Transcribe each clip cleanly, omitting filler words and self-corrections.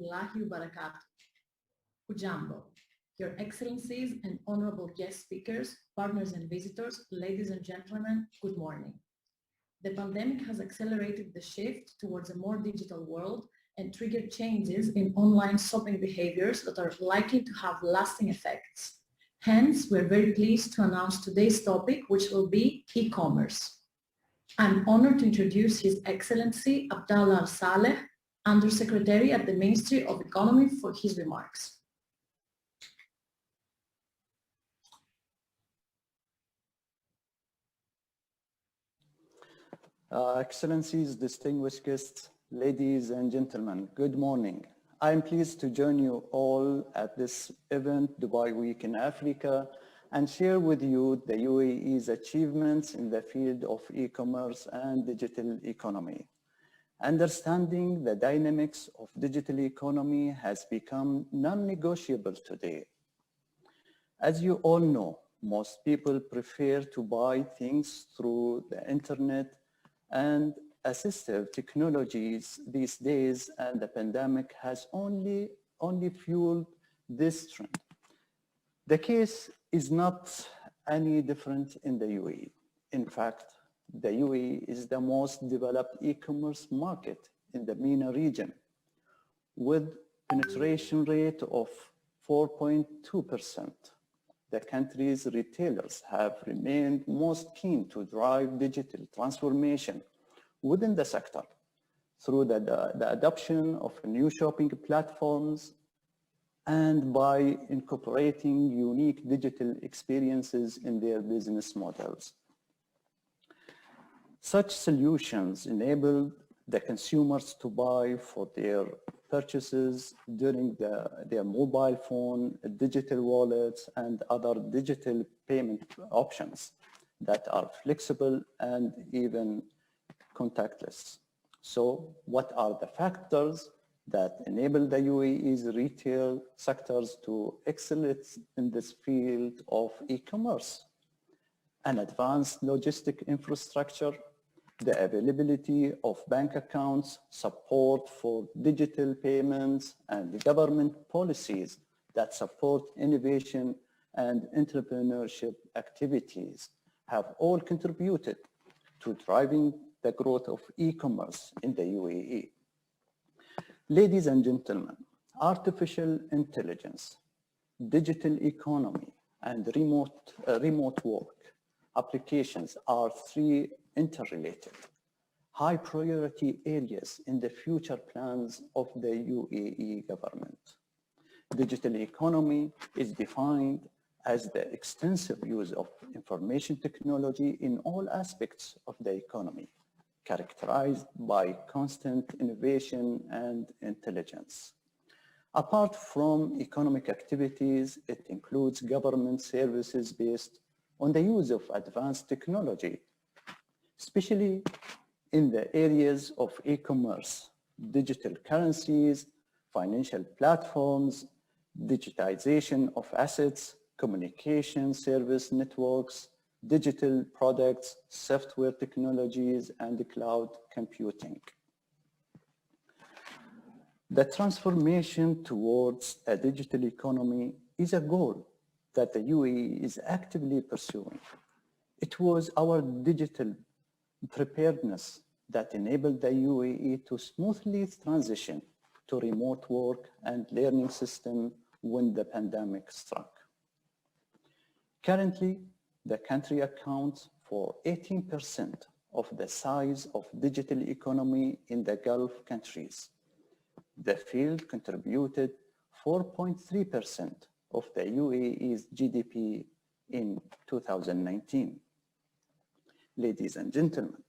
warahmatullahi wabarakatuh. Ujambo, Your Excellencies and honorable guest speakers, partners and visitors, ladies and gentlemen, good morning. The pandemic has accelerated the shift towards a more digital world and triggered changes in online shopping behaviors that are likely to have lasting effects. Hence, we're very pleased to announce today's topic, which will be e-commerce. I'm honored to introduce His Excellency Abdallah Al-Saleh, Undersecretary at the Ministry of Economy, for his remarks. Excellencies, distinguished guests, ladies and gentlemen, good morning. I am pleased to join you all at this event, Dubai Week in Africa, and share with you the UAE's achievements in the field of e-commerce and digital economy. Understanding the dynamics of digital economy has become non-negotiable today. As you all know, most people prefer to buy things through the internet and assistive technologies these days, and the pandemic has only fueled this trend. The case is not any different in the UAE. In fact, the UAE is the most developed e-commerce market in the MENA region, with penetration rate of 4.2%. The country's retailers have remained most keen to drive digital transformation within the sector through the adoption of new shopping platforms and by incorporating unique digital experiences in their business models. Such solutions enable the consumers to buy for their purchases during their mobile phone, digital wallets, and other digital payment options that are flexible and even contactless. So what are the factors that enable the UAE's retail sectors to excel in this field of e-commerce? An advanced logistic infrastructure, the availability of bank accounts, support for digital payments, and government policies that support innovation and entrepreneurship activities have all contributed to driving the growth of e-commerce in the UAE. Ladies and gentlemen, artificial intelligence, digital economy, and remote work applications are three interrelated, high priority areas in the future plans of the UAE government. Digital economy is defined as the extensive use of information technology in all aspects of the economy, characterized by constant innovation and intelligence. Apart from economic activities, it includes government services based on the use of advanced technology, especially in the areas of e-commerce, digital currencies, financial platforms, digitization of assets, communication service networks, digital products, software technologies, and cloud computing. The transformation towards a digital economy is a goal that the UAE is actively pursuing. It was our digital preparedness that enabled the UAE to smoothly transition to remote work and learning system when the pandemic struck. Currently, the country accounts for 18% of the size of digital economy in the Gulf countries. The field contributed 4.3% of the UAE's GDP in 2019. Ladies and gentlemen,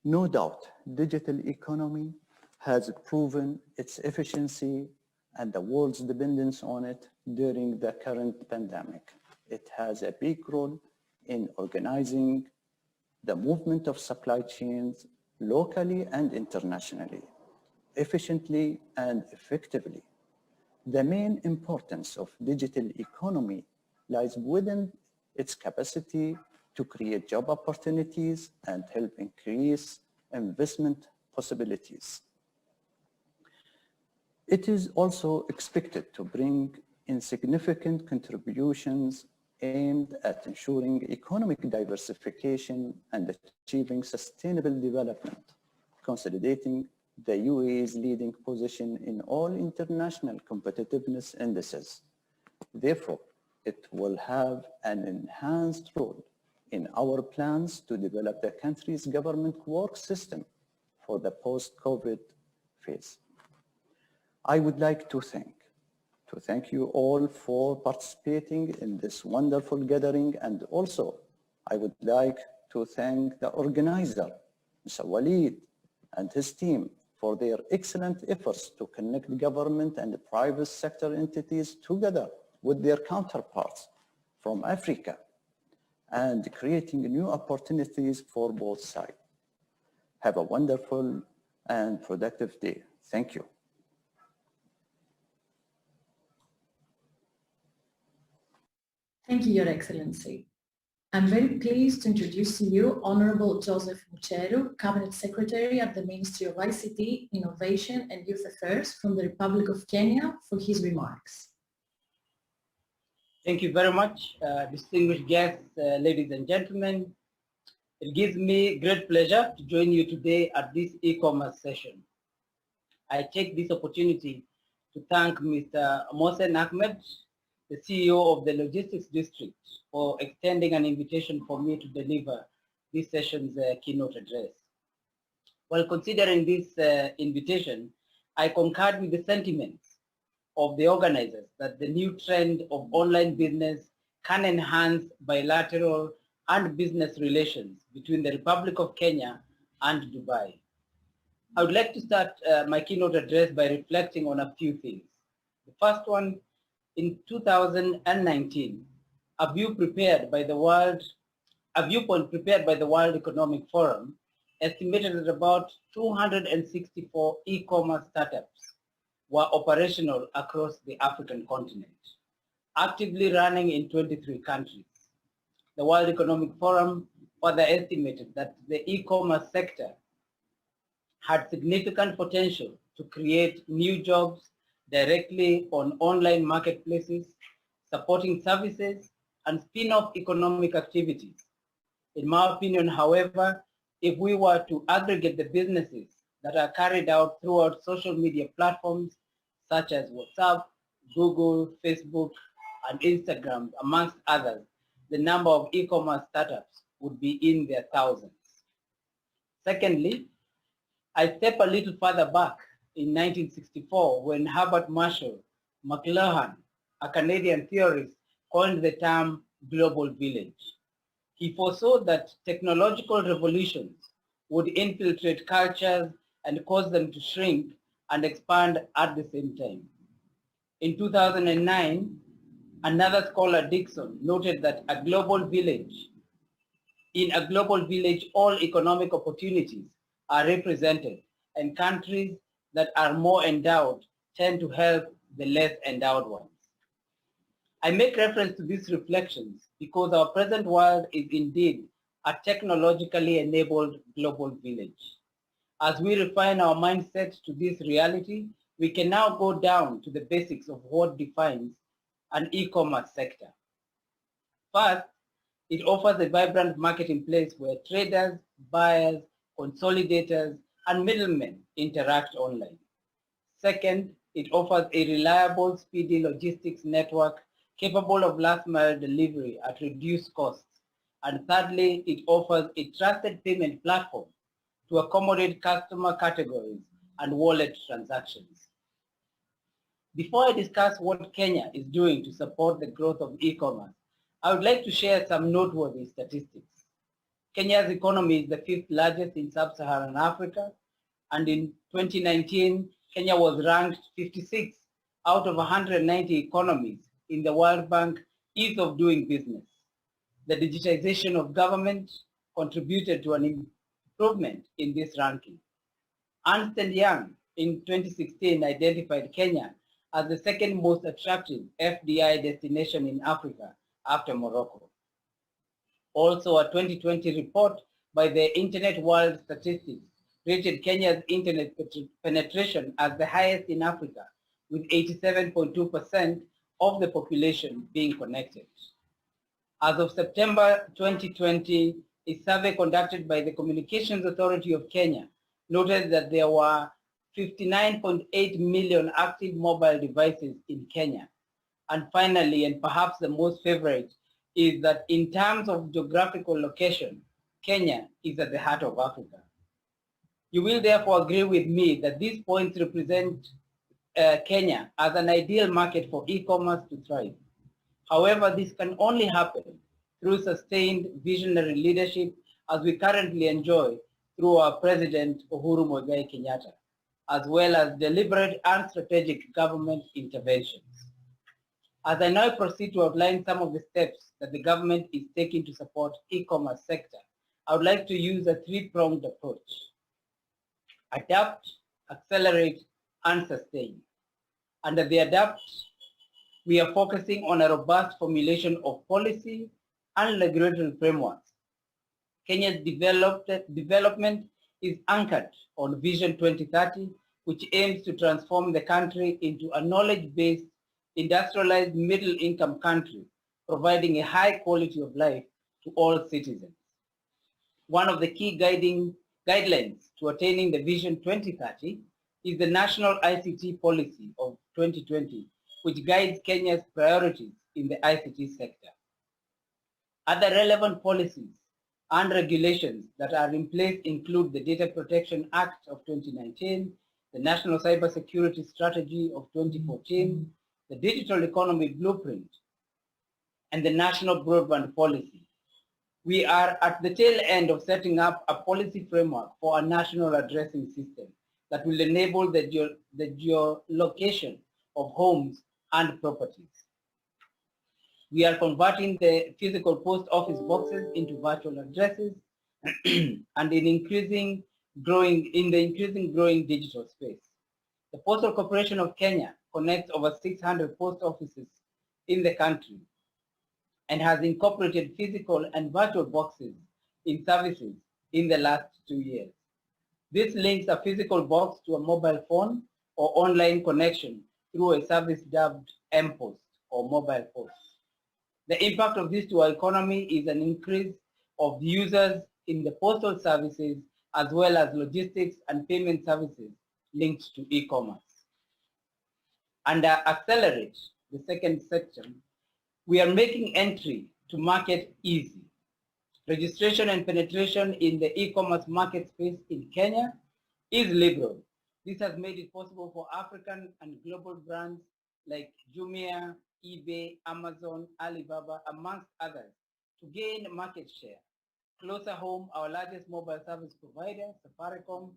no doubt digital economy has proven its efficiency and the world's dependence on it during the current pandemic. It has a big role in organizing the movement of supply chains locally and internationally, efficiently and effectively. The main importance of digital economy lies within its capacity to create job opportunities and help increase investment possibilities. It is also expected to bring in significant contributions aimed at ensuring economic diversification and achieving sustainable development, consolidating the UAE's leading position in all international competitiveness indices. Therefore, it will have an enhanced role in our plans to develop the country's government work system for the post-COVID phase. I would like to thank you all for participating in this wonderful gathering, and also I would like to thank the organizer, Mr. Walid, and his team for their excellent efforts to connect government and private sector entities together with their counterparts from Africa and creating new opportunities for both sides. Have a wonderful and productive day. Thank you. Thank you, Your Excellency. I'm very pleased to introduce to you Honorable Joseph Mucheru, Cabinet Secretary at the Ministry of ICT, Innovation and Youth Affairs from the Republic of Kenya, for his remarks. Thank you very much, distinguished guests, ladies and gentlemen. It gives me great pleasure to join you today at this e-commerce session. I take this opportunity to thank Mr. Mohsen Ahmed, the CEO of the Logistics District, for extending an invitation for me to deliver this session's keynote address. While considering this invitation, I concurred with the sentiments of the organizers that the new trend of online business can enhance bilateral and business relations between the Republic of Kenya and Dubai. I would like to start my keynote address by reflecting on a few things. The first one, in 2019, a viewpoint prepared by the World Economic Forum estimated that about 264 e-commerce startups were operational across the African continent, actively running in 23 countries. The World Economic Forum further estimated that the e-commerce sector had significant potential to create new jobs directly on online marketplaces, supporting services and spin-off economic activities. In my opinion, however, if we were to aggregate the businesses that are carried out throughout social media platforms such as WhatsApp, Google, Facebook, and Instagram, amongst others, the number of e-commerce startups would be in their thousands. Secondly, I step a little further back in 1964 when Herbert Marshall McLuhan, a Canadian theorist, coined the term global village. He foresaw that technological revolutions would infiltrate cultures and cause them to shrink and expand at the same time. In 2009, another scholar, Dixon, noted that in a global village, all economic opportunities are represented, and countries that are more endowed tend to help the less endowed ones. I make reference to these reflections because our present world is indeed a technologically enabled global village. As we refine our mindset to this reality, we can now go down to the basics of what defines an e-commerce sector. First, it offers a vibrant marketplace where traders, buyers, consolidators, and middlemen interact online. Second, it offers a reliable, speedy logistics network capable of last-mile delivery at reduced costs. And thirdly, it offers a trusted payment platform to accommodate customer categories and wallet transactions. Before I discuss what Kenya is doing to support the growth of e-commerce, I would like to share some noteworthy statistics. Kenya's economy is the fifth largest in sub-Saharan Africa, and in 2019, Kenya was ranked 56 out of 190 economies in the World Bank Ease of Doing Business. The digitization of government contributed to an improvement in this ranking. Ernst & Young in 2016 identified Kenya as the second most attractive FDI destination in Africa after Morocco. Also, a 2020 report by the Internet World Statistics rated Kenya's internet penetration as the highest in Africa with 87.2% of the population being connected. As of September 2020, a survey conducted by the Communications Authority of Kenya noted that there were 59.8 million active mobile devices in Kenya. And finally, and perhaps the most favorite, is that in terms of geographical location, Kenya is at the heart of Africa. You will therefore agree with me that these points represent Kenya as an ideal market for e-commerce to thrive. However, this can only happen through sustained visionary leadership as we currently enjoy through our President Uhuru Muigai Kenyatta, as well as deliberate and strategic government interventions. As I now proceed to outline some of the steps that the government is taking to support e-commerce sector, I would like to use a three-pronged approach: adapt, accelerate, and sustain. Under the adapt, we are focusing on a robust formulation of policy and regulatory frameworks. Kenya's development is anchored on Vision 2030, which aims to transform the country into a knowledge-based, industrialized middle-income country, providing a high quality of life to all citizens. One of the key guidelines to attaining the Vision 2030 is the National ICT Policy of 2020, which guides Kenya's priorities in the ICT sector. Other relevant policies and regulations that are in place include the Data Protection Act of 2019, the National Cybersecurity Strategy of 2014, the Digital Economy Blueprint, and the National Broadband Policy. We are at the tail end of setting up a policy framework for a national addressing system that will enable the geolocation of homes and properties. We are converting the physical post office boxes into virtual addresses and in the increasing growing digital space. The Postal Corporation of Kenya connects over 600 post offices in the country and has incorporated physical and virtual boxes in services in the last 2 years. This links a physical box to a mobile phone or online connection through a service dubbed M-Post or mobile post. The impact of this to our economy is an increase of users in the postal services as well as logistics and payment services linked to e-commerce. Under accelerate, the second section, we are making entry to market easy. Registration and penetration in the e-commerce market space in Kenya is liberal. This has made it possible for African and global brands like Jumia, eBay, Amazon, Alibaba, amongst others, to gain market share. Closer home, our largest mobile service provider, Safaricom,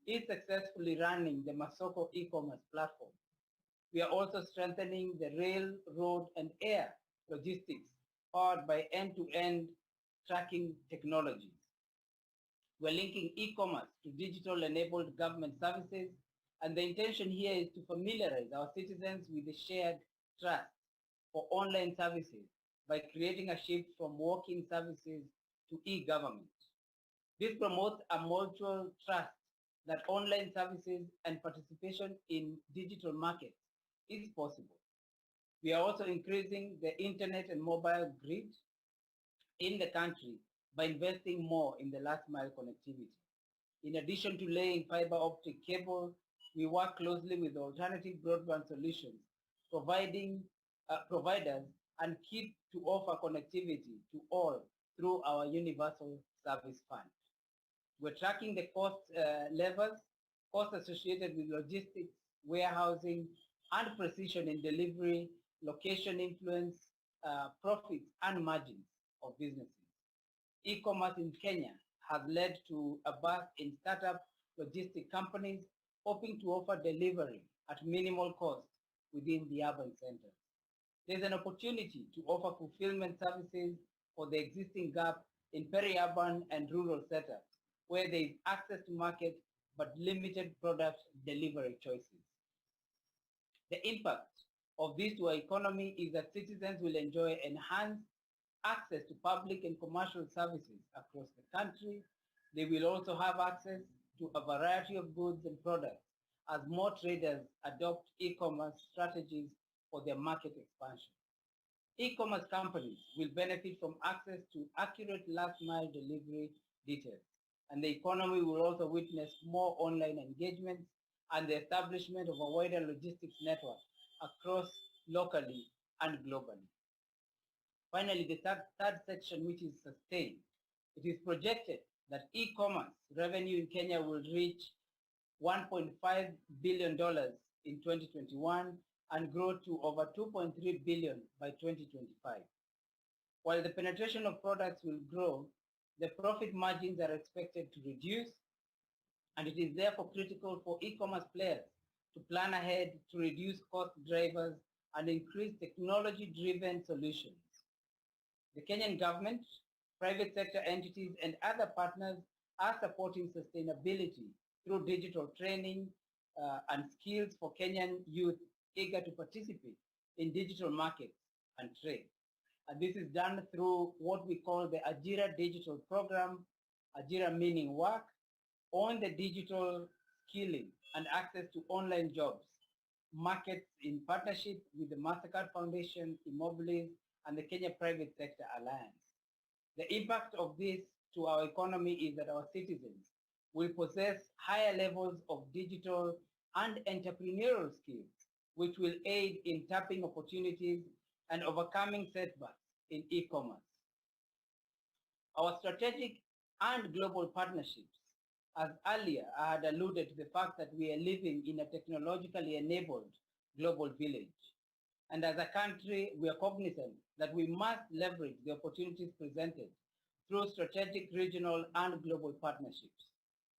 is successfully running the Masoko e-commerce platform. We are also strengthening the rail, road, and air logistics powered by end-to-end tracking technologies. We're linking e-commerce to digital-enabled government services, and the intention here is to familiarize our citizens with the shared trust for online services by creating a shift from walk-in services to e-government. This promotes a mutual trust that online services and participation in digital markets is possible. We are also increasing the internet and mobile grid in the country by investing more in the last mile connectivity. In addition to laying fiber optic cable, we work closely with alternative broadband solutions, providers, and keep to offer connectivity to all through our Universal Service Fund. We're tracking the cost levels, costs associated with logistics, warehousing, and precision in delivery, location influence, profits, and margins of businesses. E-commerce in Kenya has led to a burst in startup logistic companies hoping to offer delivery at minimal cost within the urban centers. There's an opportunity to offer fulfillment services for the existing gap in peri-urban and rural setups where there is access to market but limited product delivery choices. The impact of this to our economy is that citizens will enjoy enhanced access to public and commercial services across the country. They will also have access to a variety of goods and products as more traders adopt e-commerce strategies for their market expansion. E-commerce companies will benefit from access to accurate last-mile delivery details, and the economy will also witness more online engagements and the establishment of a wider logistics network across locally and globally. Finally, the third section, which is sustain. It is projected that e-commerce revenue in Kenya will reach $1.5 billion in 2021 and grow to over 2.3 billion by 2025. While the penetration of products will grow, the profit margins are expected to reduce, and it is therefore critical for e-commerce players to plan ahead to reduce cost drivers and increase technology-driven solutions. The Kenyan government, private sector entities, and other partners are supporting sustainability through digital training and skills for Kenyan youth eager to participate in digital markets and trade. And this is done through what we call the Ajira Digital Program, Ajira meaning work, on the digital skilling and access to online jobs, markets in partnership with the MasterCard Foundation, Immobilis, and the Kenya Private Sector Alliance. The impact of this to our economy is that our citizens will possess higher levels of digital and entrepreneurial skills, which will aid in tapping opportunities and overcoming setbacks in e-commerce. Our strategic and global partnerships, as earlier I had alluded to the fact that we are living in a technologically enabled global village. And as a country, we are cognizant that we must leverage the opportunities presented through strategic regional and global partnerships.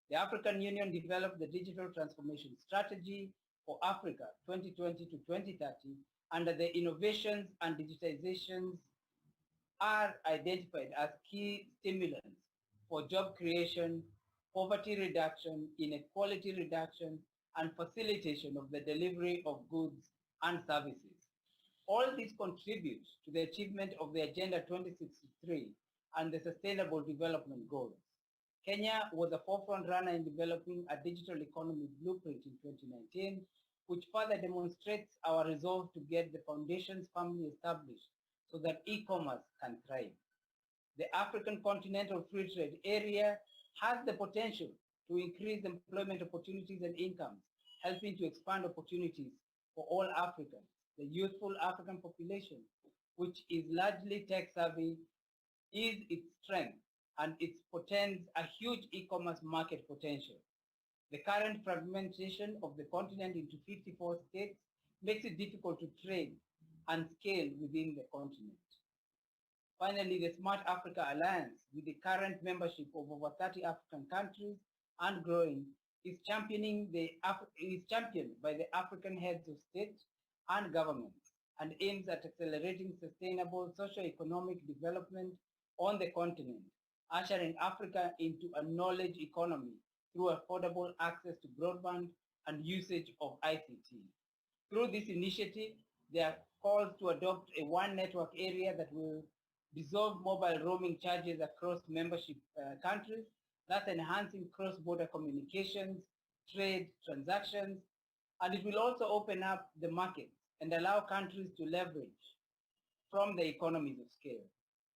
The African Union developed the Digital Transformation Strategy for Africa 2020 to 2030, under the innovations and digitizations are identified as key stimulants for job creation, poverty reduction, inequality reduction, and facilitation of the delivery of goods and services. All these contribute to the achievement of the Agenda 2063 and the Sustainable Development Goals. Kenya was a forefront runner in developing a digital economy blueprint in 2019, which further demonstrates our resolve to get the foundations firmly established so that e-commerce can thrive. The African Continental Free Trade Area has the potential to increase employment opportunities and incomes, helping to expand opportunities for all Africans. The youthful African population, which is largely tech-savvy, is its strength, and it portends a huge e-commerce market potential. The current fragmentation of the continent into 54 states makes it difficult to trade and scale within the continent. Finally, the Smart Africa Alliance, with the current membership of over 30 African countries and growing, is championed by the African heads of state and government and aims at accelerating sustainable socio-economic development on the continent, ushering Africa into a knowledge economy through affordable access to broadband and usage of ICT. Through this initiative, there are calls to adopt a one network area that will dissolve mobile roaming charges across membership countries, thus enhancing cross-border communications, trade, transactions, and it will also open up the markets and allow countries to leverage from the economies of scale.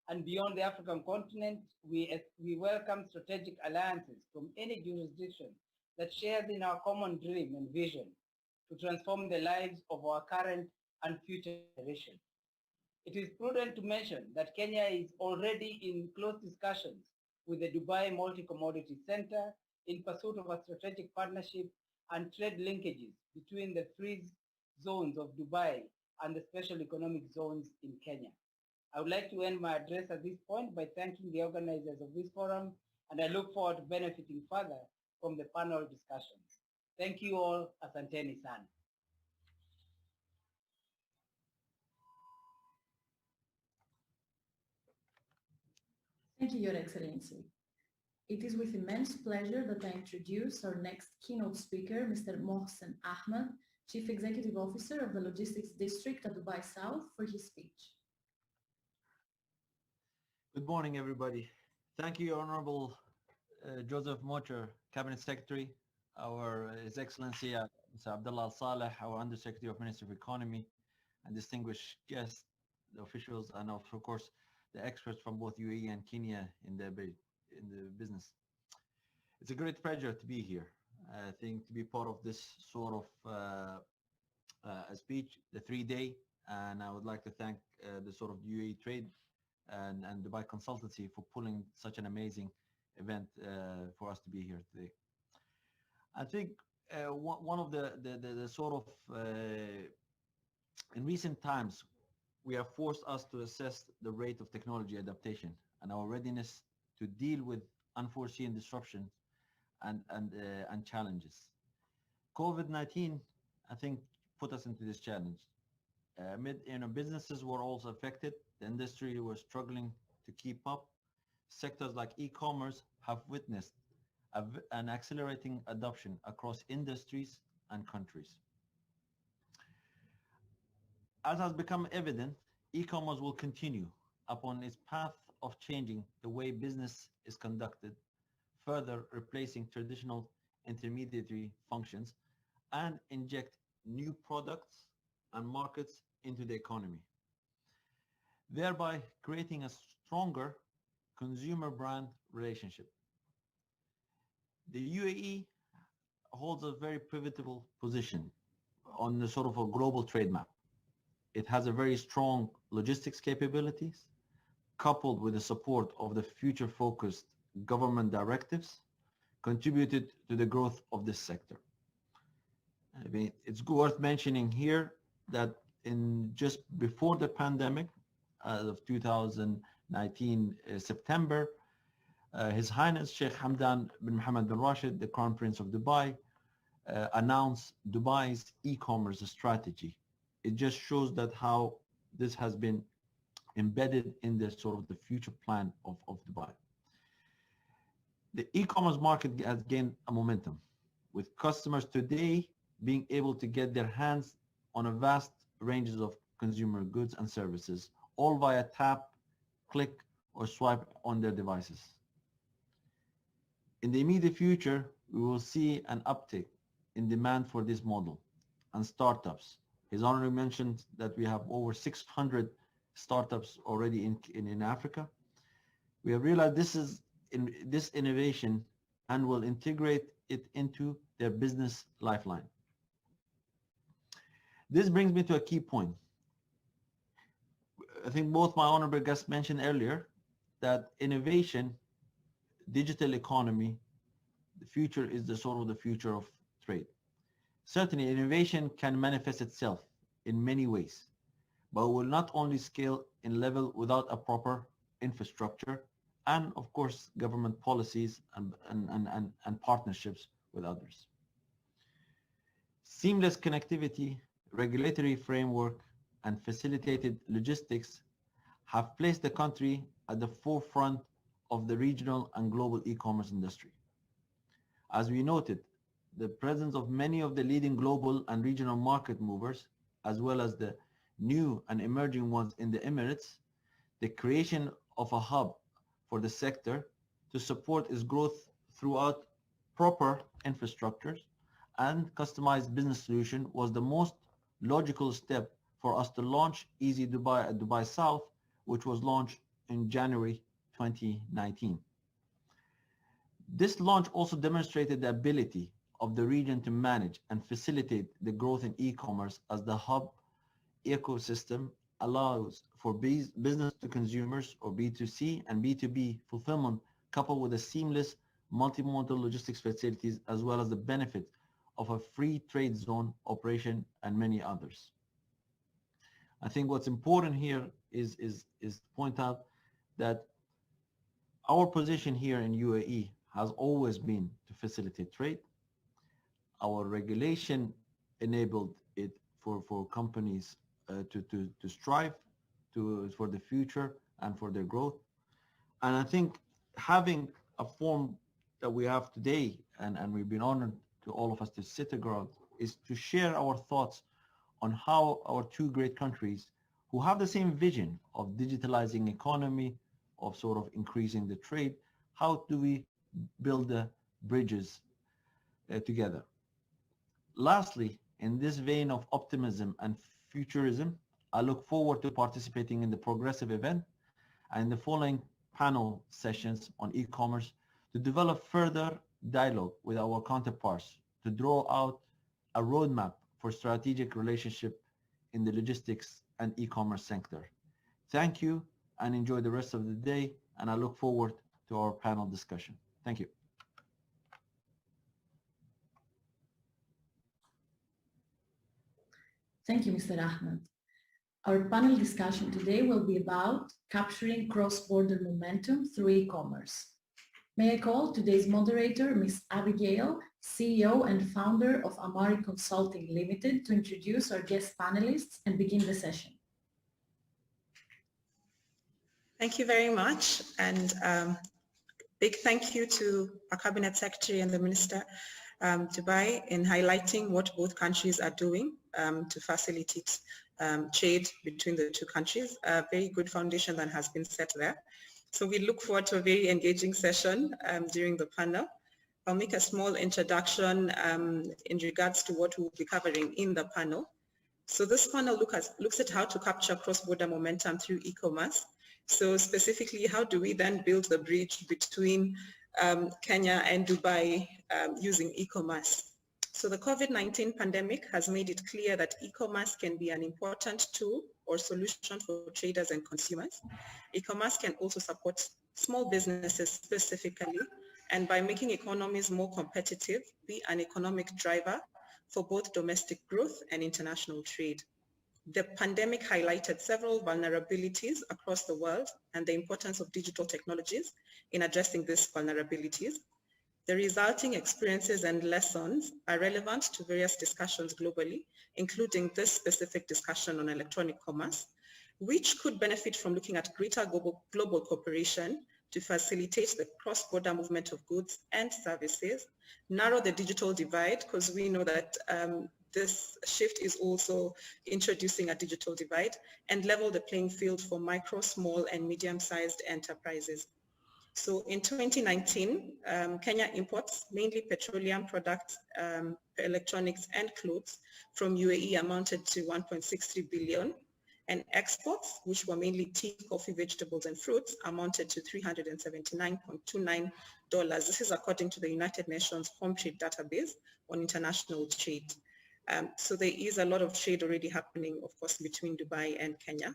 And beyond the African continent, we welcome strategic alliances from any jurisdiction that shares in our common dream and vision to transform the lives of our current and future generations. It is prudent to mention that Kenya is already in close discussions with the Dubai Multi-Commodity Center in pursuit of a strategic partnership and trade linkages between the free zones of Dubai and the special economic zones in Kenya. I would like to end my address at this point by thanking the organizers of this forum, and I look forward to benefiting further from the panel discussions. Thank you all. Asanteni sana. Thank you, Your Excellency. It is with immense pleasure that I introduce our next keynote speaker, Mr. Mohsen Ahmed, Chief Executive Officer of the Logistics District at Dubai South, for his speech. Good morning, everybody. Thank you, Honorable Joseph Mocher, Cabinet Secretary, His Excellency Mr. Abdullah Al-Saleh, our Undersecretary of Ministry of Economy, and distinguished guests, the officials, and of course, the experts from both UAE and Kenya in the business. It's a great pleasure to be here. I think to be part of this sort of speech, the 3-day, and I would like to thank the sort of UAE Trade and Dubai Consultancy for pulling such an amazing event for us to be here today. I think one of the sort of in recent times, we have forced us to assess the rate of technology adaptation and our readiness to deal with unforeseen disruptions and challenges. COVID-19, I think, put us into this challenge. Businesses were also affected. The industry was struggling to keep up. Sectors like e-commerce have witnessed an accelerating adoption across industries and countries. As has become evident, e-commerce will continue upon its path of changing the way business is conducted, further replacing traditional intermediary functions, and inject new products and markets into the economy, thereby creating a stronger consumer brand relationship. The UAE holds a very pivotal position on the sort of a global trade map. It has a very strong logistics capabilities, coupled with the support of the future-focused government directives, contributed to the growth of this sector. I mean, it's worth mentioning here that in just before the pandemic of 2019 September, His Highness Sheikh Hamdan bin Mohammed bin Rashid, the Crown Prince of Dubai, announced Dubai's e-commerce strategy. It just shows that how this has been embedded in the sort of the future plan of Dubai. The e-commerce market has gained a momentum, with customers today being able to get their hands on a vast ranges of consumer goods and services, all via tap, click, or swipe on their devices. In the immediate future, we will see an uptick in demand for this model and startups. His Honor mentioned that we have over 600 startups already in Africa. We have realized this innovation and will integrate it into their business lifeline. This brings me to a key point. I think both my honorable guests mentioned earlier that innovation, digital economy, the future is the sort of the future of trade. Certainly, innovation can manifest itself in many ways, but will not only scale in level without a proper infrastructure and, of course, government policies and partnerships with others. Seamless connectivity, regulatory framework, and facilitated logistics have placed the country at the forefront of the regional and global e-commerce industry. As we noted, the presence of many of the leading global and regional market movers, as well as the new and emerging ones in the Emirates, the creation of a hub for the sector to support its growth throughout proper infrastructures and customized business solution was the most logical step for us to launch Easy Dubai at Dubai South, which was launched in January 2019. This launch also demonstrated the ability of the region to manage and facilitate the growth in e-commerce, as the hub ecosystem allows for business to consumers, or B2C and B2B fulfillment, coupled with a seamless multimodal logistics facilities, as well as the benefit of a free trade zone operation and many others. I think what's important here is to point out that our position here in UAE has always been to facilitate trade. Our regulation enabled it for companies to strive for the future and for their growth. And I think having a forum that we have today, and we've been honored to all of us to sit around, is to share our thoughts on how our two great countries who have the same vision of digitalizing economy, of sort of increasing the trade, how do we build the bridges together? Lastly, in this vein of optimism and futurism, I look forward to participating in the progressive event and the following panel sessions on e-commerce to develop further dialogue with our counterparts to draw out a roadmap for strategic relationship in the logistics and e-commerce sector. Thank you and enjoy the rest of the day, and I look forward to our panel discussion. Thank you. Thank you, Mr. Ahmed. Our panel discussion today will be about capturing cross-border momentum through e-commerce. May I call today's moderator, Ms. Abigail, CEO and founder of Amari Consulting Limited, to introduce our guest panelists and begin the session. Thank you very much, and big thank you to our Cabinet Secretary and the Minister Dubai in highlighting what both countries are doing to facilitate trade between the two countries. A very good foundation that has been set there. So we look forward to a very engaging session during the panel. I'll make a small introduction in regards to what we'll be covering in the panel. So this panel looks at how to capture cross-border momentum through e-commerce. So specifically, how do we then build the bridge between Kenya and Dubai using e-commerce? So the COVID-19 pandemic has made it clear that e-commerce can be an important tool or solution for traders and consumers. E-commerce can also support small businesses specifically, and by making economies more competitive, be an economic driver for both domestic growth and international trade. The pandemic highlighted several vulnerabilities across the world and the importance of digital technologies in addressing these vulnerabilities. The resulting experiences and lessons are relevant to various discussions globally, including this specific discussion on electronic commerce, which could benefit from looking at greater global cooperation to facilitate the cross-border movement of goods and services, narrow the digital divide, because we know that this shift is also introducing a digital divide, and level the playing field for micro, small, and medium-sized enterprises. So in 2019, Kenya imports mainly petroleum products, electronics, and clothes from UAE amounted to 1.63 billion, and exports, which were mainly tea, coffee, vegetables, and fruits, amounted to $379.29. This is according to the United Nations Home Trade Database on international trade. So there is a lot of trade already happening, of course, between Dubai and Kenya.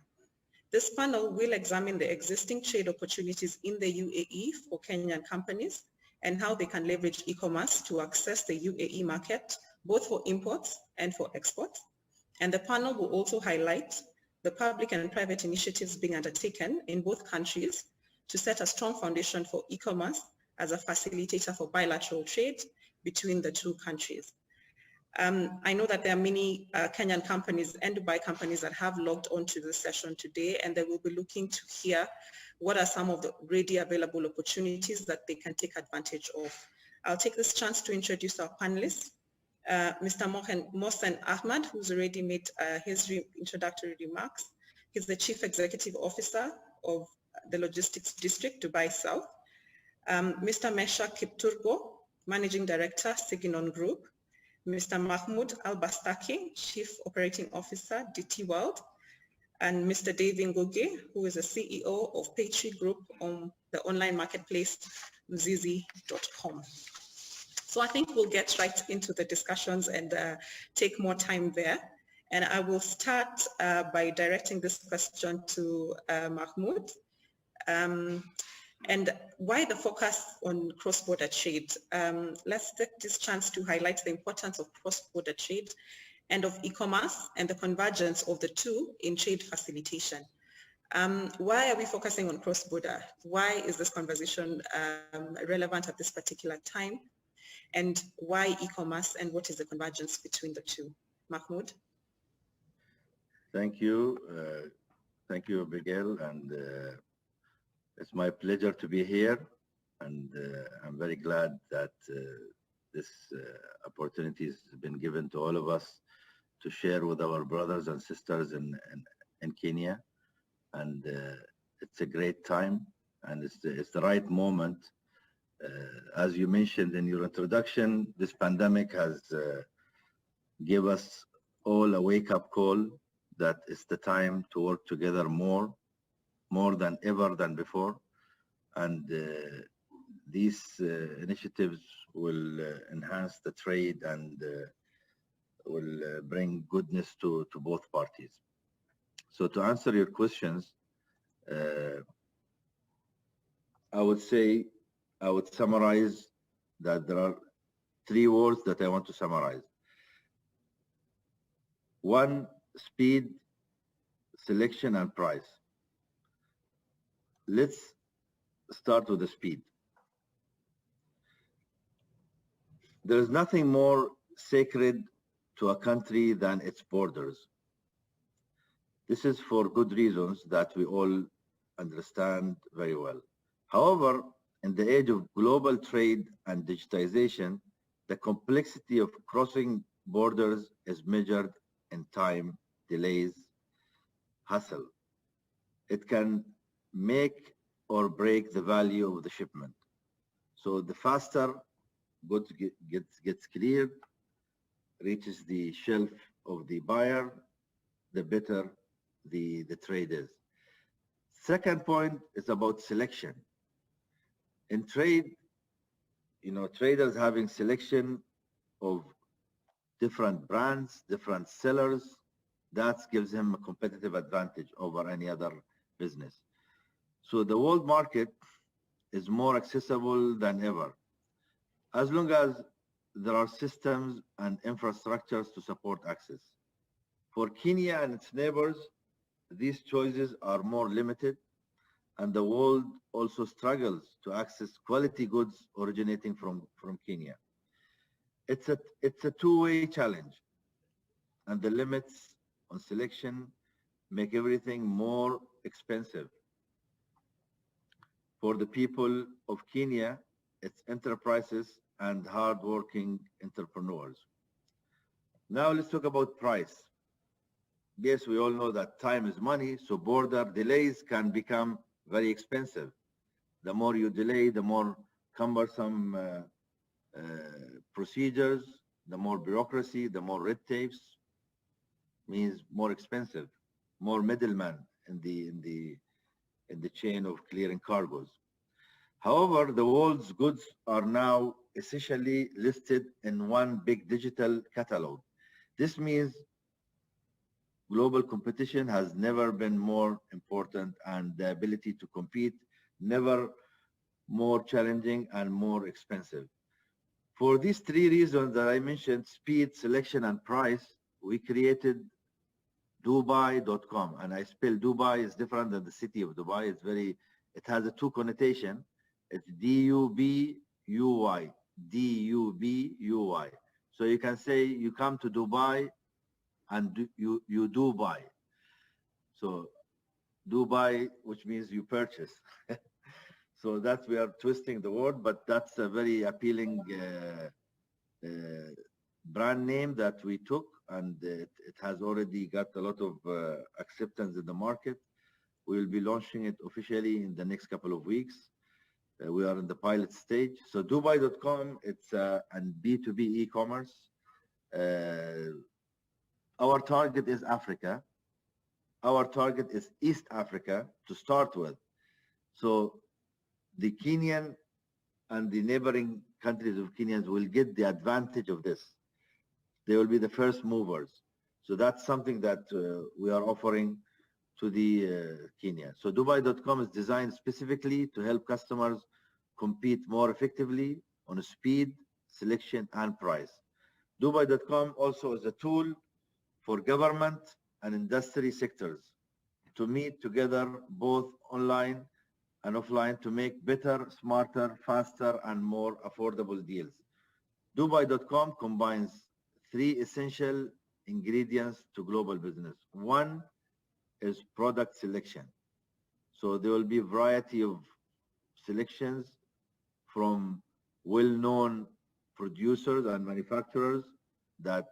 This panel will examine the existing trade opportunities in the UAE for Kenyan companies and how they can leverage e-commerce to access the UAE market, both for imports and for exports. And the panel will also highlight the public and private initiatives being undertaken in both countries to set a strong foundation for e-commerce as a facilitator for bilateral trade between the two countries. I know that there are many Kenyan companies and Dubai companies that have logged onto this session today, and they will be looking to hear what are some of the ready available opportunities that they can take advantage of. I'll take this chance to introduce our panelists. Mr. Mohsen Ahmad, who's already made his introductory remarks. He's the Chief Executive Officer of the Logistics District, Dubai South. Mr. Mesha Kipturgo, Managing Director, Siginon Group. Mr. Mahmoud Al-Bastaki, Chief Operating Officer, DT World, and Mr. David Ngoge, who is the CEO of Paytree Group on the online marketplace, Mzizi.com. So I think we'll get right into the discussions and take more time there. And I will start by directing this question to Mahmoud. And why the focus on cross-border trade? Let's take this chance to highlight the importance of cross-border trade and of e-commerce and the convergence of the two in trade facilitation. Why are we focusing on cross-border? Why is this conversation relevant at this particular time? And why e-commerce, and what is the convergence between the two? Mahmoud? Thank you. Thank you, Abigail, and it's my pleasure to be here, and I'm very glad that this opportunity has been given to all of us to share with our brothers and sisters in Kenya, and it's a great time, and it's the right moment. As you mentioned in your introduction, this pandemic has give us all a wake-up call that it's the time to work together more than ever than before. And these initiatives will enhance the trade and will bring goodness to both parties. So to answer your questions, I would summarize that there are 3 words that I want to summarize. 1, speed, selection, and price. Let's start with the speed. There is nothing more sacred to a country than its borders. This is for good reasons that we all understand very well. However, in the age of global trade and digitization, the complexity of crossing borders is measured in time, delays, hassle. It can make or break the value of the shipment. So the faster goods gets cleared, reaches the shelf of the buyer, the better the trade is. Second point is about selection. In trade, traders having selection of different brands, different sellers, that gives him a competitive advantage over any other business. So the world market is more accessible than ever, as long as there are systems and infrastructures to support access. For Kenya and its neighbors, these choices are more limited, and the world also struggles to access quality goods originating from Kenya. It's a two-way challenge, and the limits on selection make everything more expensive. For the people of Kenya, its enterprises and hard-working entrepreneurs. Now let's talk about price. Yes, we all know that time is money, so border delays can become very expensive. The more you delay, the more cumbersome procedures, the more bureaucracy, the more red tapes, means more expensive, more middlemen in the chain of clearing cargoes. However, the world's goods are now essentially listed in one big digital catalog. This means global competition has never been more important, and the ability to compete never more challenging and more expensive. For these 3 reasons that I mentioned, speed, selection, and price, we created DWIA.com. And I spell Dubai is different than the city of Dubai. It has a 2 connotation. It's D-U-B-U-Y, D-U-B-U-Y. So you can say you come to Dubai and you do buy. So Dubai, which means you purchase. So that we are twisting the word, but that's a very appealing brand name that we took, and it has already got a lot of acceptance in the market. We will be launching it officially in the next couple of weeks. We are in the pilot stage. So Dubai.com, it's a B2B e-commerce. Our target is Africa. Our target is East Africa to start with. So the Kenyan and the neighboring countries of Kenyans will get the advantage of this. They will be the first movers. So that's something that we are offering to the Kenya. So Dubai.com is designed specifically to help customers compete more effectively on speed, selection, and price. Dubai.com also is a tool for government and industry sectors to meet together both online and offline to make better, smarter, faster, and more affordable deals. Dubai.com combines 3 essential ingredients to global business. 1 is product selection. So there will be a variety of selections from well-known producers and manufacturers that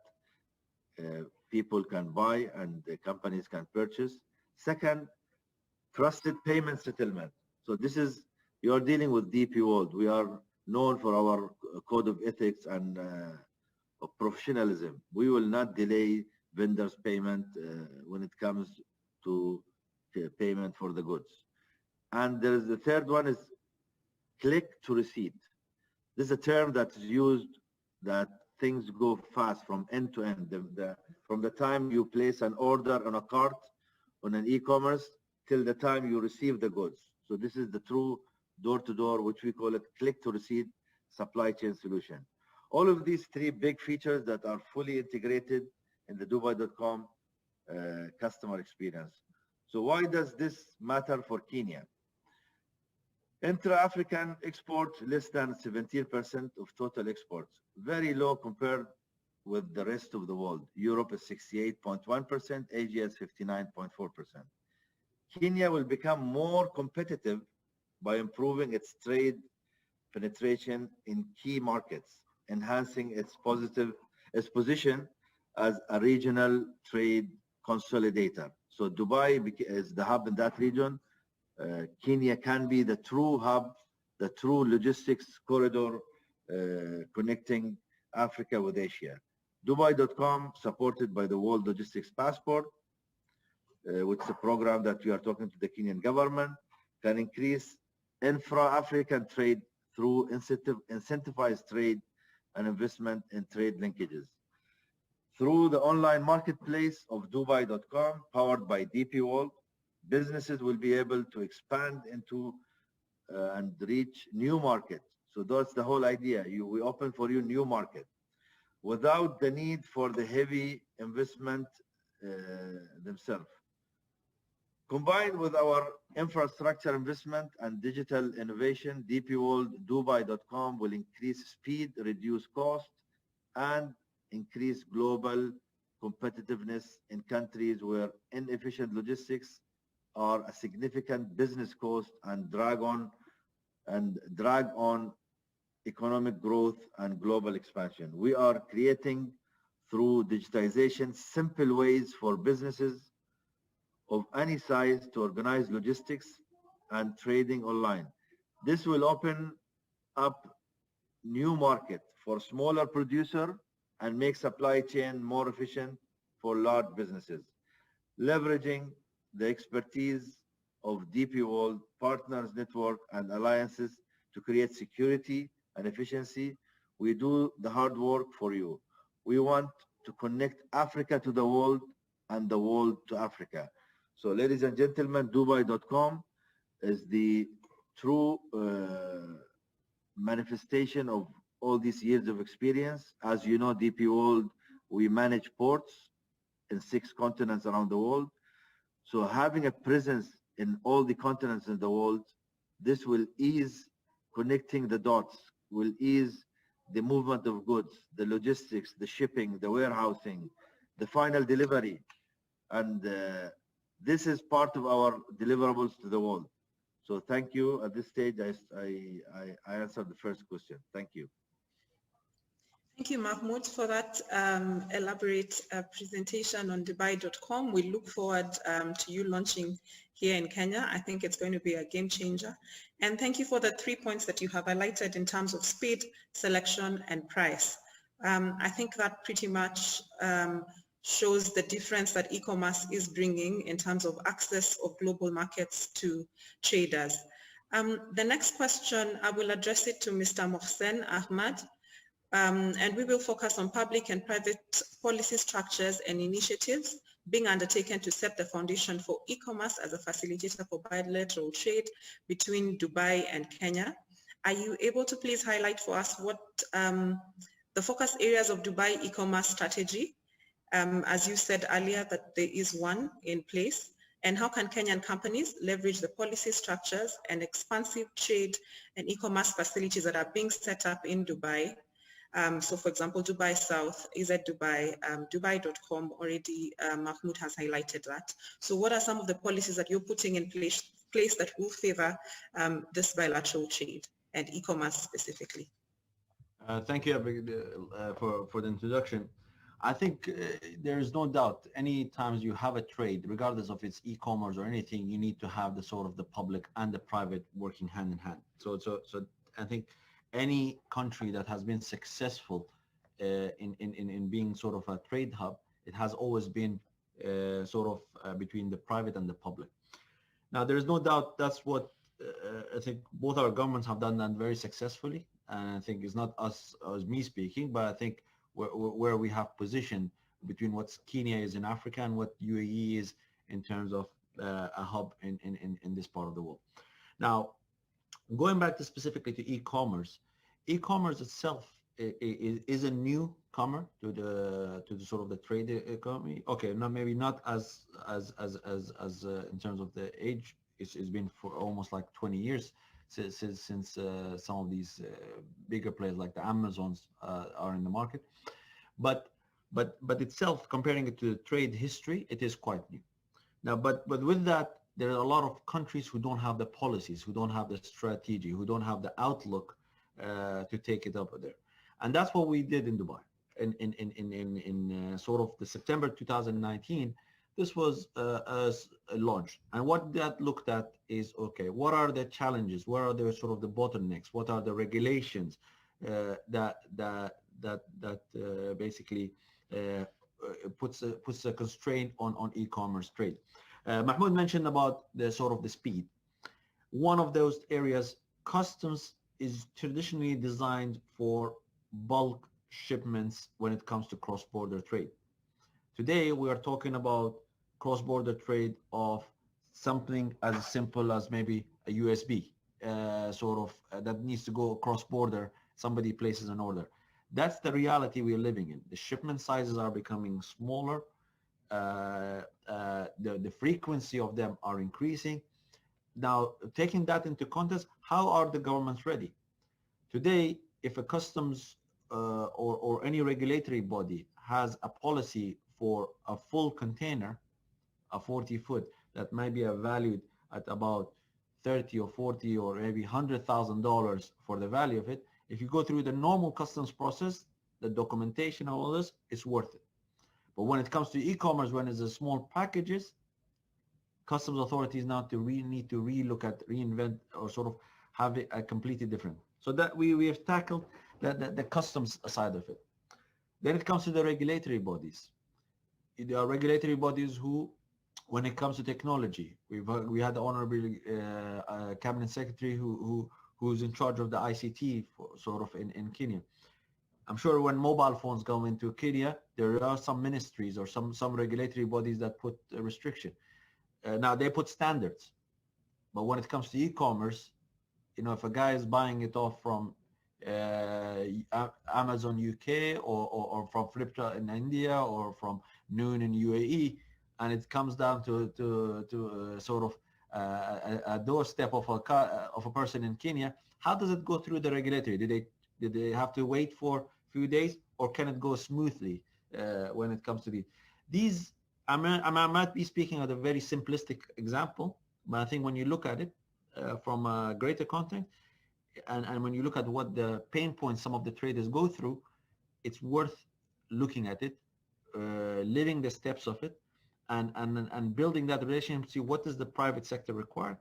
people can buy and the companies can purchase. Second, trusted payment settlement. So this is, you are dealing with DP World. We are known for our code of ethics and of professionalism. We will not delay vendors' payment when it comes to payment for the goods. And there is the third one is click to receipt. This is a term that is used that things go fast from end to end. From the time you place an order on a cart on an e-commerce till the time you receive the goods. So this is the true door-to-door, which we call it click-to-receipt supply chain solution. All of these three big features that are fully integrated in the Dubai.com customer experience. So why does this matter for Kenya? Intra-African exports less than 17% of total exports, very low compared with the rest of the world. Europe is 68.1%, Asia is 59.4%. Kenya will become more competitive by improving its trade penetration in key markets, enhancing its position as a regional trade consolidator. So Dubai is the hub in that region. Kenya can be the true hub, the true logistics corridor connecting Africa with Asia. Dubai.com, supported by the World Logistics Passport, which is a program that we are talking to the Kenyan government, can increase intra-African trade through incentivized trade and investment in trade linkages. Through the online marketplace of Dubai.com, powered by DP World, businesses will be able to expand into and reach new markets. So that's the whole idea. We open for you new market without the need for the heavy investment themselves. Combined with our infrastructure investment and digital innovation, DP World Dubai.com will increase speed, reduce cost, and increase global competitiveness in countries where inefficient logistics are a significant business cost and drag on economic growth and global expansion. We are creating through digitization simple ways for businesses of any size to organize logistics and trading online. This will open up new market for smaller producer and make supply chain more efficient for large businesses. Leveraging the expertise of DP World, partners network and alliances to create security and efficiency, we do the hard work for you. We want to connect Africa to the world and the world to Africa. So ladies and gentlemen, Dubai.com is the true manifestation of all these years of experience. As you know, DP World, we manage ports in 6 continents around the world. So having a presence in all the continents in the world, this will ease connecting the dots, will ease the movement of goods, the logistics, the shipping, the warehousing, the final delivery. And this is part of our deliverables to the world. So thank you. At this stage, I answered the first question. Thank you. Thank you, Mahmoud, for that elaborate presentation on Dubai.com. We look forward to you launching here in Kenya. I think it's going to be a game changer. And thank you for the 3 points that you have highlighted in terms of speed, selection, and price. I think that pretty much shows the difference that e-commerce is bringing in terms of access of global markets to traders. The next question, I will address it to Mr. Mohsen Ahmad. And we will focus on public and private policy structures and initiatives being undertaken to set the foundation for e-commerce as a facilitator for bilateral trade between Dubai and Kenya. Are you able to please highlight for us what the focus areas of Dubai e-commerce strategy, as you said earlier that there is one in place, and how can Kenyan companies leverage the policy structures and expansive trade and e-commerce facilities that are being set up in Dubai? So for example, Dubai South, is at Dubai, Dubai.com already, Mahmoud has highlighted that. So what are some of the policies that you're putting in place that will favor this bilateral trade and e-commerce specifically? Thank you for the introduction. I think there is no doubt any times you have a trade, regardless of its e-commerce or anything, you need to have the sort of the public and the private working hand in hand. So I think any country that has been successful in being sort of a trade hub, it has always been between the private and the public. Now, there is no doubt that's what I think both our governments have done that very successfully. And I think it's not us as me speaking, but I think where we have positioned between what Kenya is in Africa and what UAE is in terms of a hub in this part of the world. Now, going back to specifically to e-commerce, e-commerce itself is a newcomer to the sort of the trade economy. Okay, maybe not as in terms of the age. It's been for almost like 20 years since some of these bigger players like the Amazons are in the market. But itself, comparing it to the trade history, it is quite new. Now, but with that, there are a lot of countries who don't have the policies, who don't have the strategy, who don't have the outlook to take it up there. And that's what we did in Dubai. In sort of the September 2019, this was a launch. And what that looked at is, okay, what are the challenges? What are the sort of the bottlenecks? What are the regulations that basically puts a constraint on e-commerce trade? Mahmoud mentioned about the sort of the speed. One of those areas, customs is traditionally designed for bulk shipments when it comes to cross-border trade. Today, we are talking about cross-border trade of something as simple as maybe a USB, that needs to go cross-border. Somebody places an order. That's the reality we're living in. The shipment sizes are becoming smaller. The frequency of them are increasing. Now, taking that into context, how are the governments ready? Today, if a customs or any regulatory body has a policy for a full container, a 40-foot, that might be valued at about 30 or 40 or maybe $100,000 for the value of it, if you go through the normal customs process, the documentation and all this, it's worth it. But when it comes to e-commerce, when it's a small packages, customs authorities now need to relook at, reinvent, or sort of have it a completely different. So that we have tackled the customs side of it. Then it comes to the regulatory bodies. There are regulatory bodies who, when it comes to technology, we had the honorable cabinet secretary who's in charge of the ICT in Kenya. I'm sure when mobile phones go into Kenya, there are some ministries or some regulatory bodies that put a restriction. Now they put standards, but when it comes to e-commerce, if a guy is buying it off from Amazon UK or from Flipkart in India or from Noon in UAE, and it comes down to sort of a doorstep of a person in Kenya, how does it go through the regulatory? Did they have to wait for a few days, or can it go smoothly when it comes to these? I might be speaking of a very simplistic example, but I think when you look at it from a greater context, and when you look at what the pain points some of the traders go through, it's worth looking at it, living the steps of it, and building that relationship, see what does the private sector require,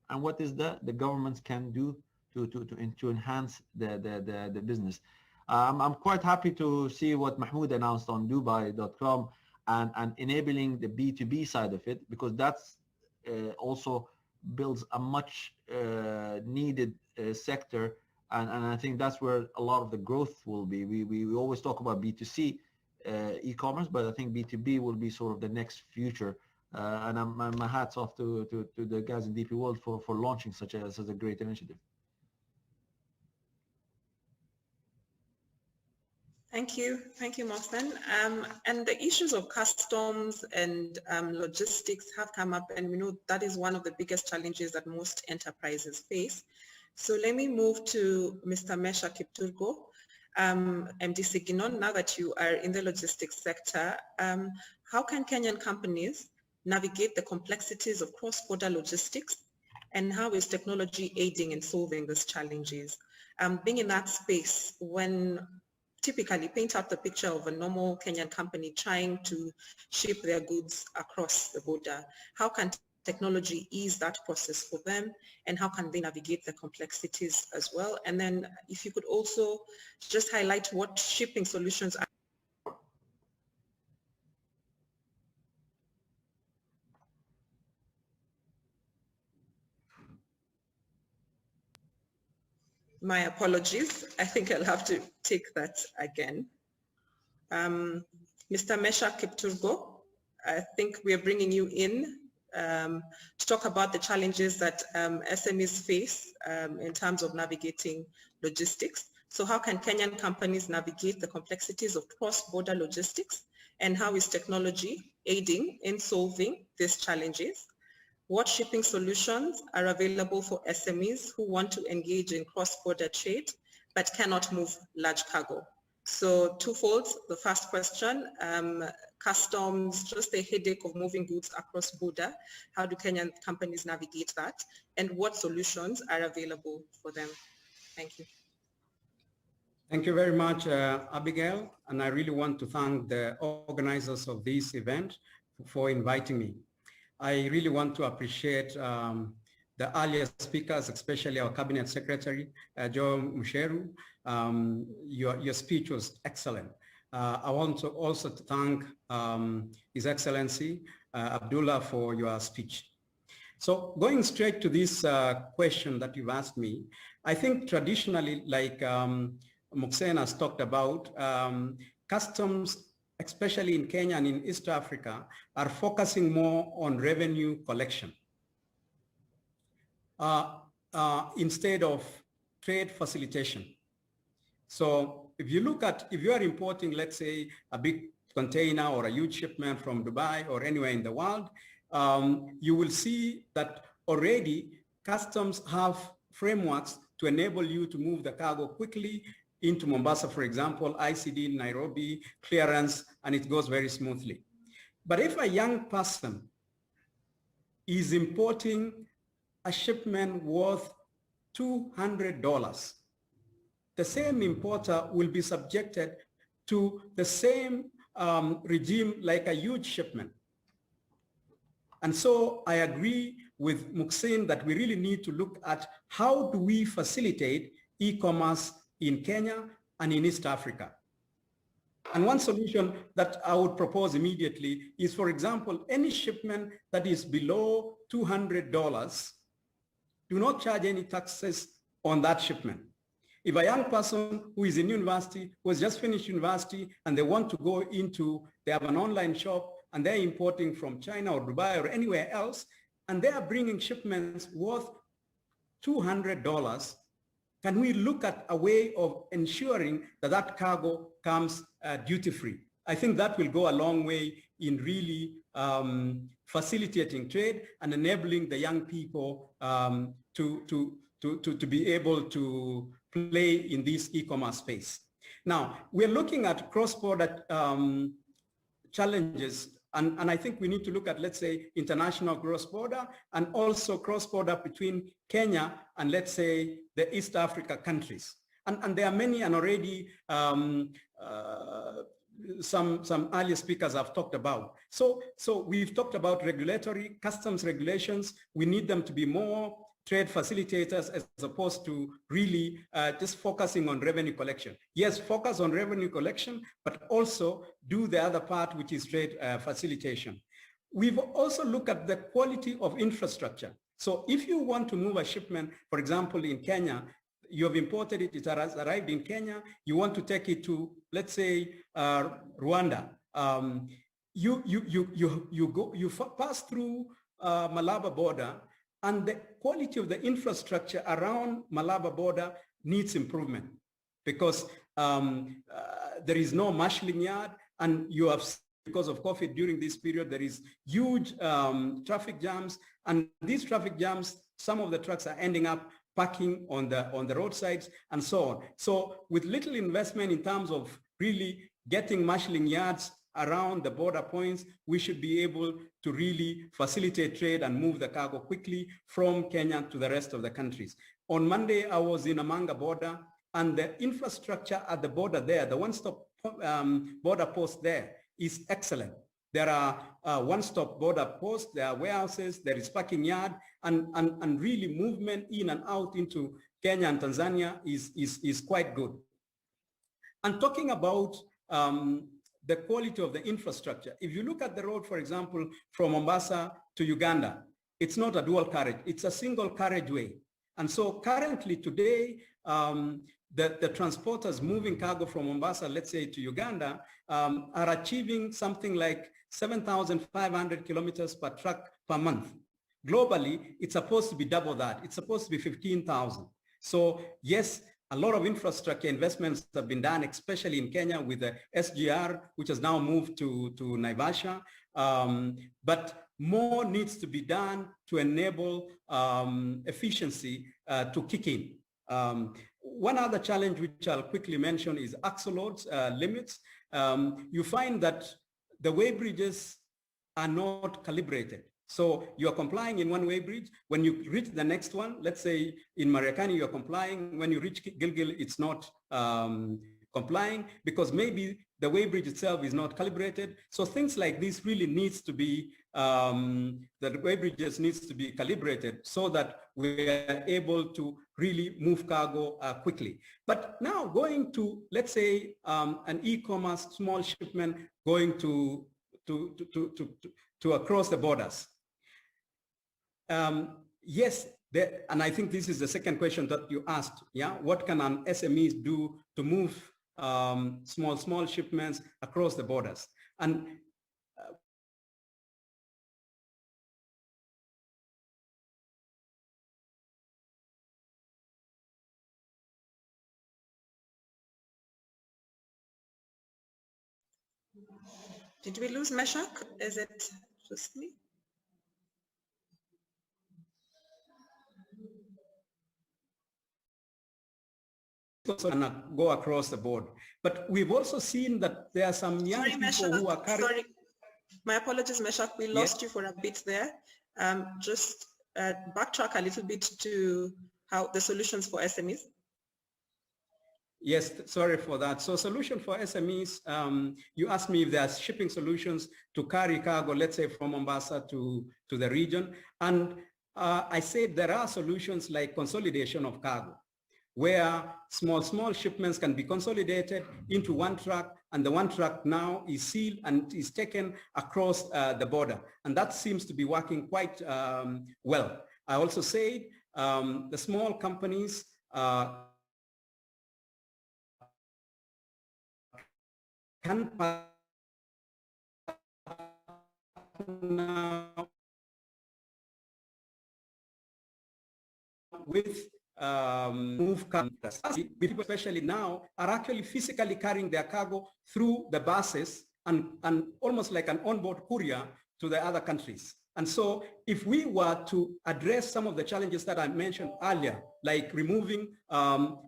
and what is the governments can do to enhance the business. I'm quite happy to see what Mahmoud announced on Dubai.com and enabling the B2B side of it, because that's also builds a much needed sector, and I think that's where a lot of the growth will be. We always talk about B2C e-commerce, but I think B2B will be sort of the next future, and my hats off to the guys in DP World for launching such a great initiative. Thank you, Mohsen. And the issues of customs and logistics have come up, and we know that is one of the biggest challenges that most enterprises face. So let me move to Mr. Mesha Kipturgo, MD Siginon. Now that you are in the logistics sector, how can Kenyan companies navigate the complexities of cross-border logistics, and how is technology aiding in solving these challenges? Being in that space, when typically paint out the picture of a normal Kenyan company trying to ship their goods across the border, how can technology ease that process for them, and how can they navigate the complexities as well? And then if you could also just highlight what shipping solutions are. My apologies. I think I'll have to take that again. Mr. Mesha Kipturgo, I think we are bringing you in to talk about the challenges that SMEs face in terms of navigating logistics. So how can Kenyan companies navigate the complexities of cross-border logistics, and how is technology aiding in solving these challenges? What shipping solutions are available for SMEs who want to engage in cross-border trade but cannot move large cargo? So twofold. The first question, customs, just the headache of moving goods across border. How do Kenyan companies navigate that? And what solutions are available for them? Thank you. Thank you very much, Abigail. And I really want to thank the organizers of this event for inviting me. I really want to appreciate the earlier speakers, especially our Cabinet Secretary, Joe Musheru. Your speech was excellent. I want to also thank His Excellency Abdullah for your speech. So going straight to this question that you've asked me, I think traditionally, like Muxen has talked about, customs, especially in Kenya and in East Africa, are focusing more on revenue collection instead of trade facilitation. So if you look at, if you are importing, let's say, a big container or a huge shipment from Dubai or anywhere in the world, you will see that already customs have frameworks to enable you to move the cargo quickly into Mombasa, for example, ICD, Nairobi, clearance, and it goes very smoothly. But if a young person is importing a shipment worth $200, the same importer will be subjected to the same regime like a huge shipment. And so I agree with Muxin that we really need to look at how do we facilitate e-commerce in Kenya and in East Africa. And one solution that I would propose immediately is, for example, any shipment that is below $200, do not charge any taxes on that shipment. If a young person who is in university, who has just finished university, and they want to go into, they have an online shop, and they're importing from China or Dubai or anywhere else, and they are bringing shipments worth $200, can we look at a way of ensuring that that cargo comes duty-free? I think that will go a long way in really facilitating trade and enabling the young people to be able to play in this e-commerce space. Now, we're looking at cross-border challenges, and I think we need to look at, let's say, international cross-border and also cross-border between Kenya and, let's say, the East Africa countries. And there are many, and already some earlier speakers have talked about. So we've talked about regulatory, customs regulations. We need them to be more trade facilitators as opposed to really just focusing on revenue collection. Yes, focus on revenue collection, but also do the other part, which is trade facilitation. We've also looked at the quality of infrastructure. So if you want to move a shipment, for example, in Kenya, you have imported it, it has arrived in Kenya, you want to take it to, let's say, Rwanda. You pass through Malaba border, and the quality of the infrastructure around Malaba border needs improvement because there is no marshalling yard, and you have, because of COVID during this period, there is huge traffic jams, and these traffic jams, some of the trucks are ending up parking on the roadsides and so on. So with little investment in terms of really getting marshalling yards around the border points, we should be able to really facilitate trade and move the cargo quickly from Kenya to the rest of the countries. On Monday, I was in Amanga border, and the infrastructure at the border there, the one-stop border post there is excellent. There are one-stop border posts, there are warehouses, there is parking yard, and really movement in and out into Kenya and Tanzania is quite good. And talking about the quality of the infrastructure, if you look at the road, for example, from Mombasa to Uganda, it's not a dual carriage, it's a single carriageway. And so currently today, the transporters moving cargo from Mombasa, let's say to Uganda, are achieving something like 7,500 kilometers per truck per month. Globally, it's supposed to be double that. It's supposed to be 15,000. So yes, a lot of infrastructure investments have been done, especially in Kenya with the SGR, which has now moved to Naivasha. But more needs to be done to enable efficiency to kick in. One other challenge which I'll quickly mention is axle loads limits. You find that the weighbridges are not calibrated. So you're complying in one weighbridge. When you reach the next one, let's say in Mariakani, you're complying. When you reach Gilgil, it's not complying because maybe the weighbridge itself is not calibrated. So things like this really needs to be, the weighbridges needs to be calibrated so that we are able to really move cargo quickly. But now going to, let's say, an e-commerce small shipment going to across the borders. Yes, and I think this is the second question that you asked. Yeah, what can an SMEs do to move small shipments across the borders? And did we lose Meshach? Is it just me? and go across the board. But we've also seen that there are some young people who are carrying... Sorry, my apologies, Meshach. We lost you for a bit there. Just backtrack a little bit to how the solutions for SMEs. Yes, sorry for that. So solution for SMEs, you asked me if there are shipping solutions to carry cargo, let's say from Mombasa to the region. And I said there are solutions like consolidation of cargo, where small shipments can be consolidated into one truck, and the one truck now is sealed and is taken across the border. And that seems to be working quite well. I also said the small companies can partner with move cargoes. People, especially now, are actually physically carrying their cargo through the buses and almost like an onboard courier to the other countries. And so if we were to address some of the challenges that I mentioned earlier, like removing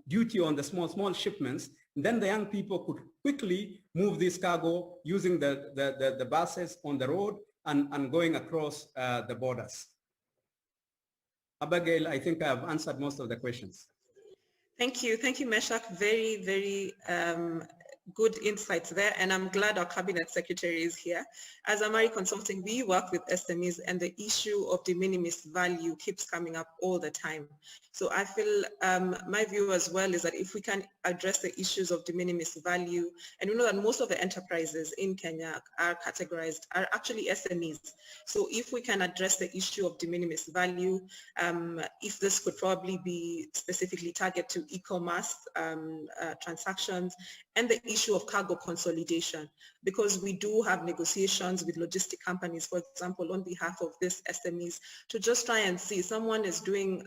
duty on the small shipments, then the young people could quickly move this cargo using the buses on the road and going across the borders. Abigail, I think I have answered most of the questions. Thank you, Meshach. Very, very good insights there, and I'm glad our Cabinet Secretary is here. As Amari Consulting, we work with SMEs, and the issue of de minimis value keeps coming up all the time. So I feel my view as well is that if we can address the issues of de minimis value, and we know that most of the enterprises in Kenya are actually SMEs. So if we can address the issue of de minimis value, if this could probably be specifically targeted to e-commerce transactions, and the issue of cargo consolidation, because we do have negotiations with logistic companies, for example, on behalf of these SMEs, to just try and see someone is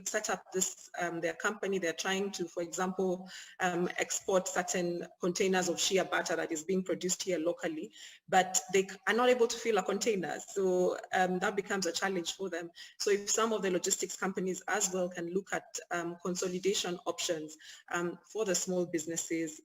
set up this, their company, they're trying to, for example, export certain containers of shea butter that is being produced here locally, but they are not able to fill a container. So that becomes a challenge for them. So if some of the logistics companies as well can look at consolidation options for the small businesses,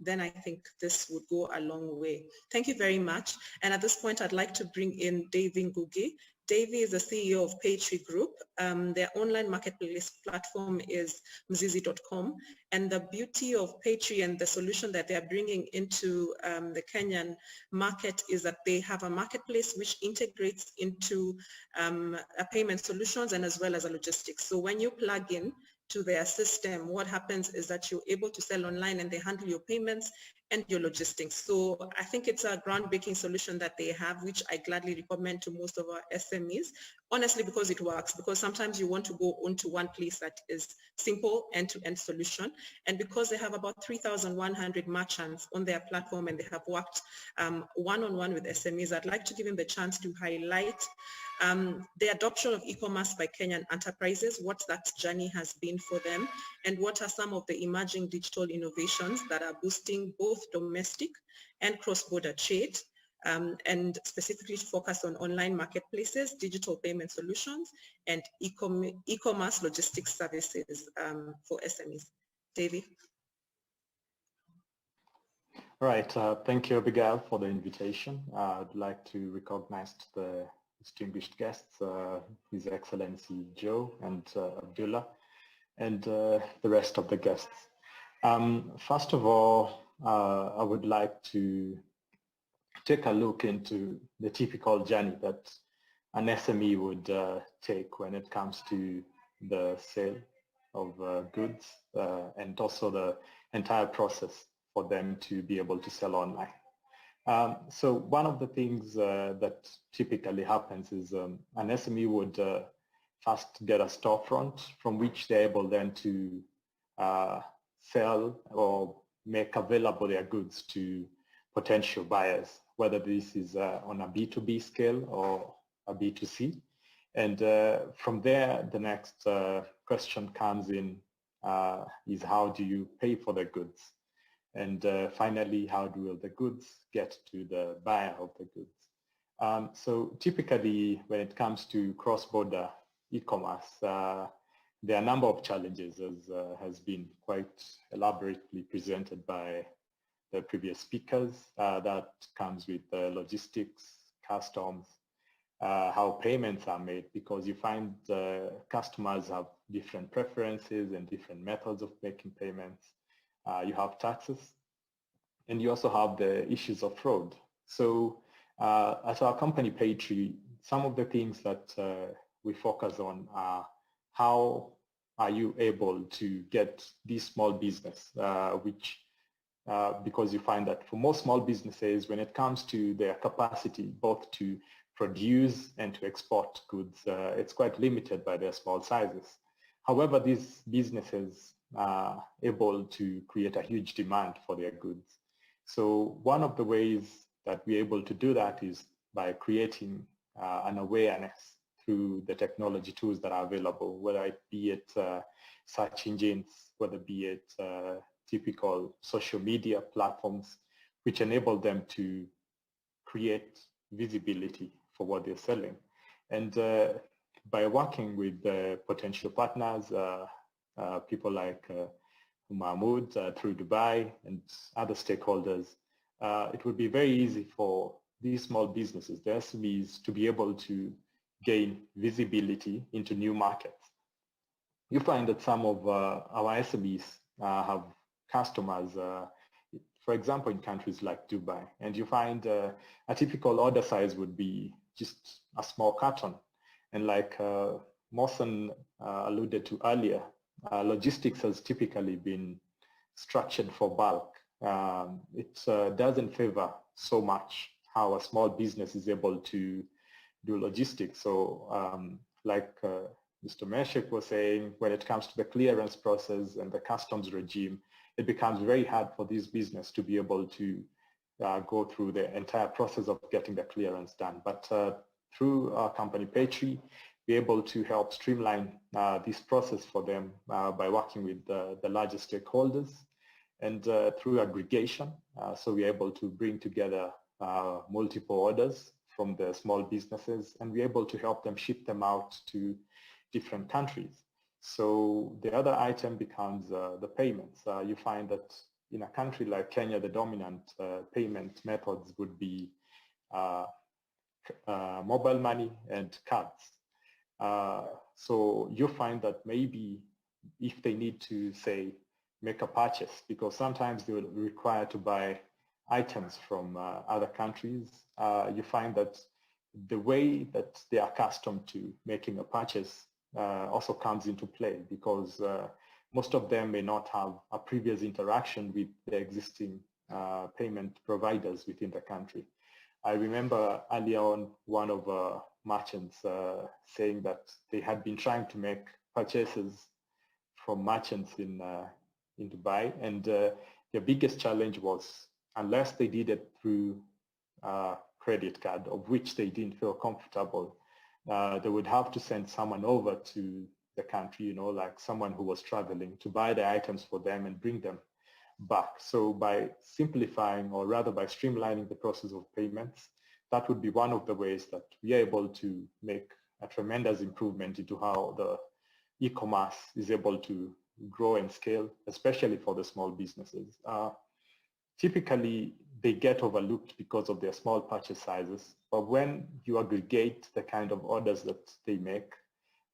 then I think this would go a long way. Thank you very much. And at this point, I'd like to bring in David Ngugi, Davy is the CEO of Paytree Group. Their online marketplace platform is mzizi.com. And the beauty of Paytree and the solution that they are bringing into the Kenyan market is that they have a marketplace which integrates into a payment solutions and as well as a logistics. So when you plug in to their system, what happens is that you're able to sell online and they handle your payments and your logistics. So I think it's a groundbreaking solution that they have, which I gladly recommend to most of our SMEs, honestly, because it works, because sometimes you want to go onto one place that is simple end-to-end solution. And because they have about 3,100 merchants on their platform and they have worked one-on-one with SMEs, I'd like to give them the chance to highlight the adoption of e-commerce by Kenyan enterprises, what that journey has been for them, and what are some of the emerging digital innovations that are boosting both domestic and cross-border trade, and specifically focus on online marketplaces, digital payment solutions, and e-commerce logistics services for SMEs. Davy. Right, thank you, Abigail, for the invitation. I'd like to recognize the distinguished guests, His Excellency Joe and Abdullah, and the rest of the guests. First of all, I would like to take a look into the typical journey that an SME would take when it comes to the sale of goods and also the entire process for them to be able to sell online. So one of the things that typically happens is an SME would first get a storefront from which they're able then to sell or make available their goods to potential buyers, whether this is on a B2B scale or a B2C. And from there, the next question comes in is how do you pay for the goods? And finally, how do the goods get to the buyer of the goods? So typically, when it comes to cross-border e-commerce, there are a number of challenges, as has been quite elaborately presented by the previous speakers. That comes with logistics, customs, how payments are made, because you find customers have different preferences and different methods of making payments. You have taxes, and you also have the issues of fraud. So at our company Paytree, some of the things that we focus on are how are you able to get this small business, because you find that for most small businesses, when it comes to their capacity both to produce and to export goods, it's quite limited by their small sizes. However, these businesses are able to create a huge demand for their goods. So one of the ways that we're able to do that is by creating an awareness through the technology tools that are available, whether it be it search engines, whether it be it typical social media platforms, which enable them to create visibility for what they're selling. And by working with potential partners, people like Mahmoud through Dubai and other stakeholders, it would be very easy for these small businesses, the SMEs, to be able to gain visibility into new markets. You find that some of our SMEs have customers, for example, in countries like Dubai, and you find a typical order size would be just a small carton. And like Mohsen alluded to earlier, logistics has typically been structured for bulk. It doesn't favor so much how a small business is able to do logistics. So like Mr. Meshek was saying, when it comes to the clearance process and the customs regime, it becomes very hard for this business to be able to go through the entire process of getting the clearance done. But through our company Paytree, we're able to help streamline this process for them by working with the larger stakeholders and through aggregation. So we're able to bring together multiple orders from the small businesses, and we're able to help them ship them out to different countries. So the other item becomes the payments. You find that in a country like Kenya, the dominant payment methods would be mobile money and cards. So you find that maybe if they need to, say, make a purchase, because sometimes they will require to buy items from other countries, you find that the way that they are accustomed to making a purchase also comes into play, because most of them may not have a previous interaction with the existing payment providers within the country. I remember earlier on one of merchants saying that they had been trying to make purchases from merchants in Dubai, and their biggest challenge was, unless they did it through credit card, of which they didn't feel comfortable, they would have to send someone over to the country, you know, like someone who was traveling, to buy the items for them and bring them back. So by simplifying, or rather by streamlining the process of payments, that would be one of the ways that we are able to make a tremendous improvement into how the e-commerce is able to grow and scale, especially for the small businesses. Typically, they get overlooked because of their small purchase sizes, but when you aggregate the kind of orders that they make,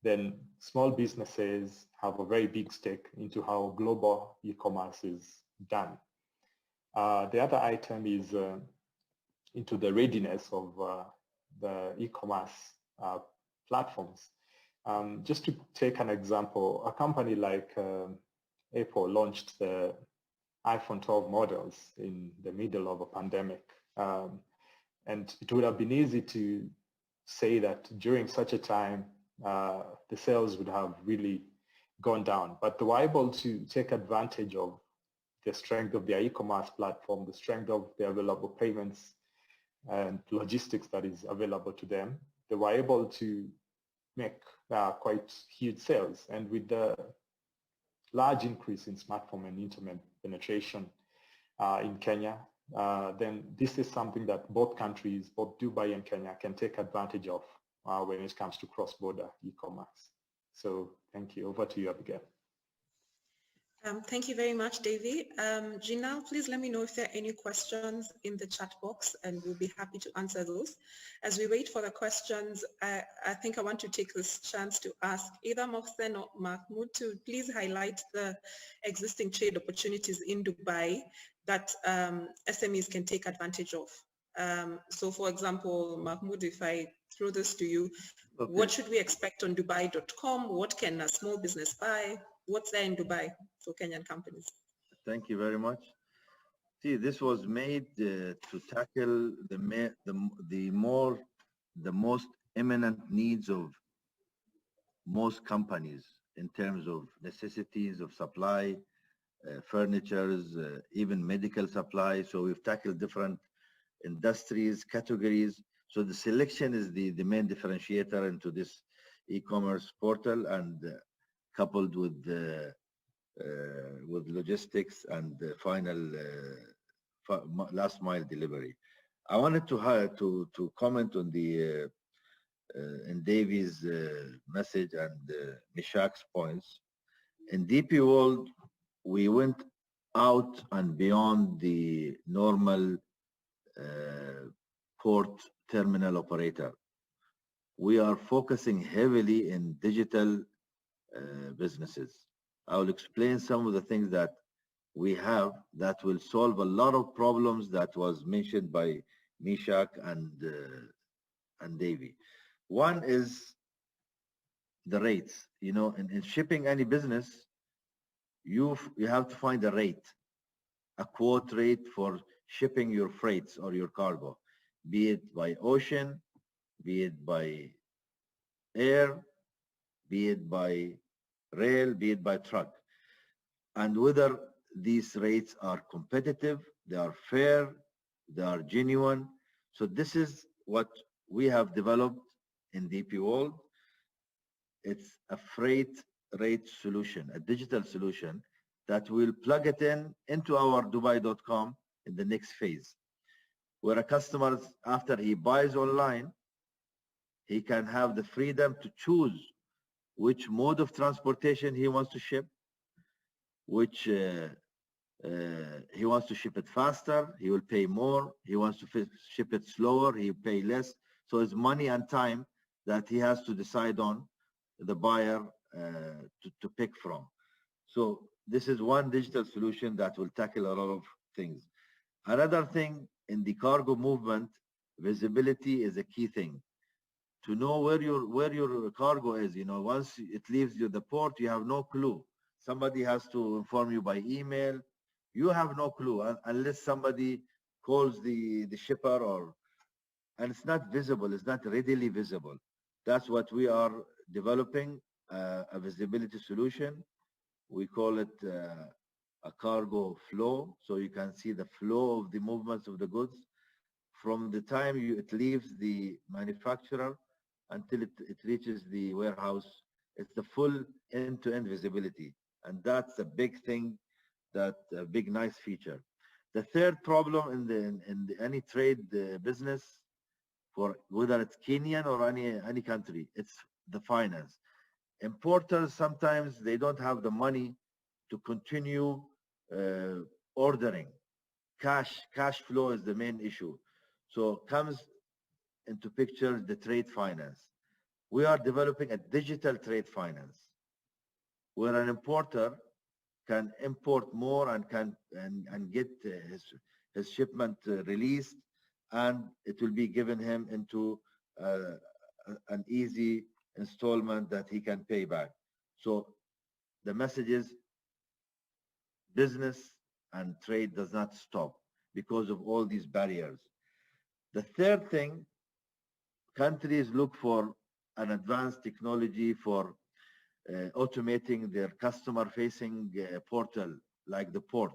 then small businesses have a very big stake into how global e-commerce is done. The other item is into the readiness of the e-commerce platforms. Just to take an example, a company like Apple launched the iPhone 12 models in the middle of a pandemic. And it would have been easy to say that during such a time, the sales would have really gone down, but they were able to take advantage of the strength of their e-commerce platform, the strength of the available payments and logistics that is available to them. They were able to make quite huge sales. And with the large increase in smartphone and internet penetration in Kenya, then this is something that both countries, both Dubai and Kenya, can take advantage of when it comes to cross-border e-commerce. So thank you. Over to you, Abigail. Thank you very much, Davy. Gina, please let me know if there are any questions in the chat box, and we'll be happy to answer those. As we wait for the questions, I think I want to take this chance to ask either Mohsen or Mahmoud to please highlight the existing trade opportunities in Dubai that SMEs can take advantage of. So for example, Mahmoud, if I throw this to you, okay, what should we expect on Dubai.com? What can a small business buy? What's there in Dubai for Kenyan companies? Thank you very much. See, this was made to tackle the most imminent needs of most companies in terms of necessities of supply, furnitures, even medical supply. So we've tackled different industries, categories. So the selection is the main differentiator into this e-commerce portal, and coupled with logistics and final last mile delivery. I wanted to comment on the in Davy's message and Mishak's points. In DP World, we went out and beyond the normal port terminal operator. We are focusing heavily in digital businesses. I will explain some of the things that we have that will solve a lot of problems that was mentioned by Mishak and Davy. One is the rates. You know, in shipping any business, you have to find a rate, a quote rate for shipping your freights or your cargo, be it by ocean, be it by air, be it by rail, be it by truck, and whether these rates are competitive, they are fair, they are genuine. So this is what we have developed in DP World. It's a freight rate solution, a digital solution that will plug it into our Dubai.com in the next phase, where a customer, after he buys online, he can have the freedom to choose which mode of transportation he wants to ship, which he wants to ship it faster, he will pay more. He wants to ship it slower, he will pay less. So it's money and time that he has to decide on, the buyer to pick from. So this is one digital solution that will tackle a lot of things. Another thing in the cargo movement, visibility is a key thing. To know where your cargo is, once it leaves the port, you have no clue. Somebody has to inform you by email. You have no clue unless somebody calls the shipper, and it's not visible. It's not readily visible. That's what we are developing, a visibility solution. We call it a cargo flow, so you can see the flow of the movements of the goods from the time it leaves the manufacturer until it reaches the warehouse. It's the full end-to-end visibility, and that's a big thing, that a big nice feature. The third problem in any trade business, for whether it's Kenyan or any country, it's the finance. Importers, sometimes they don't have the money to continue ordering. Cash flow is the main issue. So comes into picture the trade finance. We are developing a digital trade finance where an importer can import more and get his shipment released, and it will be given him into an easy installment that he can pay back. So the message is business and trade does not stop because of all these barriers. The third thing, countries look for an advanced technology for automating their customer-facing portal, like the port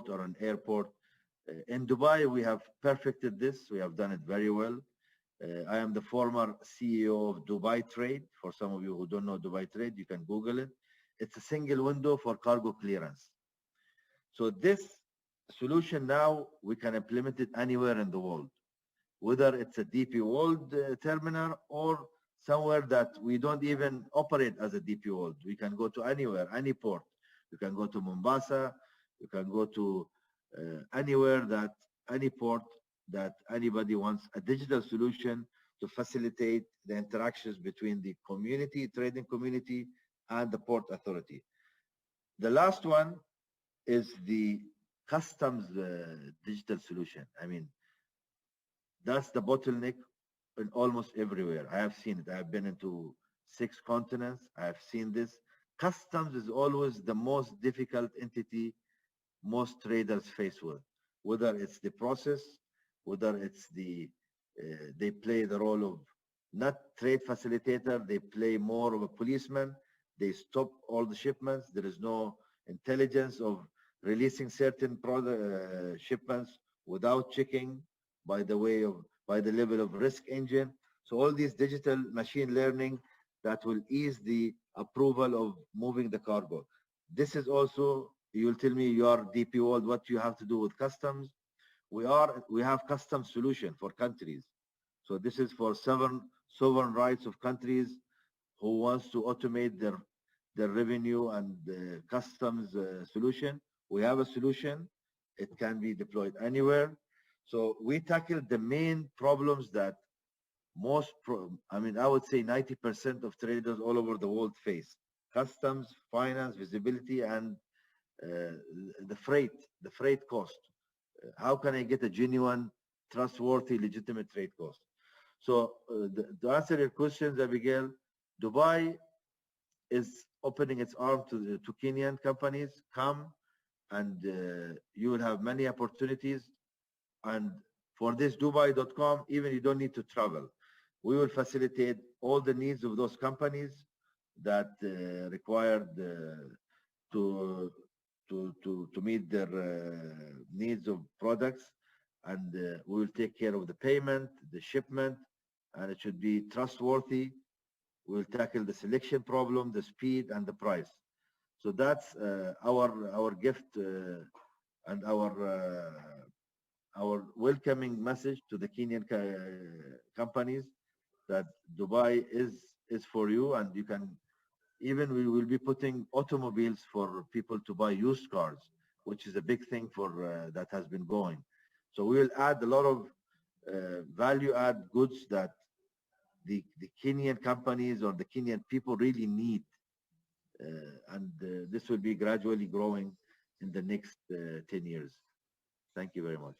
or an airport. In Dubai, we have perfected this. We have done it very well. I am the former CEO of Dubai Trade. For some of you who don't know Dubai Trade, you can Google it. It's a single window for cargo clearance. So this solution now, we can implement it anywhere in the world, whether it's a DP World terminal or somewhere that we don't even operate as a DP World. We can go to anywhere, any port. You can go to Mombasa. You can go to anywhere, that any port that anybody wants a digital solution to facilitate the interactions between the community, trading community, and the port authority. The last one is the customs digital solution. I mean, that's the bottleneck in almost everywhere. I have seen it. I have been into 6 continents. I have seen this. Customs is always the most difficult entity most traders face with, whether it's the process, whether it's they play the role of not trade facilitator, they play more of a policeman. They stop all the shipments. There is no intelligence of releasing certain product shipments without checking by the level of risk engine. So all these digital machine learning that will ease the approval of moving the cargo. This is also, you'll tell me, your DP World, what you have to do with customs. We have customs solution for countries. So this is for sovereign rights of countries who wants to automate their revenue and customs solution. We have a solution. It can be deployed anywhere. So we tackle the main problems that I would say 90% of traders all over the world face: customs, finance, visibility, and the freight cost. How can I get a genuine, trustworthy, legitimate trade cost? So to answer your questions, Abigail, Dubai is opening its arms to Kenyan companies. Come, and you will have many opportunities. And for this Dubai.com, even you don't need to travel. We will facilitate all the needs of those companies that required to meet their needs of products, and we will take care of the payment, the shipment, and it should be trustworthy. We'll tackle the selection problem, the speed, and the price. So that's our gift and our welcoming message to the Kenyan companies, that Dubai is for you, and you can. Even we will be putting automobiles for people to buy used cars, which is a big thing for that has been going. So we will add a lot of value add goods that the Kenyan companies or the Kenyan people really need. And this will be gradually growing in the next 10 years. Thank you very much.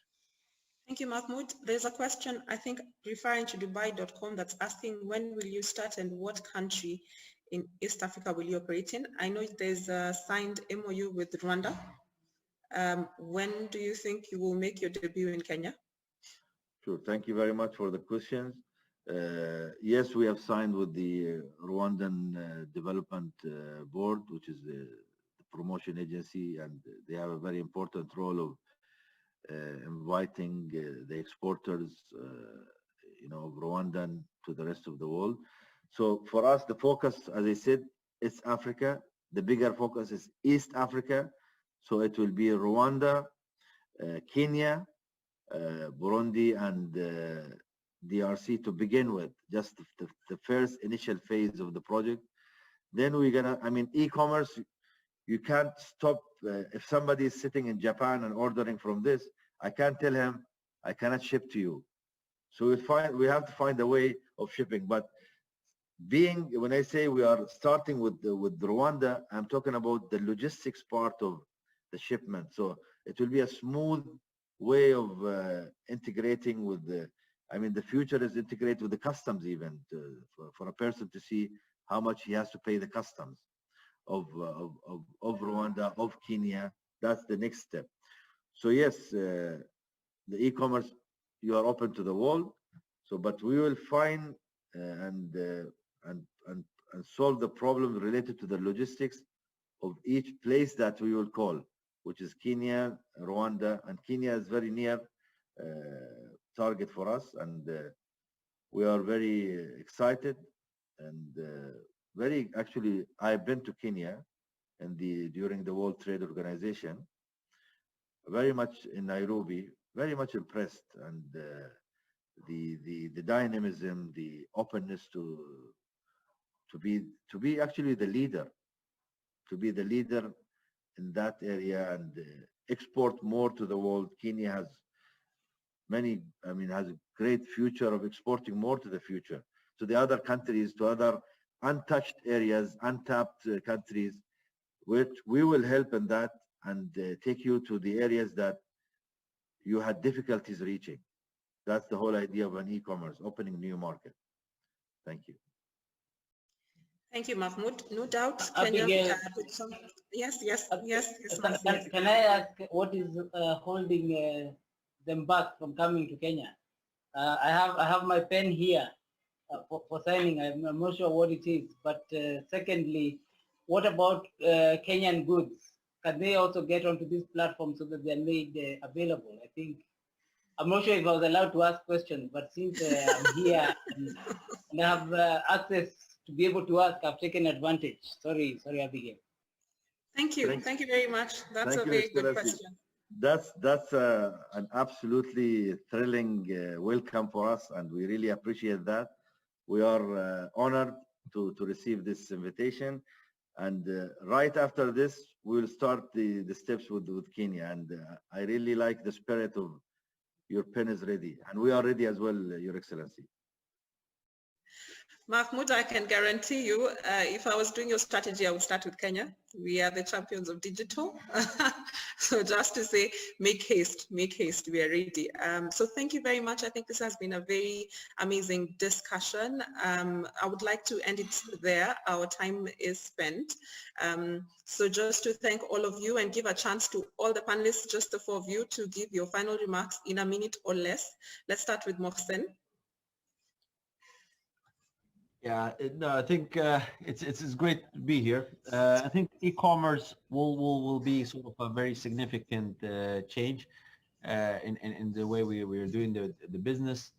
Thank you, Mahmoud. There's a question, I think, referring to Dubai.com that's asking, when will you start and what country in East Africa will you operate in? I know there's a signed MOU with Rwanda. When do you think you will make your debut in Kenya? Sure. Thank you very much for the questions. Yes, we have signed with the Rwandan Development Board, which is the promotion agency, and they have a very important role of inviting the exporters, of Rwandan to the rest of the world. So for us, the focus, as I said, is Africa. The bigger focus is East Africa. So it will be Rwanda, Kenya, Burundi, and DRC to begin with, just the first initial phase of the project. Then we're gonna, e-commerce, you can't stop. If somebody is sitting in Japan and ordering from this, I can't tell him I cannot ship to you. So we have to find a way of shipping. But when I say we are starting with Rwanda, I'm talking about the logistics part of the shipment. So it will be a smooth way of integrating with the future is integrated with the customs, even for a person to see how much he has to pay the customs of Rwanda, of Kenya. That's the next step. So yes, the e-commerce, you are open to the world. So, but we will find and solve the problems related to the logistics of each place that we will call, which is Kenya, Rwanda, and Kenya is very near target for us, and we are very excited and actually, I've been to Kenya during the World Trade Organization, very much in Nairobi, very much impressed, and the dynamism, the openness to be actually the leader, in that area and export more to the world. Kenya has has a great future of exporting more to the future, to the other countries, to other untouched areas, untapped countries, which we will help in that and take you to the areas that you had difficulties reaching. That's the whole idea of an e-commerce, opening new market. Thank you. Thank you, Mahmoud. No doubt. Abigail, Yes. Can I ask what is holding them back from coming to Kenya? I have my pen here for signing. I'm not sure what it is. But secondly, what about Kenyan goods? Can they also get onto this platform so that they're made available? I'm not sure if I was allowed to ask questions, but since I'm here and I have access to be able to ask, I've taken advantage. Sorry, Abigail. Thank you. Thank you very much. That's a very good question. That's an absolutely thrilling welcome for us, and we really appreciate that. We are honored to receive this invitation, and right after this, we'll start the steps with Kenya. And I really like the spirit of your pen is ready, and we are ready as well, Your Excellency. Mahmoud, I can guarantee you, if I was doing your strategy, I would start with Kenya. We are the champions of digital. So just to say, make haste, we are ready. So thank you very much. I think this has been a very amazing discussion. I would like to end it there. Our time is spent. So just to thank all of you and give a chance to all the panelists, just the four of you, to give your final remarks in a minute or less. Let's start with Mohsen. Yeah, I think it's great to be here. I think e-commerce will be sort of a very significant change in the way we're doing the business.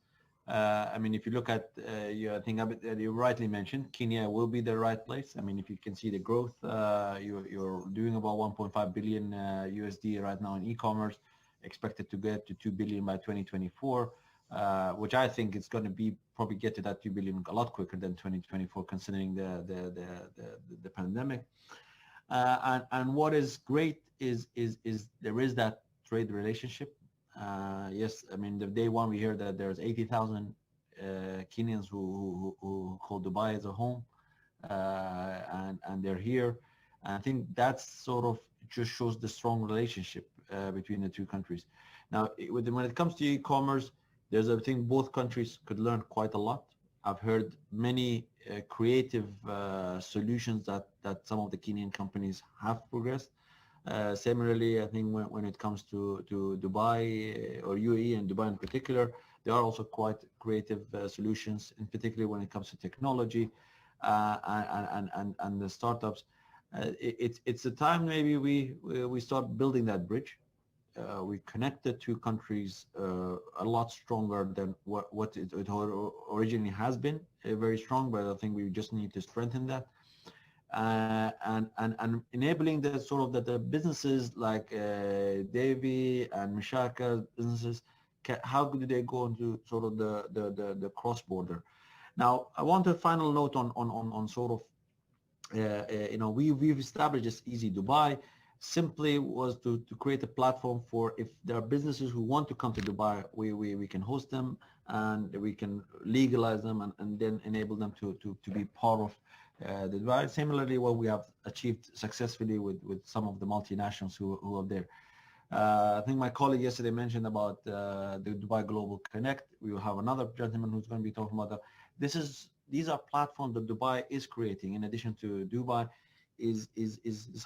If you look at, I think you rightly mentioned, Kenya will be the right place. If you can see the growth, you're doing about 1.5 billion USD right now in e-commerce, expected to get to 2 billion by 2024. Which I think is going to probably get to that 2 billion a lot quicker than 2024, considering the pandemic. And what is great is there is that trade relationship Yes, I mean, the day one we hear that there's 80,000 Kenyans who call Dubai as a home, and they're here. And I think that's sort of just shows the strong relationship between the two countries. Now, when it comes to e-commerce, there's, I think, both countries could learn quite a lot. I've heard many creative solutions that some of the Kenyan companies have progressed. Similarly, I think when it comes to Dubai or UAE and Dubai in particular, there are also quite creative solutions, in particular when it comes to technology and the startups. It's a time maybe we start building that bridge. We connect the two countries a lot stronger than what it originally has been, very strong, but I think we just need to strengthen that. And enabling the sort of the businesses like Davy and Mishaka businesses, how do they go into sort of the cross-border? Now, I want a final note on sort of, you know, we've established this Easy Dubai simply was to create a platform for if there are businesses who want to come to Dubai, we can host them and we can legalize them and then enable them to be part of the Dubai. Similarly, what we have achieved successfully with some of the multinationals who are there. I think my colleague yesterday mentioned about the Dubai Global Connect. We will have another gentleman who's going to be talking about that. These are platforms that Dubai is creating in addition to Dubai. Is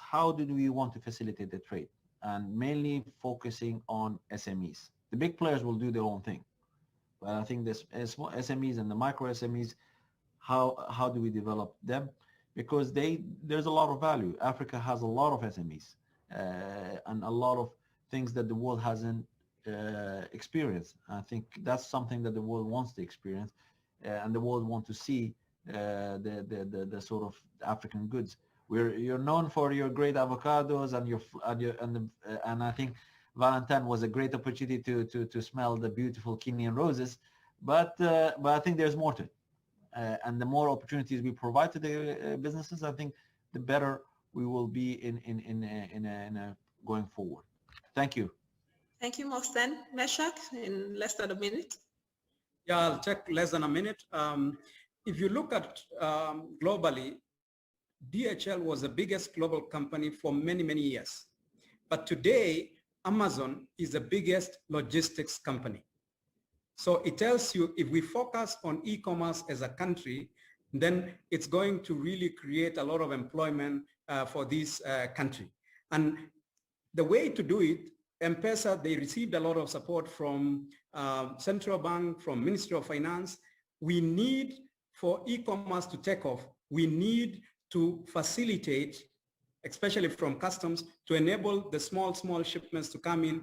how do we want to facilitate the trade, and mainly focusing on SMEs. The big players will do their own thing, but I think this small SMEs and the micro SMEs, how do we develop them? Because there's a lot of value. Africa has a lot of SMEs and a lot of things that the world hasn't experienced. I think that's something that the world wants to experience, and the world wants to see the sort of African goods. You're known for your great avocados and I think Valentine was a great opportunity to smell the beautiful Kenyan roses, but I think there's more to it, and the more opportunities we provide to the businesses, I think the better we will be in going forward. Thank you. Thank you, Mohsen. Meshak, in less than a minute. Yeah, I'll take less than a minute. If you look at globally, DHL was the biggest global company for many, many years. But today, Amazon is the biggest logistics company. So it tells you if we focus on e-commerce as a country, then it's going to really create a lot of employment for this country. And the way to do it, M-Pesa, they received a lot of support from Central Bank, from Ministry of Finance. We need, for e-commerce to take off, we need to facilitate, especially from customs, to enable the small shipments to come in.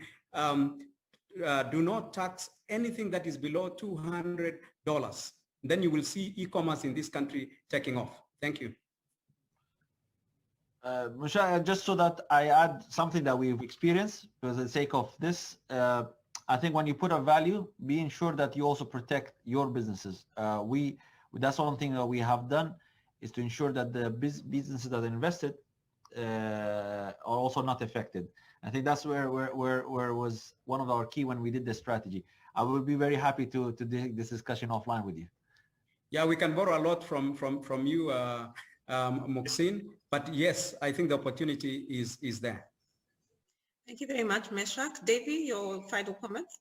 Do not tax anything that is below $200. Then you will see e-commerce in this country taking off. Thank you. Musha, just so that I add something that we've experienced for the sake of this, I think when you put a value, be sure that you also protect your businesses. That's one thing that we have done, is to ensure that the businesses that invested are also not affected. I think that's where was one of our key when we did the strategy. I would be very happy to take this discussion offline with you. Yeah, we can borrow a lot from you, Mohsen, but yes, I think the opportunity is there. Thank you very much, Meshak. Davy, your final comments?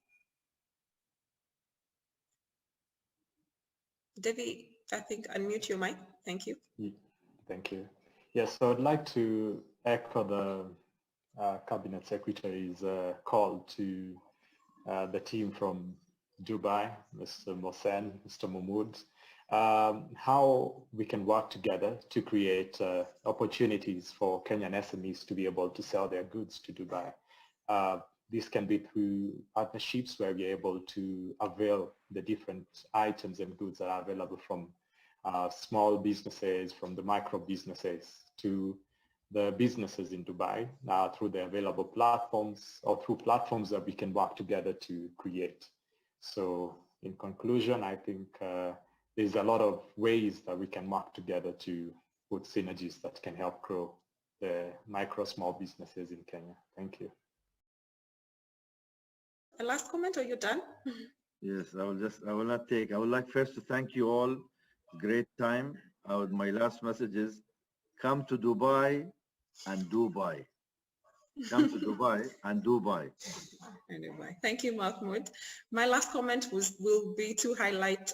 Davy, I think unmute your mic. Thank you. Thank you. Yes, so I'd like to echo the Cabinet Secretary's call to the team from Dubai, Mr. Mohsen, Mr. Mahmoud, how we can work together to create opportunities for Kenyan SMEs to be able to sell their goods to Dubai. This can be through partnerships where we're able to avail the different items and goods that are available from small businesses, from the micro businesses to the businesses in Dubai through the available platforms or through platforms that we can work together to create. So in conclusion, I think there's a lot of ways that we can work together to put synergies that can help grow the micro small businesses in Kenya. Thank you. a last comment or you're done? Yes, I would like first to thank you all. Great time. My last message is come to Dubai and Dubai. Come to Dubai and Dubai. Anyway, thank you, Mahmoud. My last comment will be to highlight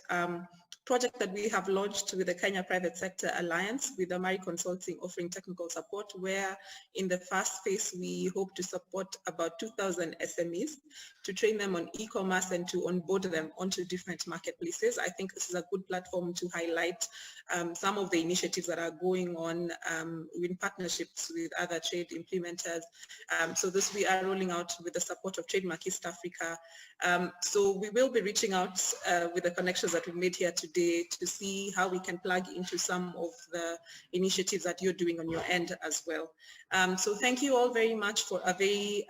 project that we have launched with the Kenya Private Sector Alliance with Amari Consulting offering technical support, where in the first phase we hope to support about 2,000 SMEs to train them on e-commerce and to onboard them onto different marketplaces. I think this is a good platform to highlight some of the initiatives that are going on in partnerships with other trade implementers. So this we are rolling out with the support of Trademark East Africa. So we will be reaching out with the connections that we've made here today to see how we can plug into some of the initiatives that you're doing on your end as well. So thank you all very much for a very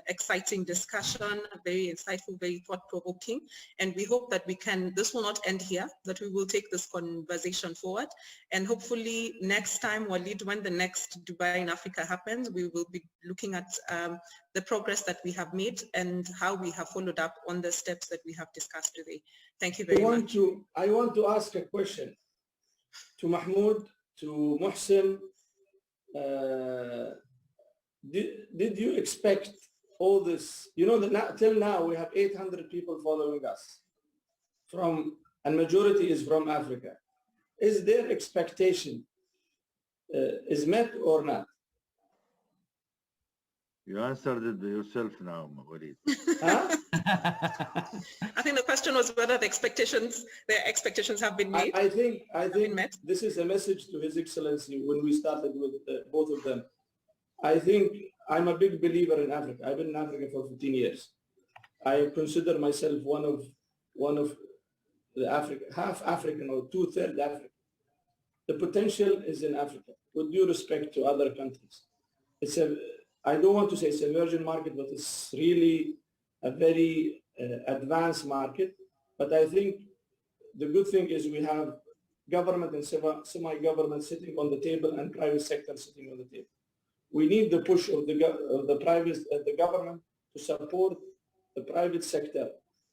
exciting discussion, very insightful, very thought-provoking, and we hope that this will not end here, that we will take this conversation forward, and hopefully next time, Walid, when the next Dubai in Africa happens, we will be looking at the progress that we have made and how we have followed up on the steps that we have discussed today. Thank you very much. I want to ask a question to Mahmoud, to Muhsin. Did you expect all this? You know, till now we have 800 people following us, and majority is from Africa. Is their expectation is met or not? You answered it yourself now, Walid. Huh? I think the question was whether their expectations have been made. I think this is a message to His Excellency when we started with both of them. I think I'm a big believer in Africa. I've been in Africa for 15 years. I consider myself one of the half African or 2/3 African. The potential is in Africa, with due respect to other countries. I don't want to say it's a virgin market, but it's really a very advanced market. But I think the good thing is we have government and semi-government sitting on the table and private sector sitting on the table. We need the push of the government to support the private sector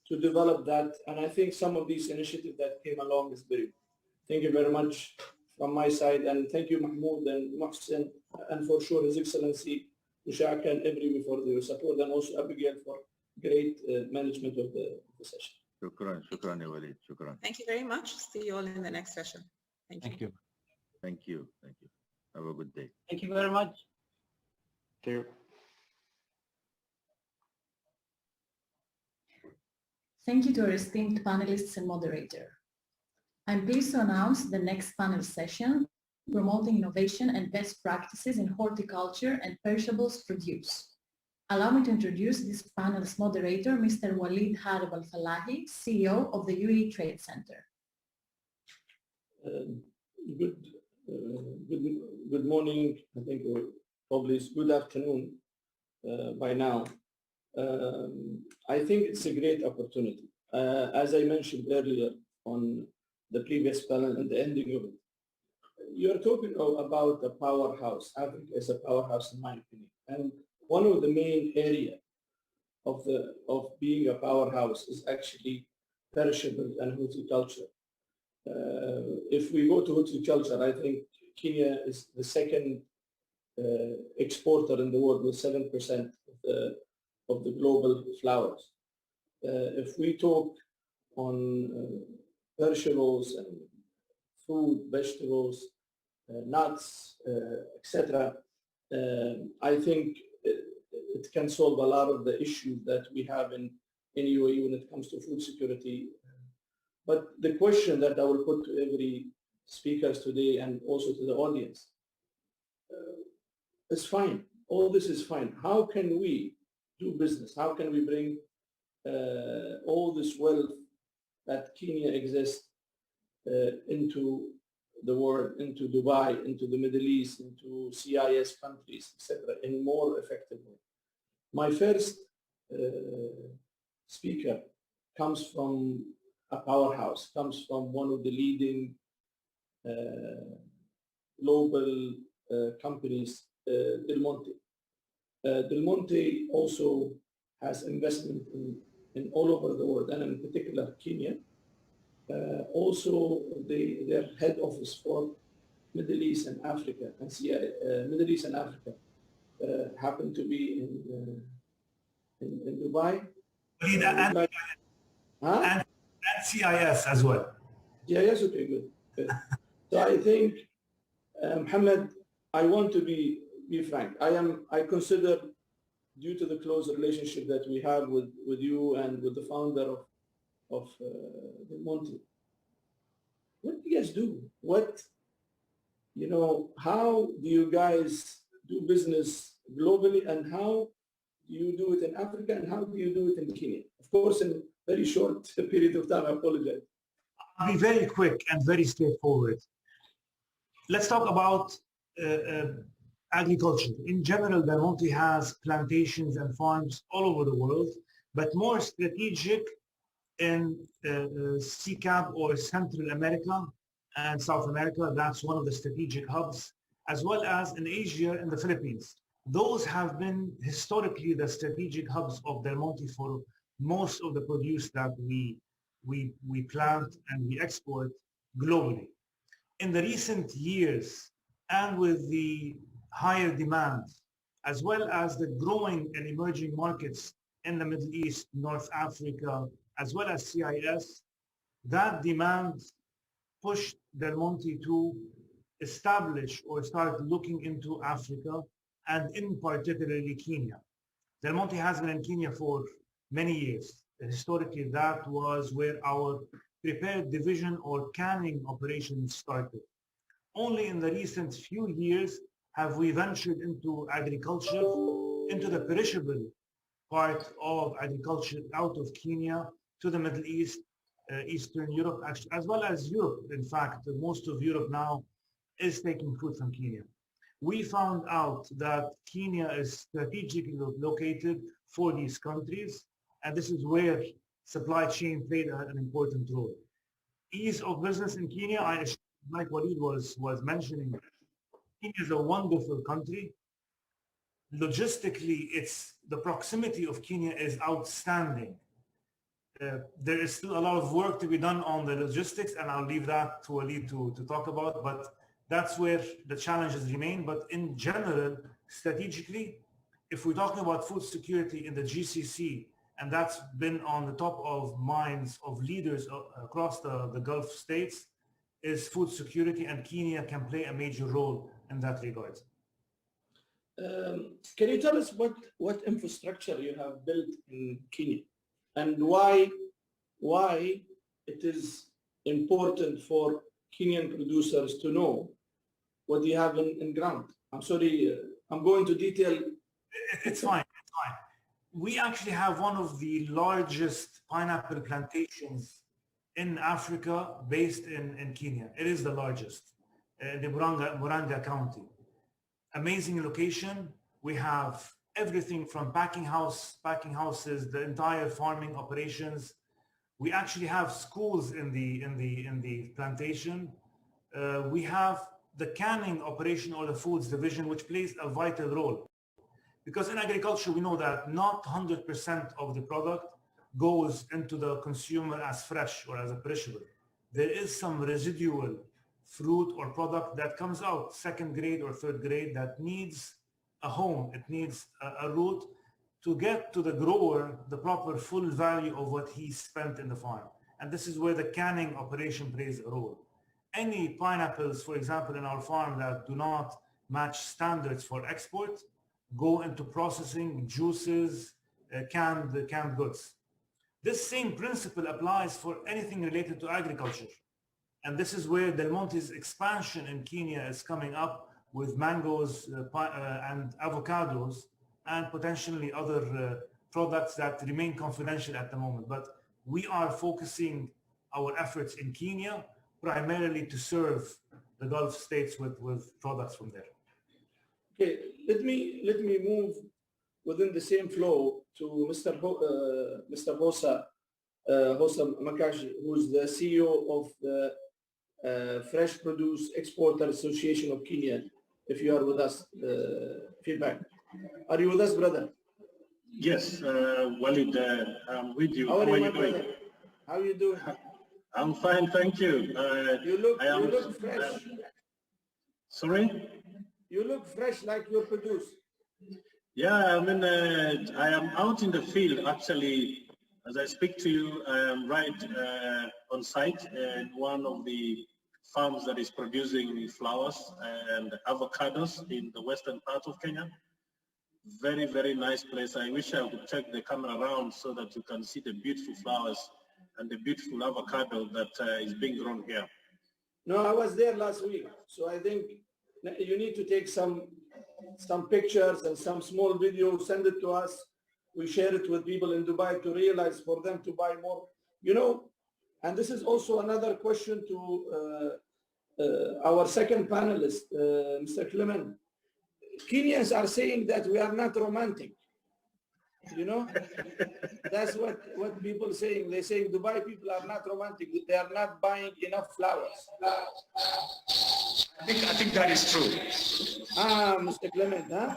to develop that. And I think some of these initiatives that came along is very good. Thank you very much from my side. And thank you, Mahmoud and Muhsin, and for sure His Excellency Ushaka and everybody for their support, and also Abigail for great management of the session. Shukran, ya Walid. Shukran. Thank you very much. See you all in the next session. Thank you. Thank you. Have a good day. Thank you very much. Thank you. Thank you to our esteemed panelists and moderator. I'm pleased to announce the next panel session, promoting innovation and best practices in horticulture and perishables produce. Allow me to introduce this panel's moderator, Mr. Walid Harb Al-Falahi, CEO of the UAE Trade Center. Good morning. I think probably it's good afternoon by now. I think it's a great opportunity. As I mentioned earlier on the previous panel and the ending of it, you're talking about a powerhouse. Africa is a powerhouse in my opinion. And one of the main area of being a powerhouse is actually perishables and horticulture. If we go to horticulture, I think Kenya is the second exporter in the world with 7% of the global flowers. If we talk on perishables and fruit, vegetables, nuts, etc., I think it can solve a lot of the issues that we have in UAE when it comes to food security. But the question that I will put to every speakers today and also to the audience is fine. All this is fine. How can we do business? How can we bring all this wealth that Kenya exists into the world, into Dubai, into the Middle East, into CIS countries, etc., in more effective way? My first speaker comes from a powerhouse, comes from one of the leading global companies, Del Monte. Del Monte also has investment in all over the world, and in particular Kenya. Also, their head office for Middle East and Africa, and Middle East and Africa happen to be in Dubai. And CIS as well. Yeah, yes, okay, good. So I think, Mohammed, I want to be frank. I consider, due to the close relationship that we have with you and with the founder of Del Monte, what do you guys do? How do you guys do business globally, and how do you do it in Africa, and how do you do it in Kenya? Of course, in a very short period of time, I apologize. I'll be very quick and very straightforward. Let's talk about agriculture. In general, Del Monte has plantations and farms all over the world, but more strategic in CCAP or Central America and South America. That's one of the strategic hubs, as well as in Asia and the Philippines. Those have been historically the strategic hubs of Del Monte for most of the produce that we plant and we export globally. In the recent years, and with the higher demand, as well as the growing and emerging markets in the Middle East, North Africa, as well as CIS, that demand pushed Del Monte to establish or start looking into Africa, and in particularly Kenya. Del Monte has been in Kenya for many years. Historically, that was where our prepared division or canning operations started. Only in the recent few years have we ventured into agriculture, into the perishable part of agriculture out of Kenya to the Middle East, Eastern Europe, as well as Europe. In fact, most of Europe now is taking fruit from Kenya. We found out that Kenya is strategically located for these countries, and this is where supply chain played an important role. Ease of business in Kenya, like Walid was mentioning, Kenya is a wonderful country. Logistically, the proximity of Kenya is outstanding. There is still a lot of work to be done on the logistics, and I'll leave that to Walid to talk about, but that's where the challenges remain. But in general, strategically, if we're talking about food security in the GCC, and that's been on the top of minds of leaders across the Gulf states, is food security, and Kenya can play a major role in that regard. Can you tell us what infrastructure you have built in Kenya, and why it is important for Kenyan producers to know what you have in ground? I'm sorry, I'm going to detail. It's fine, it's fine. We actually have one of the largest pineapple plantations in Africa based in Kenya. It is the largest, the Murang'a County. Amazing location. We have everything from packing houses, the entire farming operations. We actually have schools in the plantation. We have the canning operation or the foods division, which plays a vital role. Because in agriculture, we know that not 100% of the product goes into the consumer as fresh or as a perishable. There is some residual fruit or product that comes out second grade or third grade that needs a home. It needs a route to get to the grower the proper full value of what he spent in the farm. And this is where the canning operation plays a role. Any pineapples, for example, in our farm that do not match standards for export go into processing, juices, canned goods. This same principle applies for anything related to agriculture. And this is where Del Monte's expansion in Kenya is coming up with mangoes and avocados and potentially other products that remain confidential at the moment. But we are focusing our efforts in Kenya primarily to serve the Gulf states with products from there. Okay, let me move within the same flow to Mr. Hossa Makashi, who's the CEO of the Fresh Produce Exporter Association of Kenya. If you are with us, feedback. Are you with us, brother? Yes, Walid, I'm with you. How are you doing? brother? How are you doing? I'm fine, thank you. You look fresh. Sorry? You look fresh like you're produced. Yeah, I mean, I am out in the field actually. As I speak to you, I am right on site in one of the farms that is producing flowers and avocados in the western part of Kenya. Very, very nice place. I wish I could take the camera around so that you can see the beautiful flowers and the beautiful avocado that is being grown here. No, I was there last week, so I think you need to take some pictures and some small videos, send it to us. We share it with people in Dubai to realize for them to buy more. You know, and this is also another question to our second panelist, Mr. Clement. Kenyans are saying that we are not romantic. You know, that's what people are saying. They're saying Dubai people are not romantic. They are not buying enough flowers. I think that is true. Ah, Mr. Clement, huh?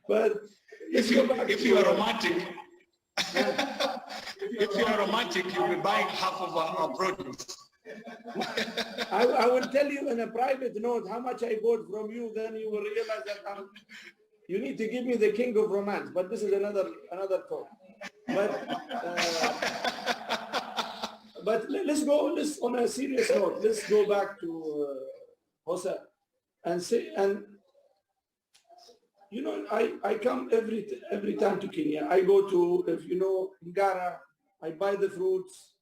But if you are romantic, if you are romantic, you'll be buying half of our produce. I will tell you in a private note how much I bought from you, then you will realize that you need to give me the king of romance, but this is another talk. But let's go on a serious note. Let's go back to Jose and say, and you know, I come every time to Kenya. I go to, if you know, Ngara, I buy the fruits,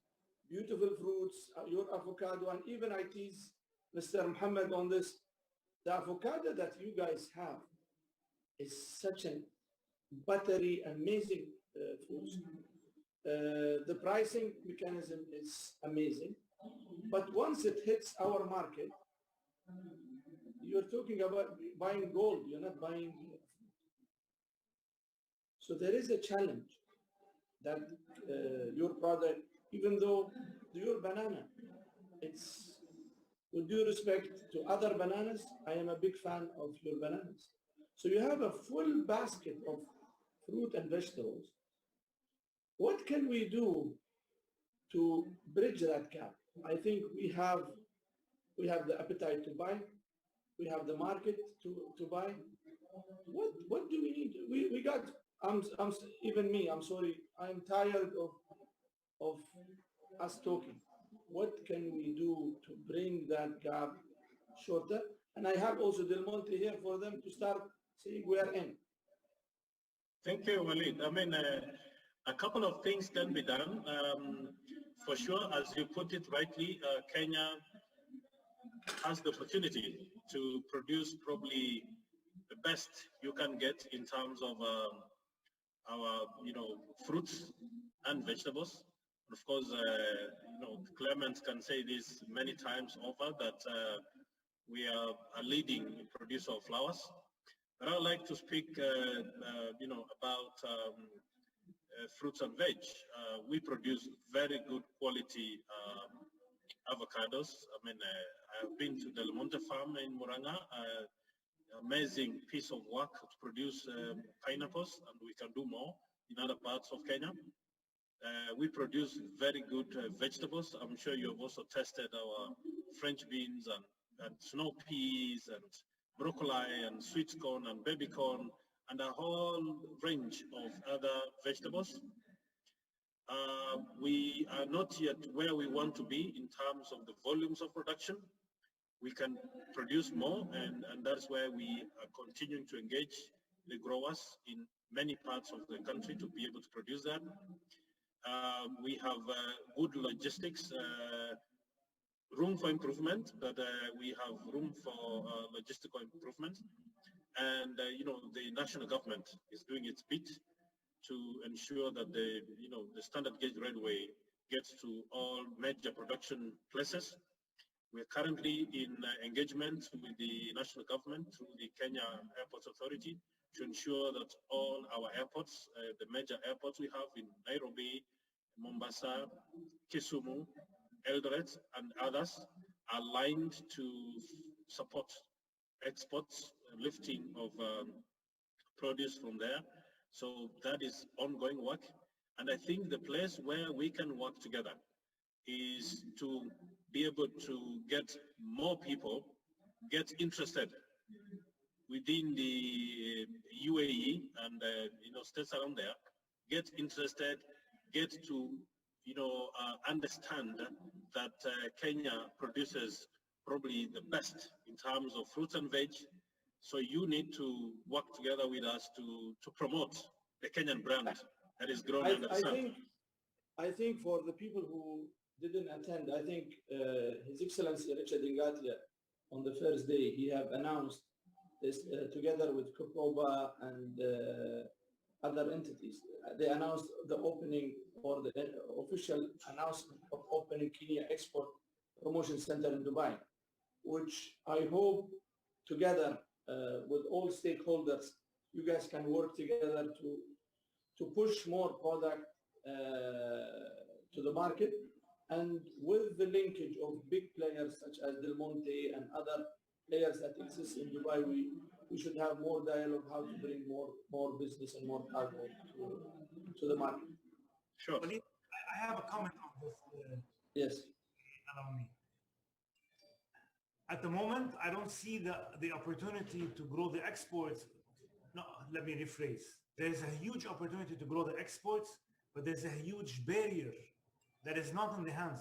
beautiful fruits, your avocado, and even I tease Mr. Muhammad on this. The avocado that you guys have is such a buttery, amazing fruits. The pricing mechanism is amazing, but once it hits our market, you're talking about buying gold, you're not buying. So there is a challenge that your product, even though your banana, it's, with due respect to other bananas, I am a big fan of your bananas. So you have a full basket of fruit and vegetables. What can we do to bridge that gap? I think we have the appetite to buy. We have the market to buy. What do we need? We got, even me, I'm sorry, I'm tired of us talking. What can we do to bring that gap shorter? And I have also Del Monte here for them to start saying we are in. Thank you, Walid. I mean, a couple of things can be done. For sure, as you put it rightly, Kenya has the opportunity to produce probably the best you can get in terms of our, fruits and vegetables. Of course, Clement can say this many times over that we are a leading producer of flowers. But I'd like to speak, about fruits and veg. We produce very good quality avocados. I mean, I've been to Del Monte Farm in Muranga. Amazing piece of work to produce pineapples, and we can do more in other parts of Kenya. We produce very good vegetables. I'm sure you've also tested our French beans and snow peas and broccoli and sweet corn and baby corn and a whole range of other vegetables. We are not yet where we want to be in terms of the volumes of production. We can produce more, and that's where we are continuing to engage the growers in many parts of the country to be able to produce that. We have good logistics, room for improvement, but we have room for logistical improvement. And, the national government is doing its bit to ensure that the standard gauge railway gets to all major production places. We're currently in engagement with the national government through the Kenya Airports Authority to ensure that all our airports, the major airports we have in Nairobi, Mombasa, Kisumu, Eldoret, and others, are aligned to support exports, lifting of produce from there. So that is ongoing work. And I think the place where we can work together is to be able to get more people get interested within the UAE and states around there, get interested, get to understand that Kenya produces probably the best in terms of fruits and veg. So you need to work together with us to promote the Kenyan brand that is grown under the sun. I think for the people who didn't attend, I think His Excellency Richard Ngatia on the first day, he have announced this together with Kokoba and other entities. They announced the opening or the official announcement of opening Kenya Export Promotion Center in Dubai, which I hope together with all stakeholders, you guys can work together to push more product to the market, and with the linkage of big players such as Del Monte and other players that exist in Dubai, we should have more dialogue how to bring more business and more cargo to the market. Sure. I have a comment on this. Yes. Allow me. At the moment, I don't see the opportunity to grow the exports. No, let me rephrase. There's a huge opportunity to grow the exports, but there's a huge barrier that is not in the hands.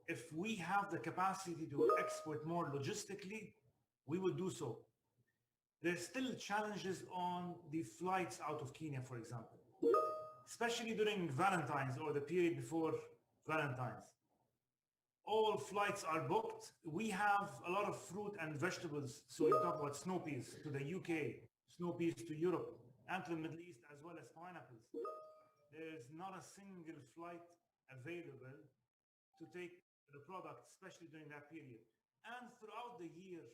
If we have the capacity to export more logistically, we will do so. There's still challenges on the flights out of Kenya, for example, especially during Valentine's or the period before Valentine's. All flights are booked. We have a lot of fruit and vegetables. So we talk about snow peas to the UK, snow peas to Europe and to the Middle East, as well as pineapples. There's not a single flight available to take the product, especially during that period. And throughout the year,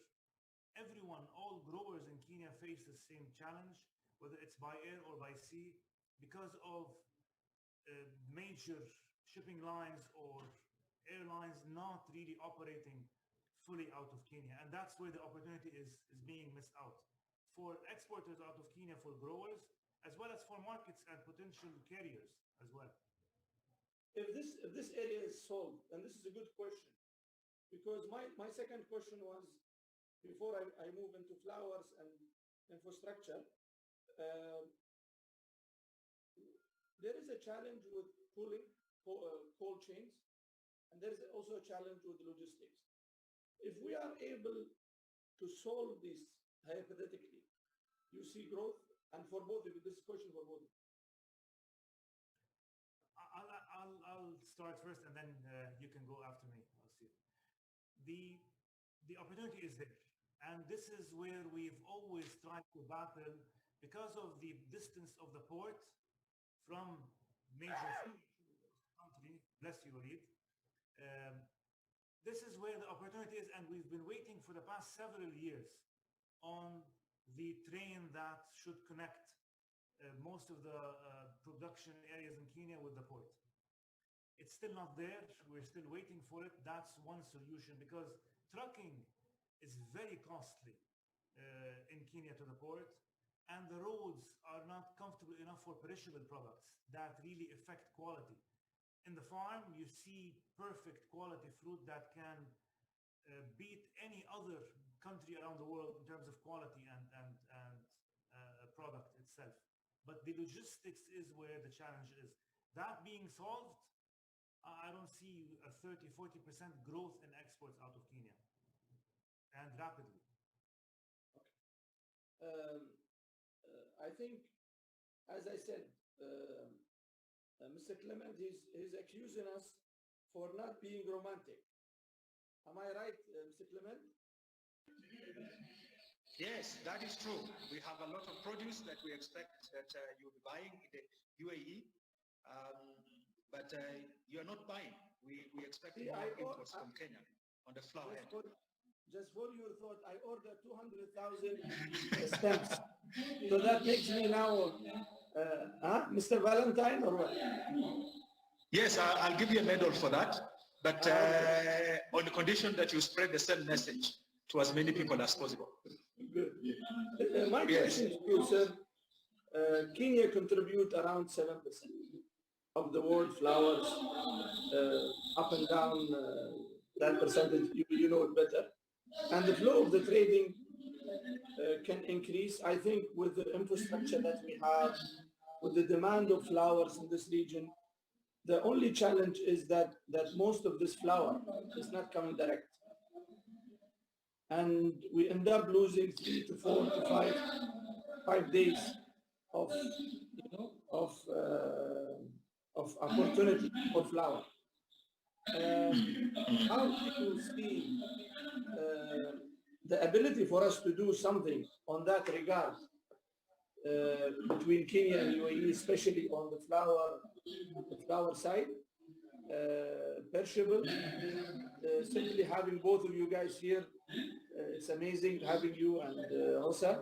everyone, all growers in Kenya face the same challenge, whether it's by air or by sea, because of major shipping lines or airlines not really operating fully out of Kenya. And that's where the opportunity is being missed out for exporters out of Kenya, for growers, as well as for markets and potential carriers as well. If this area is solved, and this is a good question, because my second question was, before I move into flowers and infrastructure, there is a challenge with cooling, cold chains, and there is also a challenge with logistics. If we are able to solve this hypothetically, you see growth, and for both of you, this question for both of you. I'll start first, and then you can go after me. I'll see. The opportunity is there, and this is where we've always tried to battle because of the distance of the port from major country. Bless you, Walid. This is where the opportunity is, and we've been waiting for the past several years on the train that should connect most of the production areas in Kenya with the port. It's still not there. We're still waiting for it. That's one solution, because trucking is very costly in Kenya to the port, and the roads are not comfortable enough for perishable products that really affect quality. In the farm, you see perfect quality fruit that can beat any other country around the world in terms of quality and product itself. But the logistics is where the challenge is. That being solved, I don't see a 30-40% growth in exports out of Kenya, and rapidly. Okay. I think, as I said, Mr. Clement is accusing us for not being romantic. Am I right, Mr. Clement? Yes, that is true. We have a lot of produce that we expect that you'll be buying in the UAE, but you're not buying. We expect more imports from Kenya on the flower end. Just for your thought, I ordered 200,000 stamps. So that makes me now, Mr. Valentine or what? Yes, I'll give you a medal for that, but on the condition that you spread the same message to as many people as possible. Good. My question to you, sir, Kenya contribute around 7% of the world flowers, up and down that percentage, you know it better. And the flow of the trading can increase, I think, with the infrastructure that we have, with the demand of flowers in this region. The only challenge is that most of this flower is not coming direct. And we end up losing 3 to 4 to 5 days of, of opportunity for flower. How do you see the ability for us to do something on that regard between Kenya and UAE, especially on the flower side, perishable? Simply having both of you guys here, it's amazing having you and Hossa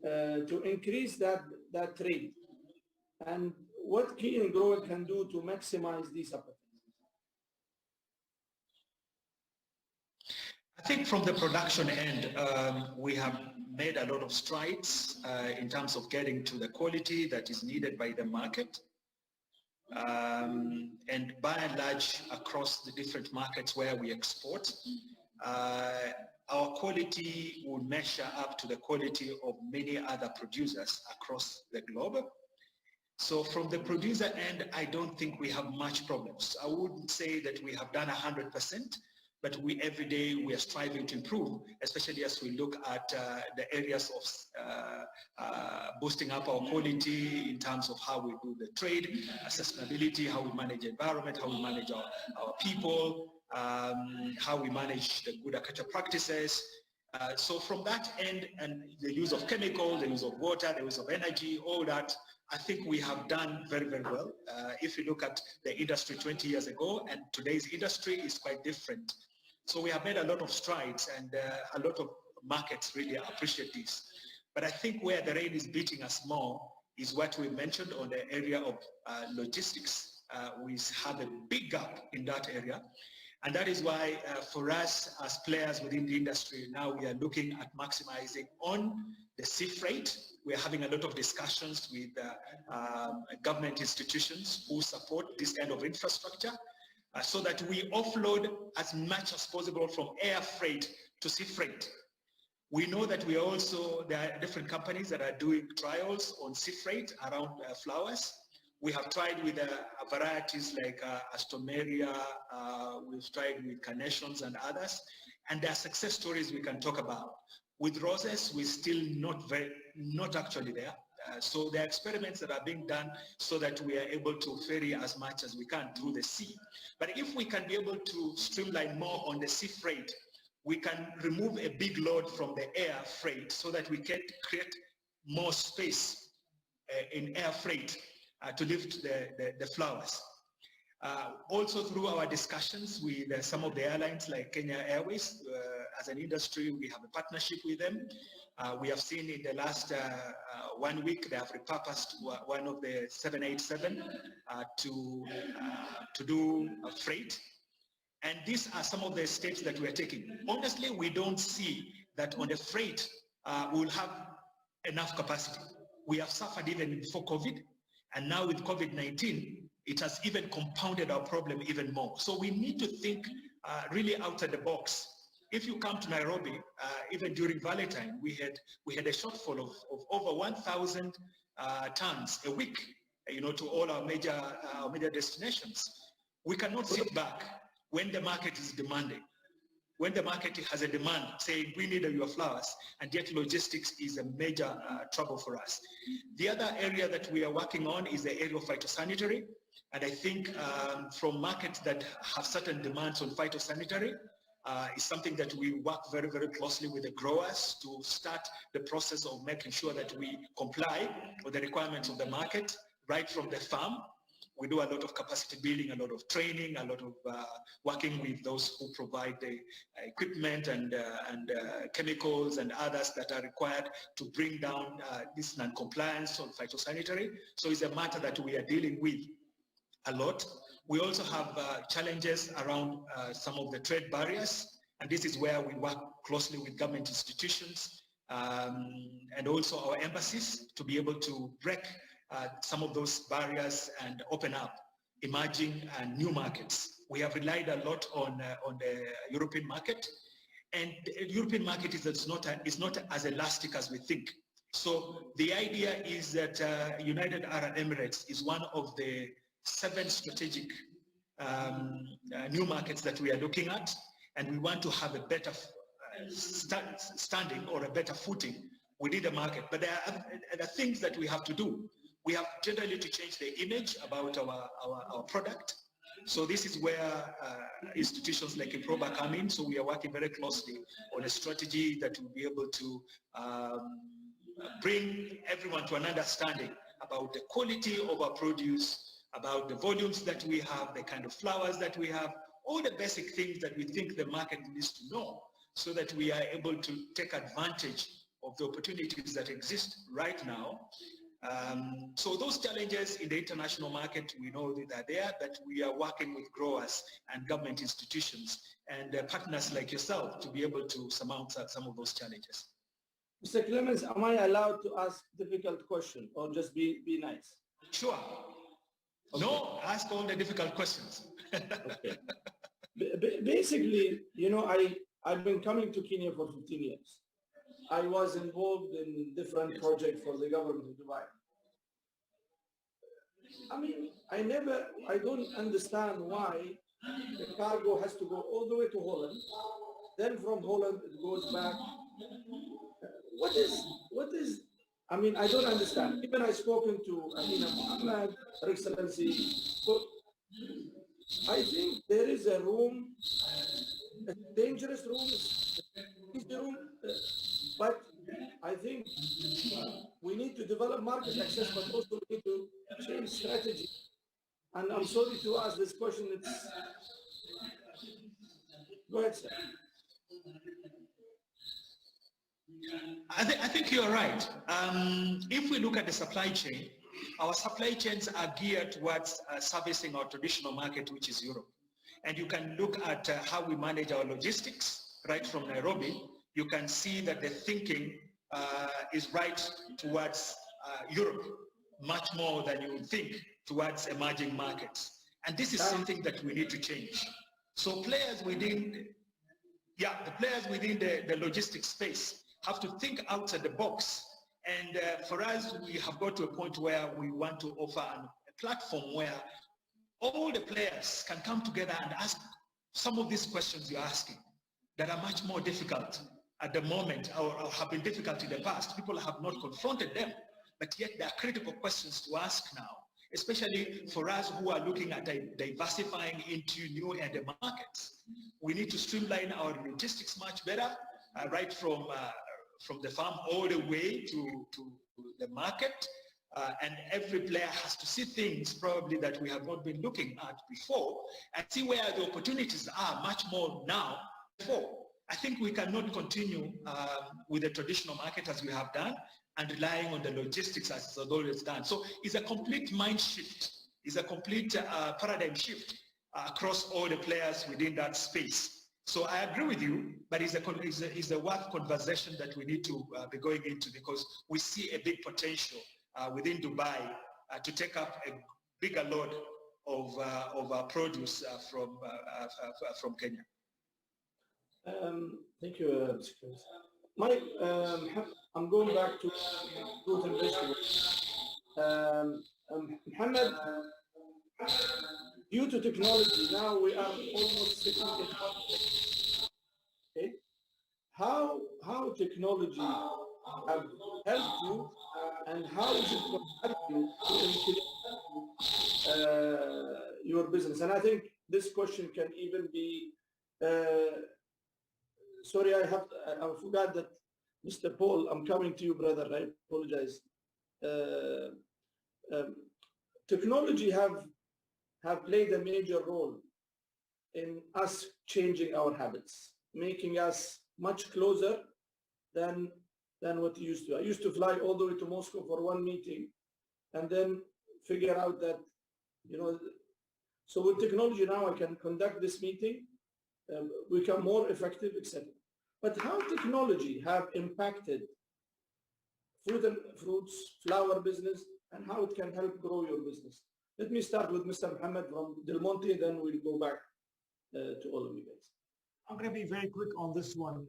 to increase that trade. And what Kenyan grower can do to maximize these opportunities? I think from the production end, we have made a lot of strides in terms of getting to the quality that is needed by the market. And by and large, across the different markets where we export, our quality will measure up to the quality of many other producers across the globe. So from the producer end, I don't think we have much problems. I wouldn't say that we have done 100%, but every day we are striving to improve, especially as we look at the areas of boosting up our quality in terms of how we do the trade, sustainability, how we manage the environment, how we manage our people, how we manage the good agriculture practices. So from that end, and the use of chemicals, the use of water, the use of energy, all that, I think we have done very, very well. If you look at the industry 20 years ago, and today's industry is quite different. So we have made a lot of strides, and a lot of markets really appreciate this. But I think where the rain is beating us more is what we mentioned on the area of logistics. We have a big gap in that area. And that is why for us as players within the industry, now we are looking at maximizing on the sea freight. We are having a lot of discussions with government institutions who support this kind of infrastructure so that we offload as much as possible from air freight to sea freight. We know that there are different companies that are doing trials on sea freight around flowers. We have tried with varieties like Astomeria, we've tried with carnations and others, and there are success stories we can talk about. With roses, we're still not actually there. So there are experiments that are being done so that we are able to ferry as much as we can through the sea. But if we can be able to streamline more on the sea freight, we can remove a big load from the air freight so that we can create more space in air freight to lift the flowers. Also through our discussions with some of the airlines like Kenya Airways, as an industry, we have a partnership with them. We have seen in the last 1 week, they have repurposed one of the 787 to do freight. And these are some of the steps that we are taking. Honestly, we don't see that on the freight, we will have enough capacity. We have suffered even before COVID, and now with COVID-19, it has even compounded our problem even more. So we need to think really outside the box. If you come to Nairobi, even during Valentine, we had a shortfall of over 1,000 tons a week, to all our major destinations. We cannot sit back when the market is demanding. When the market has a demand saying we need your flowers, and yet logistics is a major trouble for us. The other area that we are working on is the area of phytosanitary. And I think from markets that have certain demands on phytosanitary, is something that we work very, very closely with the growers to start the process of making sure that we comply with the requirements of the market right from the farm. We do a lot of capacity building, a lot of training, a lot of working with those who provide the equipment and chemicals and others that are required to bring down this non-compliance on phytosanitary. So it's a matter that we are dealing with a lot. We also have challenges around some of the trade barriers, and this is where we work closely with government institutions and also our embassies to be able to break some of those barriers and open up emerging and new markets. We have relied a lot on the European market, and the European market is not as elastic as we think. So the idea is that United Arab Emirates is one of the 7 strategic new markets that we are looking at, and we want to have a better standing or a better footing within the market. But there are things that we have to do. We have generally to change the image about our product. So this is where institutions like Improba come in. So we are working very closely on a strategy that will be able to bring everyone to an understanding about the quality of our produce, about the volumes that we have, the kind of flowers that we have, all the basic things that we think the market needs to know, so that we are able to take advantage of the opportunities that exist right now. So those challenges in the international market, we know that they're there, but we are working with growers and government institutions and partners like yourself to be able to surmount some of those challenges. Mr. Clemens, am I allowed to ask difficult question or just be nice? Sure. Okay. No, ask all the difficult questions. Okay. Basically, you know, I've been coming to Kenya for 15 years. I was involved in different projects for the government of Dubai. I mean, I don't understand why the cargo has to go all the way to Holland, then from Holland it goes back. What is, I mean, I don't understand. Even I've spoken to Amina Muhammad, Her Excellency, but I think there is a room, a dangerous room, easy room, but I think we need to develop market access, but also we need to change strategy. And I'm sorry to ask this question. Go ahead, sir. I think you're right. If we look at the supply chain, our supply chains are geared towards servicing our traditional market, which is Europe. And you can look at how we manage our logistics right from Nairobi. You can see that the thinking is right towards Europe, much more than you would think towards emerging markets. And this is something that we need to change. So players within, the players within the logistics space have to think outside the box. And for us, we have got to a point where we want to offer a platform where all the players can come together and ask some of these questions you're asking that are much more difficult at the moment, or have been difficult in the past. People have not confronted them, but yet they are critical questions to ask now, especially for us who are looking at diversifying into new end markets. We need to streamline our logistics much better, right from the farm all the way to the market. And every player has to see things probably that we have not been looking at before, and see where the opportunities are much more now before. I think we cannot continue with the traditional market as we have done and relying on the logistics as it's always done. So it's a complete mind shift. It's a complete paradigm shift across all the players within that space. So I agree with you, but it's a worth conversation that we need to be going into, because we see a big potential within Dubai to take up a bigger load of produce from Kenya. Thank you, Mike. I'm going back to fruit and vegetables. Mohammed, due to technology, now we are almost sitting in okay. How technology have helped you, and how is it going to help you to increase your business? And I think this question can even be. Sorry, I forgot that, Mr. Paul, I'm coming to you, brother. I apologize. Technology have played a major role in us changing our habits, making us much closer than what you used to. I used to fly all the way to Moscow for one meeting and then figure out that, you know, so with technology now I can conduct this meeting, become more effective, etc. But how technology have impacted fruits, flower business, and how it can help grow your business. Let me start with Mr. Mohammed from Del Monte, then we'll go back to all of you guys. I'm going to be very quick on this one.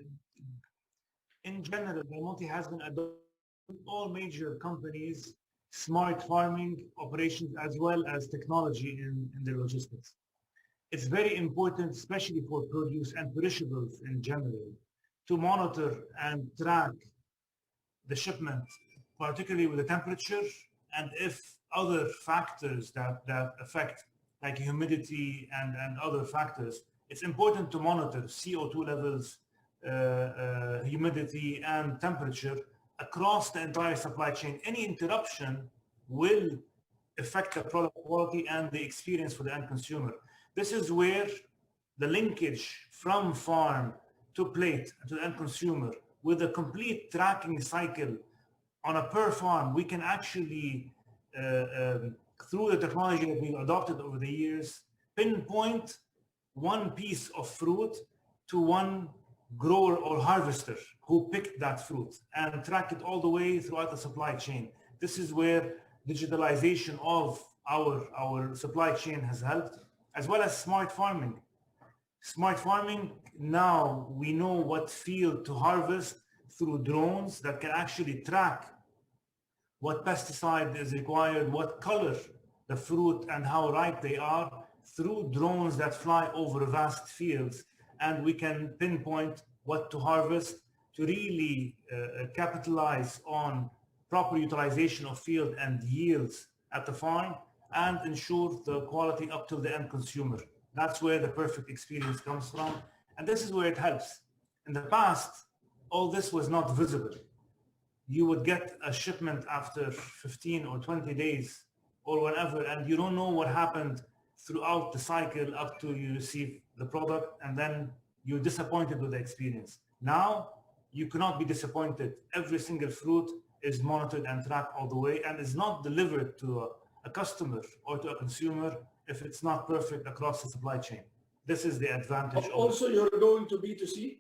In general, Del Monte has been adopting all major companies, smart farming operations, as well as technology in their logistics. It's very important, especially for produce and perishables in general, to monitor and track the shipment, particularly with the temperature, and if other factors that affect, like humidity and other factors, it's important to monitor CO2 levels, humidity, and temperature across the entire supply chain. Any interruption will affect the product quality and the experience for the end consumer. This is where the linkage from farm to plate to the end consumer with a complete tracking cycle on a per farm, we can actually, through the technology that we've adopted over the years, pinpoint one piece of fruit to one grower or harvester who picked that fruit and track it all the way throughout the supply chain. This is where digitalization of our supply chain has helped, as well as smart farming. Smart farming, now we know what field to harvest through drones that can actually track what pesticide is required, what color the fruit and how ripe they are, through drones that fly over vast fields. And we can pinpoint what to harvest to really capitalize on proper utilization of field and yields at the farm and ensure the quality up to the end consumer. That's where the perfect experience comes from. And this is where it helps. In the past, all this was not visible. You would get a shipment after 15 or 20 days or whatever, and you don't know what happened throughout the cycle up to you receive the product, and then you're disappointed with the experience. Now, you cannot be disappointed. Every single fruit is monitored and tracked all the way and is not delivered to a customer or to a consumer if it's not perfect across the supply chain. This is the advantage. Also, you're going to B2C?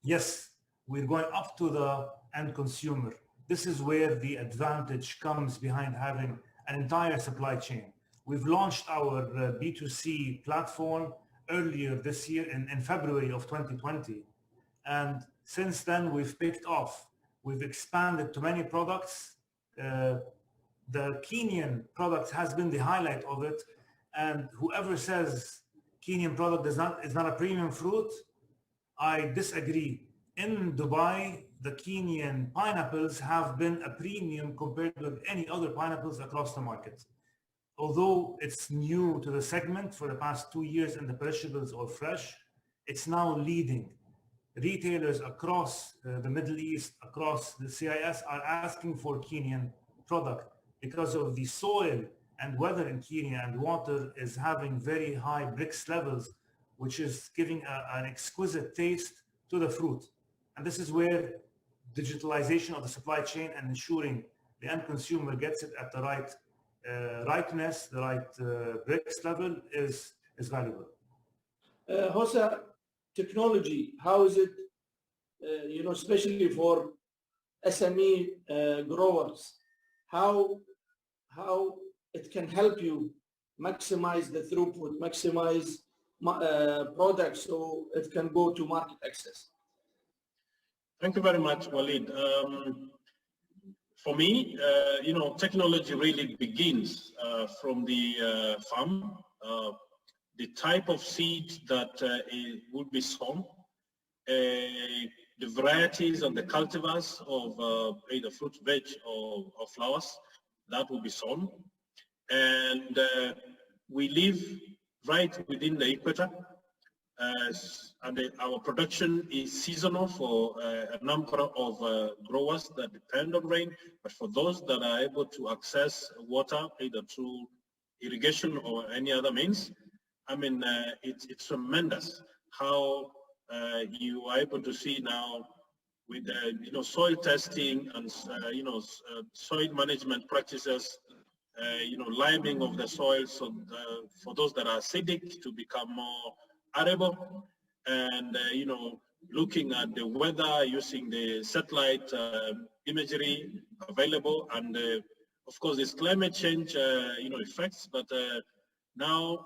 Yes, we're going up to the end consumer. This is where the advantage comes behind having an entire supply chain. We've launched our B2C platform earlier this year in February of 2020. And since then, we've picked off. We've expanded to many products. The Kenyan product has been the highlight of it. And whoever says Kenyan product is not a premium fruit, I disagree. In Dubai, the Kenyan pineapples have been a premium compared with any other pineapples across the market. Although it's new to the segment for the past 2 years in the perishables or fresh, it's now leading. Retailers across the Middle East, across the CIS are asking for Kenyan product because of the soil and weather in Kenya, and water is having very high Brix levels, which is giving an exquisite taste to the fruit. And this is where digitalization of the supply chain and ensuring the end consumer gets it at the right ripeness, the right Brix level is valuable. Hossa, technology, how is it, especially for SME growers, how it can help you maximize the throughput, maximize products so it can go to market access? Thank you very much, Walid. For me, technology really begins from the farm, the type of seed that would be sown, the varieties and the cultivars of either fruit, veg, or flowers that will be sown. And we live right within the equator, and our production is seasonal for a number of growers that depend on rain, but for those that are able to access water either through irrigation or any other means, I mean, it's tremendous how you are able to see now with soil testing and soil management practices, liming of the soil, so for those that are acidic to become more arable, and looking at the weather using the satellite imagery available, and of course, there's climate change, effects. But now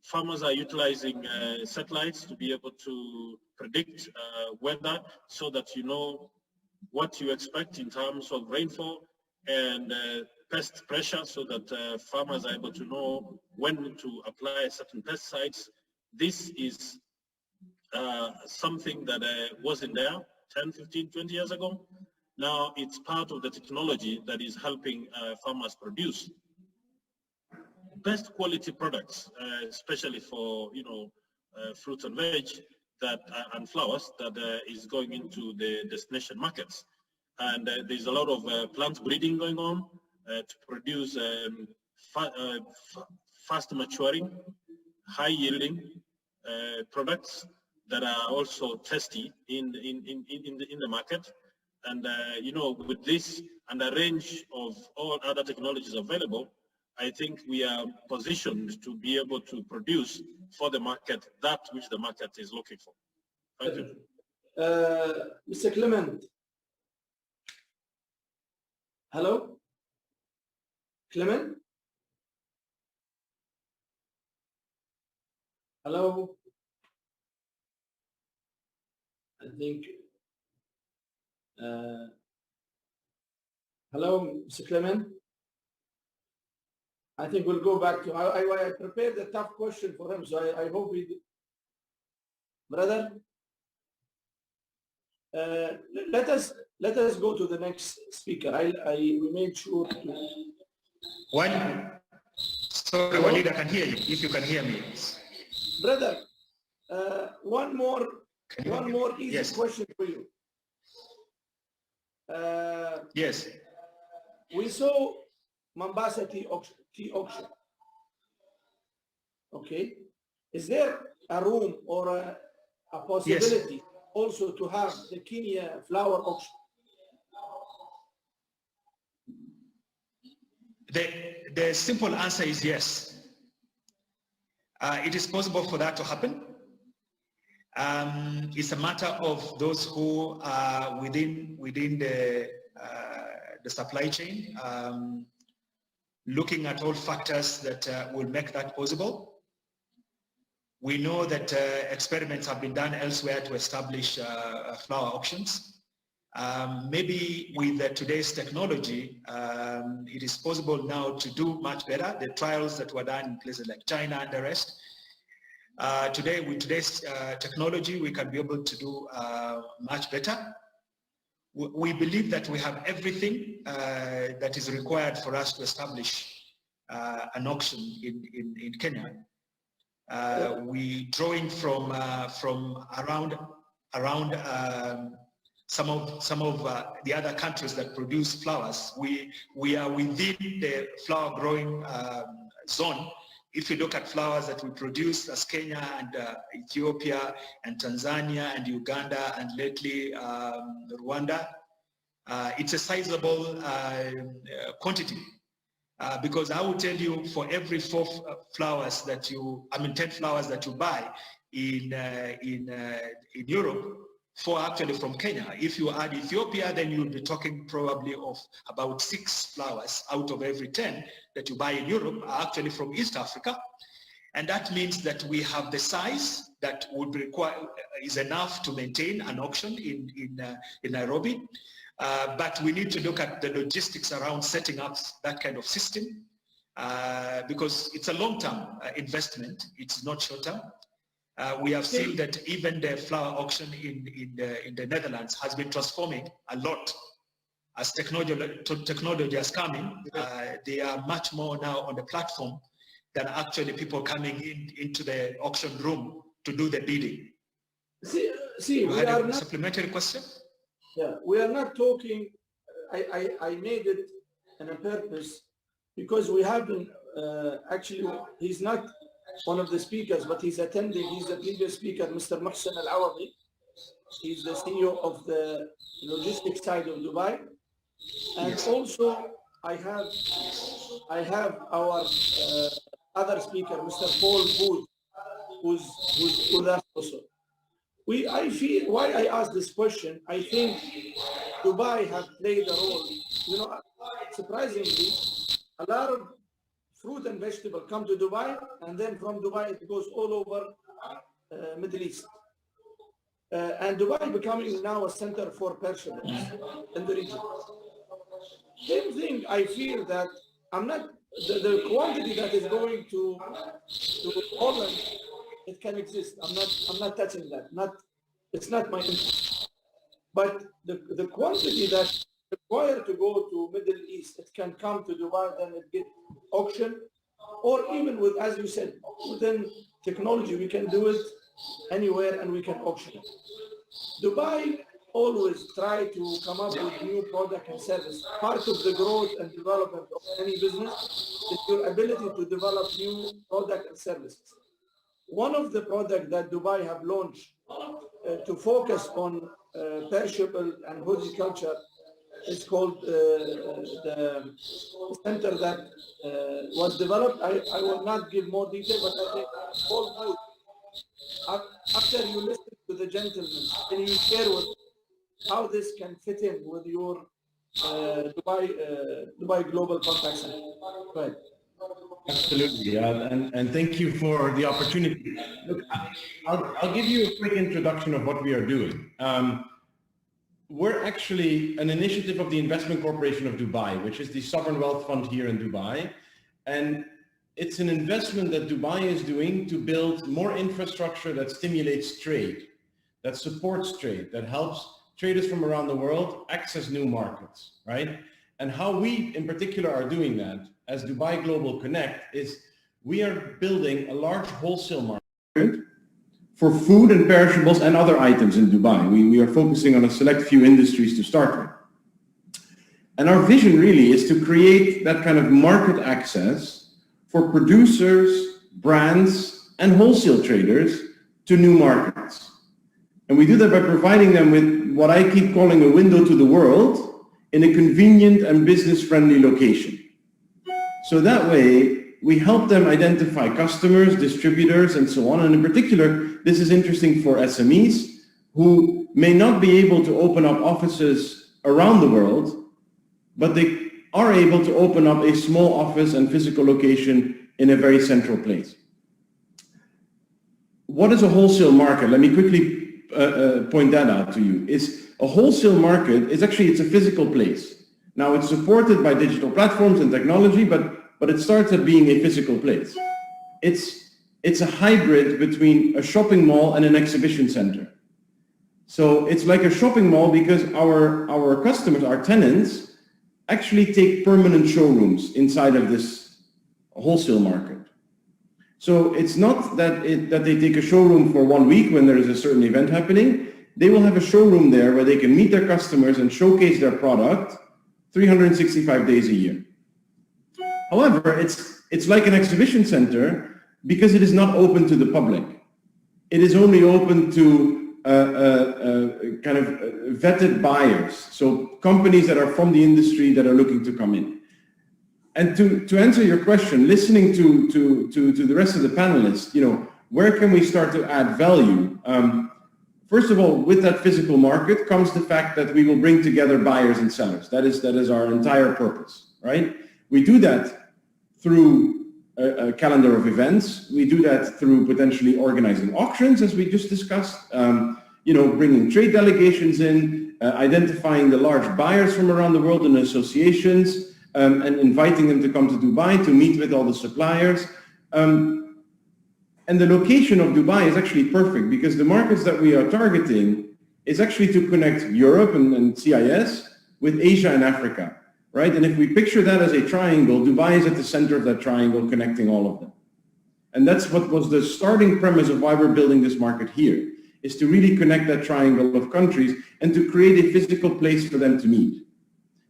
farmers are utilizing satellites to be able to predict weather, so that you know what you expect in terms of rainfall and pest pressure, so that farmers are able to know when to apply certain pesticides. This is something that wasn't there 10, 15, 20 years ago. Now it's part of the technology that is helping farmers produce best quality products, especially for fruits and veg and flowers that is going into the destination markets. And there's a lot of plant breeding going on to produce fast maturing, high yielding products that are also tasty in the market. And with this and a range of all other technologies available, I think we are positioned to be able to produce for the market that which the market is looking for. Thank you. Mr. Clement. Hello? Clement? Hello? I think, hello, Mr. Clement? I think we'll go back to, I prepared a tough question for him, so I hope he, brother, let us go to the next speaker. We made sure to. Sorry, Walid, I can hear you, if you can hear me. Brother, one more easy question for you. Yes. We saw Mombasa tea auction. Okay. Is there a room or a possibility also to have the Kenya flower auction? The simple answer is yes. It is possible for that to happen. It's a matter of those who are within the supply chain, looking at all factors that will make that possible. We know that experiments have been done elsewhere to establish flower auctions. Maybe with today's technology, it is possible now to do much better. The trials that were done in places like China and the rest. Today, with today's technology, we can be able to do much better. We believe that we have everything that is required for us to establish an auction in Kenya. We drawing from around some of the other countries that produce flowers. We are within the flower growing zone. If you look at flowers that we produce as Kenya and Ethiopia and Tanzania and Uganda and lately Rwanda, it's a sizable quantity. Because I will tell you, for every 10 flowers that you buy in Europe, 4 actually from Kenya. If you add Ethiopia, then you'll be talking probably of about 6 flowers out of every 10 that you buy in Europe are actually from East Africa. And that means that we have the size that would require, is enough to maintain an auction in Nairobi. But we need to look at the logistics around setting up that kind of system because it's a long-term investment. It's not short-term. We have seen that even the flower auction in the Netherlands has been transforming a lot as technology has come in. They are much more now on the platform than actually people coming into the auction room to do the bidding. See, you had a supplementary question? Yeah, we are not talking, I made it on a purpose because we haven't, actually, he's not one of the speakers, but he's attending, he's the previous speaker, Mr. Mohsen Al-Awadi. He's the CEO of the logistics side of Dubai. And also, I have our other speaker, Mr. Paul Booth, who's with us also. I feel, why I asked this question, I think Dubai have played a role. You know, surprisingly, a lot of fruit and vegetable come to Dubai, and then from Dubai it goes all over Middle East. And Dubai becoming now a center for perishables in the region. Same thing, I feel that I'm not, the quantity that is going to Holland, it can exist. I'm not touching that. It's not my interest. But the quantity that's required to go to Middle East, it can come to Dubai, then it get auctioned, or even with, as you said, within technology, we can do it anywhere and we can auction it. Dubai always try to come up with new product and service. Part of the growth and development of any business is your ability to develop new product and services. One of the products that Dubai have launched to focus on perishable and horticulture is called the center that was developed. I will not give more detail, but I think it's called food. After you listen to the gentleman, can you share with how this can fit in with your Dubai Global Contact Center? Go ahead. Absolutely, and thank you for the opportunity. Look, I'll give you a quick introduction of what we are doing. We're actually an initiative of the Investment Corporation of Dubai, which is the sovereign wealth fund here in Dubai. And it's an investment that Dubai is doing to build more infrastructure that stimulates trade, that supports trade, that helps traders from around the world access new markets, right? And how we in particular are doing that as Dubai Global Connect is we are building a large wholesale market for food and perishables and other items in Dubai. We are focusing on a select few industries to start with. And our vision really is to create that kind of market access for producers, brands, and wholesale traders to new markets. And we do that by providing them with what I keep calling a window to the world in a convenient and business-friendly location. So that way, we help them identify customers, distributors, and so on. And in particular, this is interesting for SMEs who may not be able to open up offices around the world, but they are able to open up a small office and physical location in a very central place. What is a wholesale market? Let me quickly point that out to you. Is a wholesale market is actually, it's a physical place. Now it's supported by digital platforms and technology, but it starts at being a physical place. It's a hybrid between a shopping mall and an exhibition center. So it's like a shopping mall because our customers, our tenants, actually take permanent showrooms inside of this wholesale market. So it's not that they take a showroom for 1 week when there is a certain event happening. They will have a showroom there where they can meet their customers and showcase their product 365 days a year. However, it's like an exhibition center because it is not open to the public. It is only open to kind of vetted buyers, so companies that are from the industry that are looking to come in. And to answer your question, listening to the rest of the panelists, you know, where can we start to add value? First of all, with that physical market comes the fact that we will bring together buyers and sellers. That is our entire purpose, right? We do that through a calendar of events. We do that through potentially organizing auctions, as we just discussed, you know, bringing trade delegations in, identifying the large buyers from around the world in associations, and inviting them to come to Dubai to meet with all the suppliers. And the location of Dubai is actually perfect because the markets that we are targeting is actually to connect Europe and CIS with Asia and Africa, right? And if we picture that as a triangle, Dubai is at the center of that triangle connecting all of them. And that's what was the starting premise of why we're building this market here, is to really connect that triangle of countries and to create a physical place for them to meet.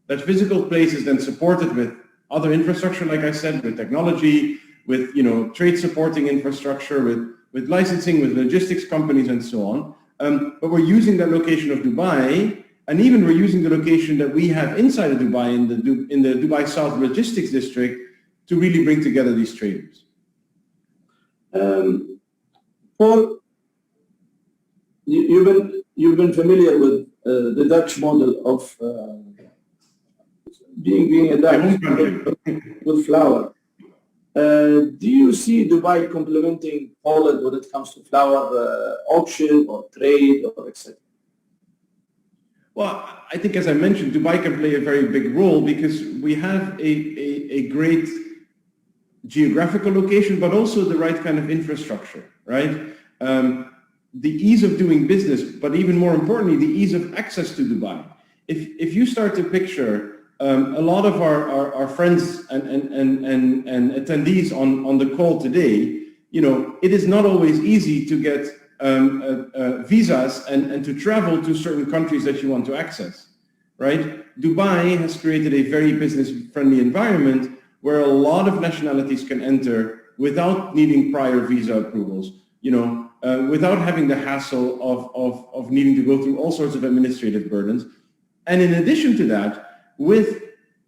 That physical place is then supported with other infrastructure, like I said, with technology, with, you know, trade supporting infrastructure, with licensing, with logistics companies and so on. But we're using that location of Dubai, and even we're using the location that we have inside of Dubai in the Dubai South Logistics District to really bring together these traders. Paul, you've been familiar with the Dutch model of being a Dutch with flour. Do you see Dubai complementing Poland when it comes to flour auction or trade or etc.? Well, I think, as I mentioned, Dubai can play a very big role because we have a great geographical location, but also the right kind of infrastructure, right? The ease of doing business, but even more importantly, the ease of access to Dubai. If you start to picture a lot of our friends and attendees on the call today, you know, it is not always easy to get visas and to travel to certain countries that you want to access, right? Dubai has created a very business-friendly environment where a lot of nationalities can enter without needing prior visa approvals, you know, without having the hassle of needing to go through all sorts of administrative burdens. And in addition to that, with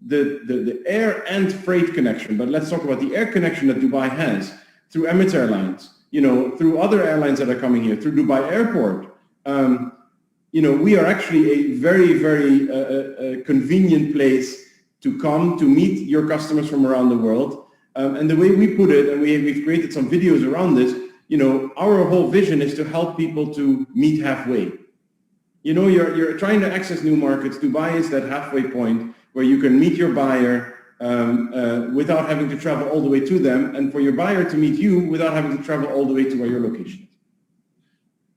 the air and freight connection, but let's talk about the air connection that Dubai has through Emirates Airlines, you know, through other airlines that are coming here, through Dubai Airport, you know, we are actually a very, very convenient place to come to meet your customers from around the world. And the way we put it, and we've created some videos around this, you know, our whole vision is to help people to meet halfway. You know, you're trying to access new markets. Dubai is that halfway point where you can meet your buyer without having to travel all the way to them, and for your buyer to meet you without having to travel all the way to where your location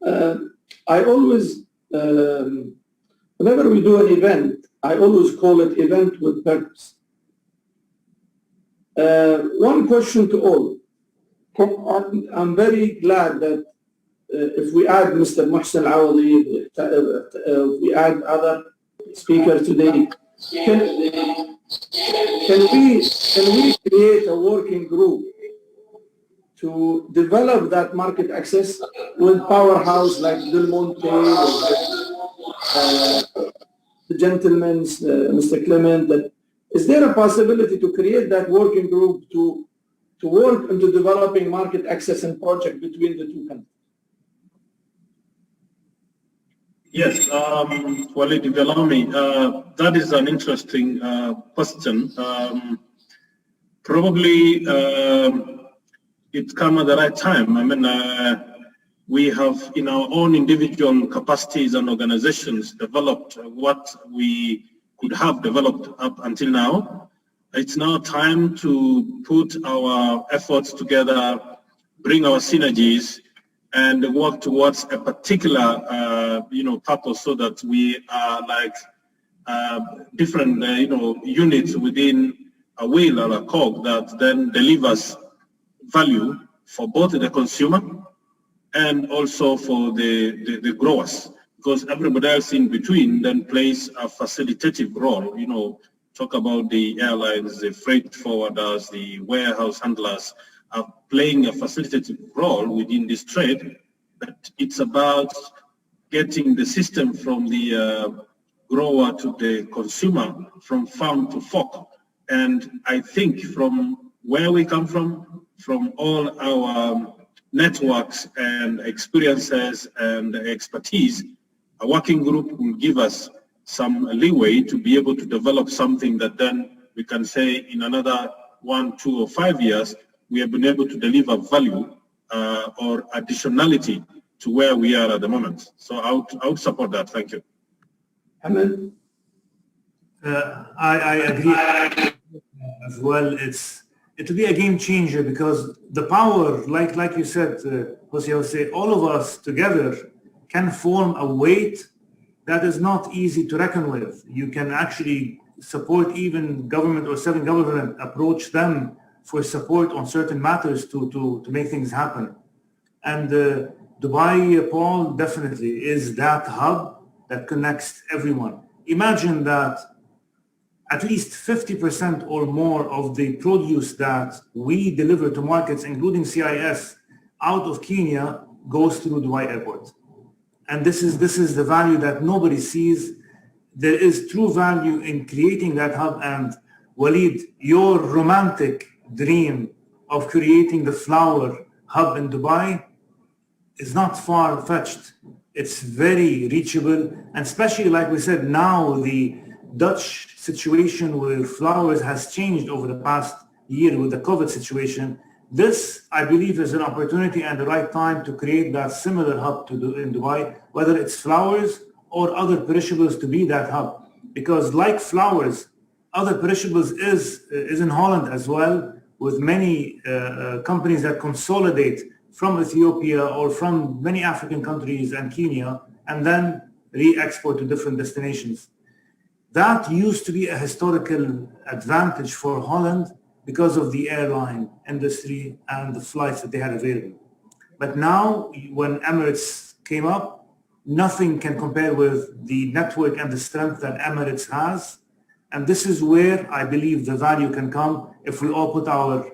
is. I always, whenever we do an event, I always call it event with purpose. One question to all. I'm very glad that if we add Mr. Mohsen Awadi, if we add other speakers today, can we create a working group to develop that market access with powerhouse like Del Monte, the gentleman, Mr. Clement? That, is there a possibility to create that working group to work into developing market access and project between the two countries? Yes, Walid, if you allow me, that is an interesting question. Probably it come at the right time. I mean, we have in our own individual capacities and organizations developed what we could have developed up until now. It's now time to put our efforts together, bring our synergies, and work towards a particular, purpose, so that we are like different, units within a wheel or a cog that then delivers value for both the consumer and also for the growers, because everybody else in between then plays a facilitative role. You know, talk about the airlines, the freight forwarders, the warehouse handlers, are playing a facilitative role within this trade. But it's about getting the system from the grower to the consumer, from farm to fork. And I think from where we come from all our networks and experiences and expertise, a working group will give us some leeway to be able to develop something that then we can say in another 1, 2, or 5 years, we have been able to deliver value or additionality to where we are at the moment. So I would support that. Thank you. Ahmed? I agree as well. It'll be a game changer because the power, like you said, Jose, all of us together can form a weight that is not easy to reckon with. You can actually support even government or semi-government, approach them for support on certain matters to make things happen. And Dubai, Paul, definitely is that hub that connects everyone. Imagine that at least 50% or more of the produce that we deliver to markets, including CIS, out of Kenya goes through Dubai Airport. And this is the value that nobody sees. There is true value in creating that hub. And Walid, your romantic dream of creating the flour hub in Dubai is not far-fetched. It's very reachable, and especially like we said, now the Dutch situation with flowers has changed over the past year with the COVID situation. This, I believe, is an opportunity and the right time to create that similar hub to do in Dubai, whether it's flowers or other perishables to be that hub. Because like flowers, other perishables is in Holland as well, with many companies that consolidate from Ethiopia or from many African countries and Kenya, and then re-export to different destinations. That used to be a historical advantage for Holland because of the airline industry and the flights that they had available. But now, when Emirates came up, nothing can compare with the network and the strength that Emirates has. And this is where I believe the value can come if we all put our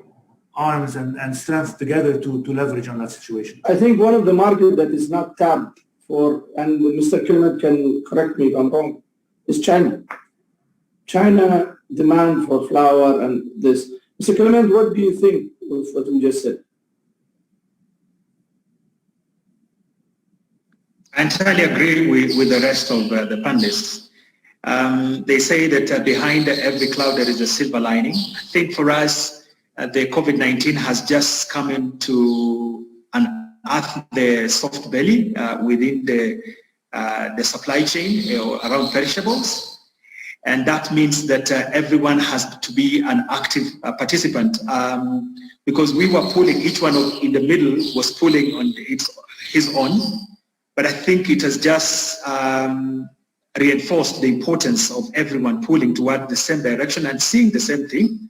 arms and strength together to leverage on that situation. I think one of the markets that is not tapped for, and Mr. Clement can correct me if I'm wrong, is China. China demand for flour and this. Mr. Clement, what do you think of what we just said? I entirely agree with the rest of the panelists. They say that behind every cloud there is a silver lining. I think for us, the COVID-19 has just come in to unearth the soft belly within the supply chain around perishables. And that means that everyone has to be an active participant because we were pulling, each one in the middle was pulling on his own. But I think it has just reinforced the importance of everyone pulling toward the same direction and seeing the same thing.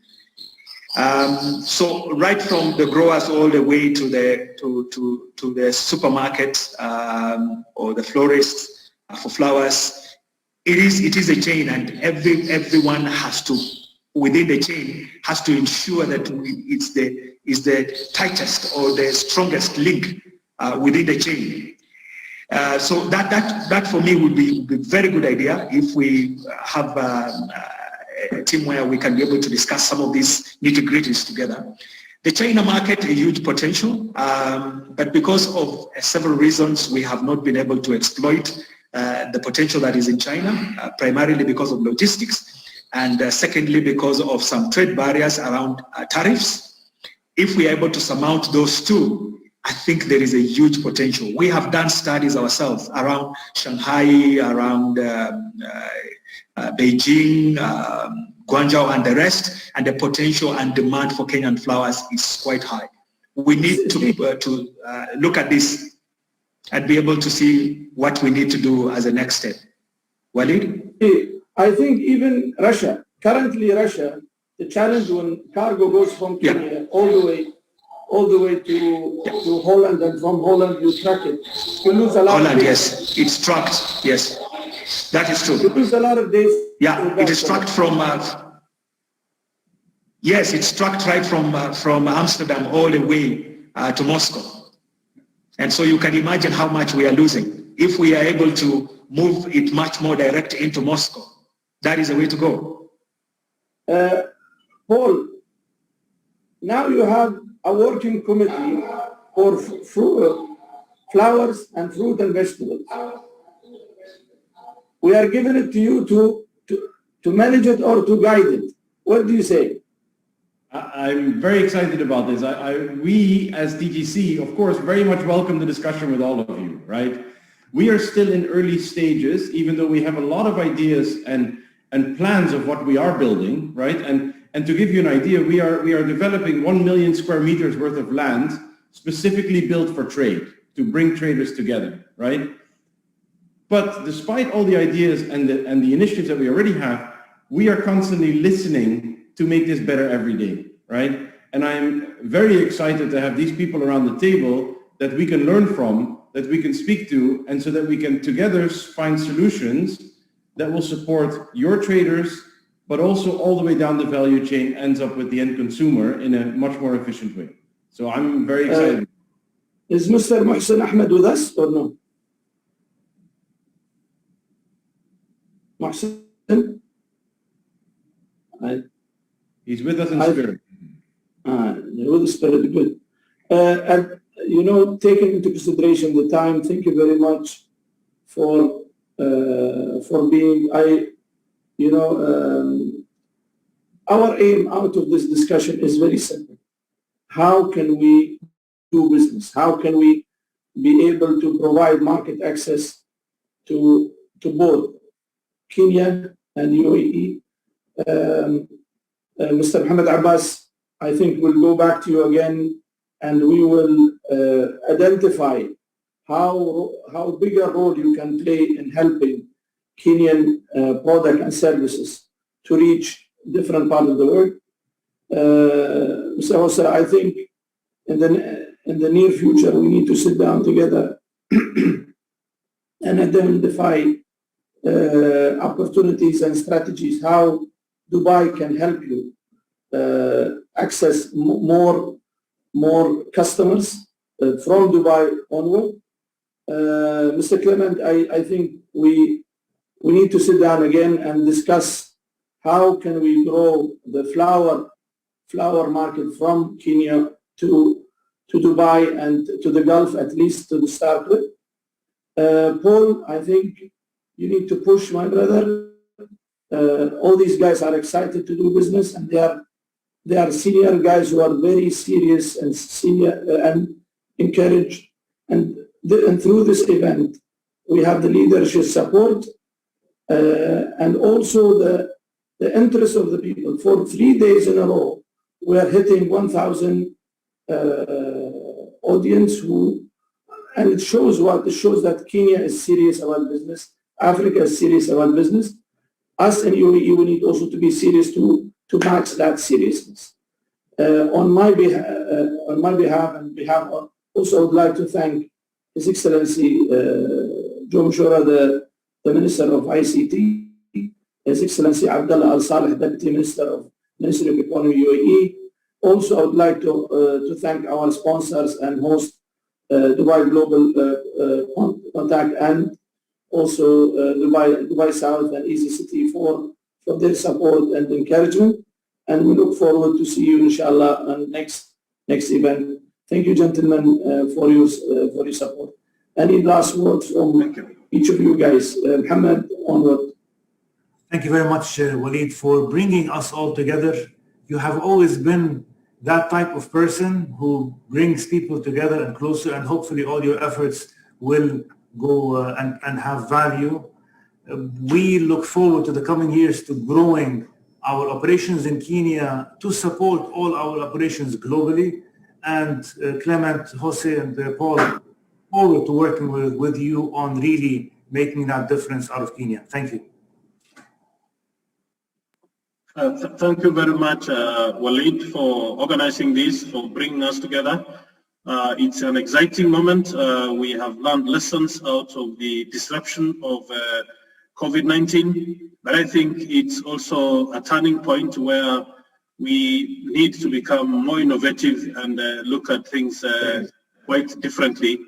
So right from the growers all the way to the supermarket or the florists for flowers, it is a chain, and everyone has to, within the chain, has to ensure that it's the tightest or the strongest link within the chain. So that for me would be a very good idea if we have a team where we can be able to discuss some of these nitty-gritties together. The China market, a huge potential, but because of several reasons, we have not been able to exploit the potential that is in China, primarily because of logistics, and secondly, because of some trade barriers around tariffs. If we are able to surmount those two, I think there is a huge potential. We have done studies ourselves around Shanghai, around Beijing, Guangzhou, and the rest, and the potential and demand for Kenyan flowers is quite high. We need to look at this and be able to see what we need to do as a next step. Walid? I think even Russia, currently Russia, the challenge when cargo goes from Kenya all the way to Holland, and from Holland you track it. You lose a lot Holland, of days. yes, it's tracked, yes. That is true. You lose a lot of days. Yeah, it is tracked from, yes, it's tracked right from Amsterdam all the way to Moscow. And so you can imagine how much we are losing. If we are able to move it much more direct into Moscow, that is the way to go. Paul, now you have a working committee for flowers and fruit and vegetables. We are giving it to you to manage it or to guide it. What do you say? I'm very excited about this. We as DGC, of course, very much welcome the discussion with all of you, right? We are still in early stages, even though we have a lot of ideas and plans of what we are building, right? And to give you an idea, we are developing 1 million square meters worth of land specifically built for trade, to bring traders together, right? But despite all the ideas and the initiatives that we already have, we are constantly listening to make this better every day, right? And I'm very excited to have these people around the table that we can learn from, that we can speak to, and so that we can together find solutions that will support your traders, but also all the way down the value chain ends up with the end consumer in a much more efficient way. So I'm very excited. Is Mr. Mohsen Ahmed with us or no? Mohsen? He's with us in spirit. With the spirit, good. And, you know, taking into consideration the time, thank you very much for being, our aim out of this discussion is very simple. How can we do business? How can we be able to provide market access to both Kenya and UAE? Mr. Mohammed Abbas, I think we'll go back to you again, and we will identify how big a role you can play in helping Kenyan product and services to reach different parts of the world. Mr. Hossa, I think in the near future we need to sit down together and identify opportunities and strategies how Dubai can help you access more customers from Dubai onward. Mr. Clement, I think we need to sit down again and discuss how can we grow the flower market from Kenya to Dubai and to the Gulf, at least to start with. Paul, I think you need to push, my brother. All these guys are excited to do business, and they are senior guys who are very serious and senior and encouraged. And through this event, we have the leadership support and also the interest of the people. For 3 days in a row, we are hitting 1,000 audience and it shows what? It shows that Kenya is serious about business. Africa is serious about business. Us in UAE, we need also to be serious to match that seriousness. On my behalf and behalf of, also I would like to thank His Excellency Joe Mshura, the Minister of ICT, His Excellency Abdullah Al Saleh, Deputy Minister of Ministry of Economy UAE. Also, I would like to thank our sponsors and host Dubai Global Contact and also Dubai South and Easy City for their support and encouragement. And we look forward to see you, inshallah, on next event. Thank you, gentlemen, for your support. Any last words from each of you guys? Mohammed, onward. Thank you very much, Waleed, for bringing us all together. You have always been that type of person who brings people together and closer, and hopefully all your efforts will go and have value. We look forward to the coming years to growing our operations in Kenya to support all our operations globally. And Clement, Jose, and Paul, forward to working with you on really making that difference out of Kenya. Thank you. Thank you very much, Waleed, for organizing this, for bringing us together. It's an exciting moment. We have learned lessons out of the disruption of COVID-19, but I think it's also a turning point where we need to become more innovative and look at things quite differently.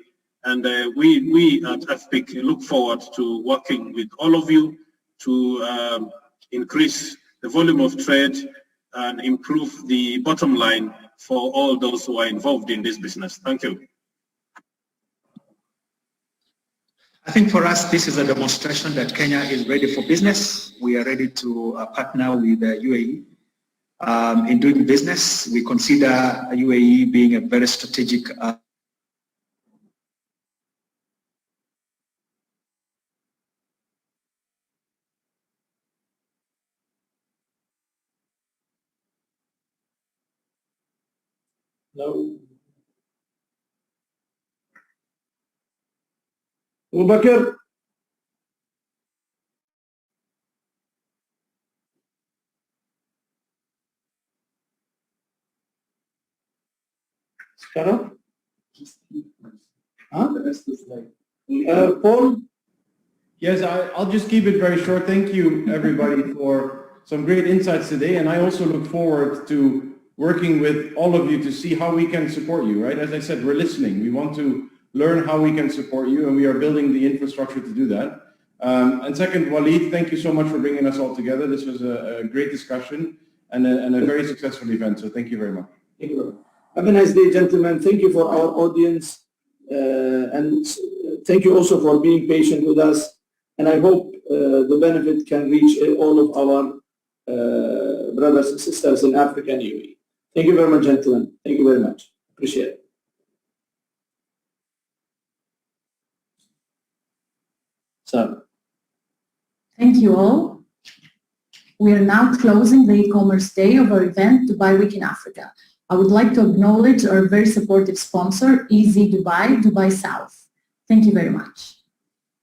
And we at FPIC look forward to working with all of you to increase the volume of trade and improve the bottom line for all those who are involved in this business. Thank you. I think for us, this is a demonstration that Kenya is ready for business. We are ready to partner with the UAE in doing business. We consider UAE being a very strategic No. Abu Bakr. Huh? Paul? Yes, I'll just keep it very short. Thank you, everybody, for some great insights today. And I also look forward to working with all of you to see how we can support you, right? As I said, we're listening. We want to learn how we can support you, and we are building the infrastructure to do that. And second, Waleed, thank you so much for bringing us all together. This was a great discussion and a very successful event. So thank you very much. Thank you very much. Have a nice day, gentlemen. Thank you for our audience. And thank you also for being patient with us. And I hope the benefit can reach all of our brothers and sisters in Africa and UAE. Thank you very much, gentlemen. Thank you very much. Appreciate it. So. Thank you all. We are now closing the e-commerce day of our event, Dubai Week in Africa. I would like to acknowledge our very supportive sponsor, Easy Dubai, Dubai South. Thank you very much.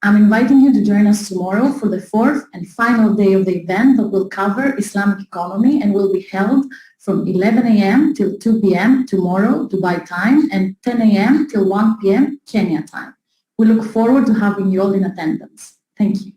I'm inviting you to join us tomorrow for the fourth and final day of the event that will cover Islamic economy and will be held from 11 a.m. till 2 p.m. tomorrow, Dubai time, and 10 a.m. till 1 p.m. Kenya time. We look forward to having you all in attendance. Thank you.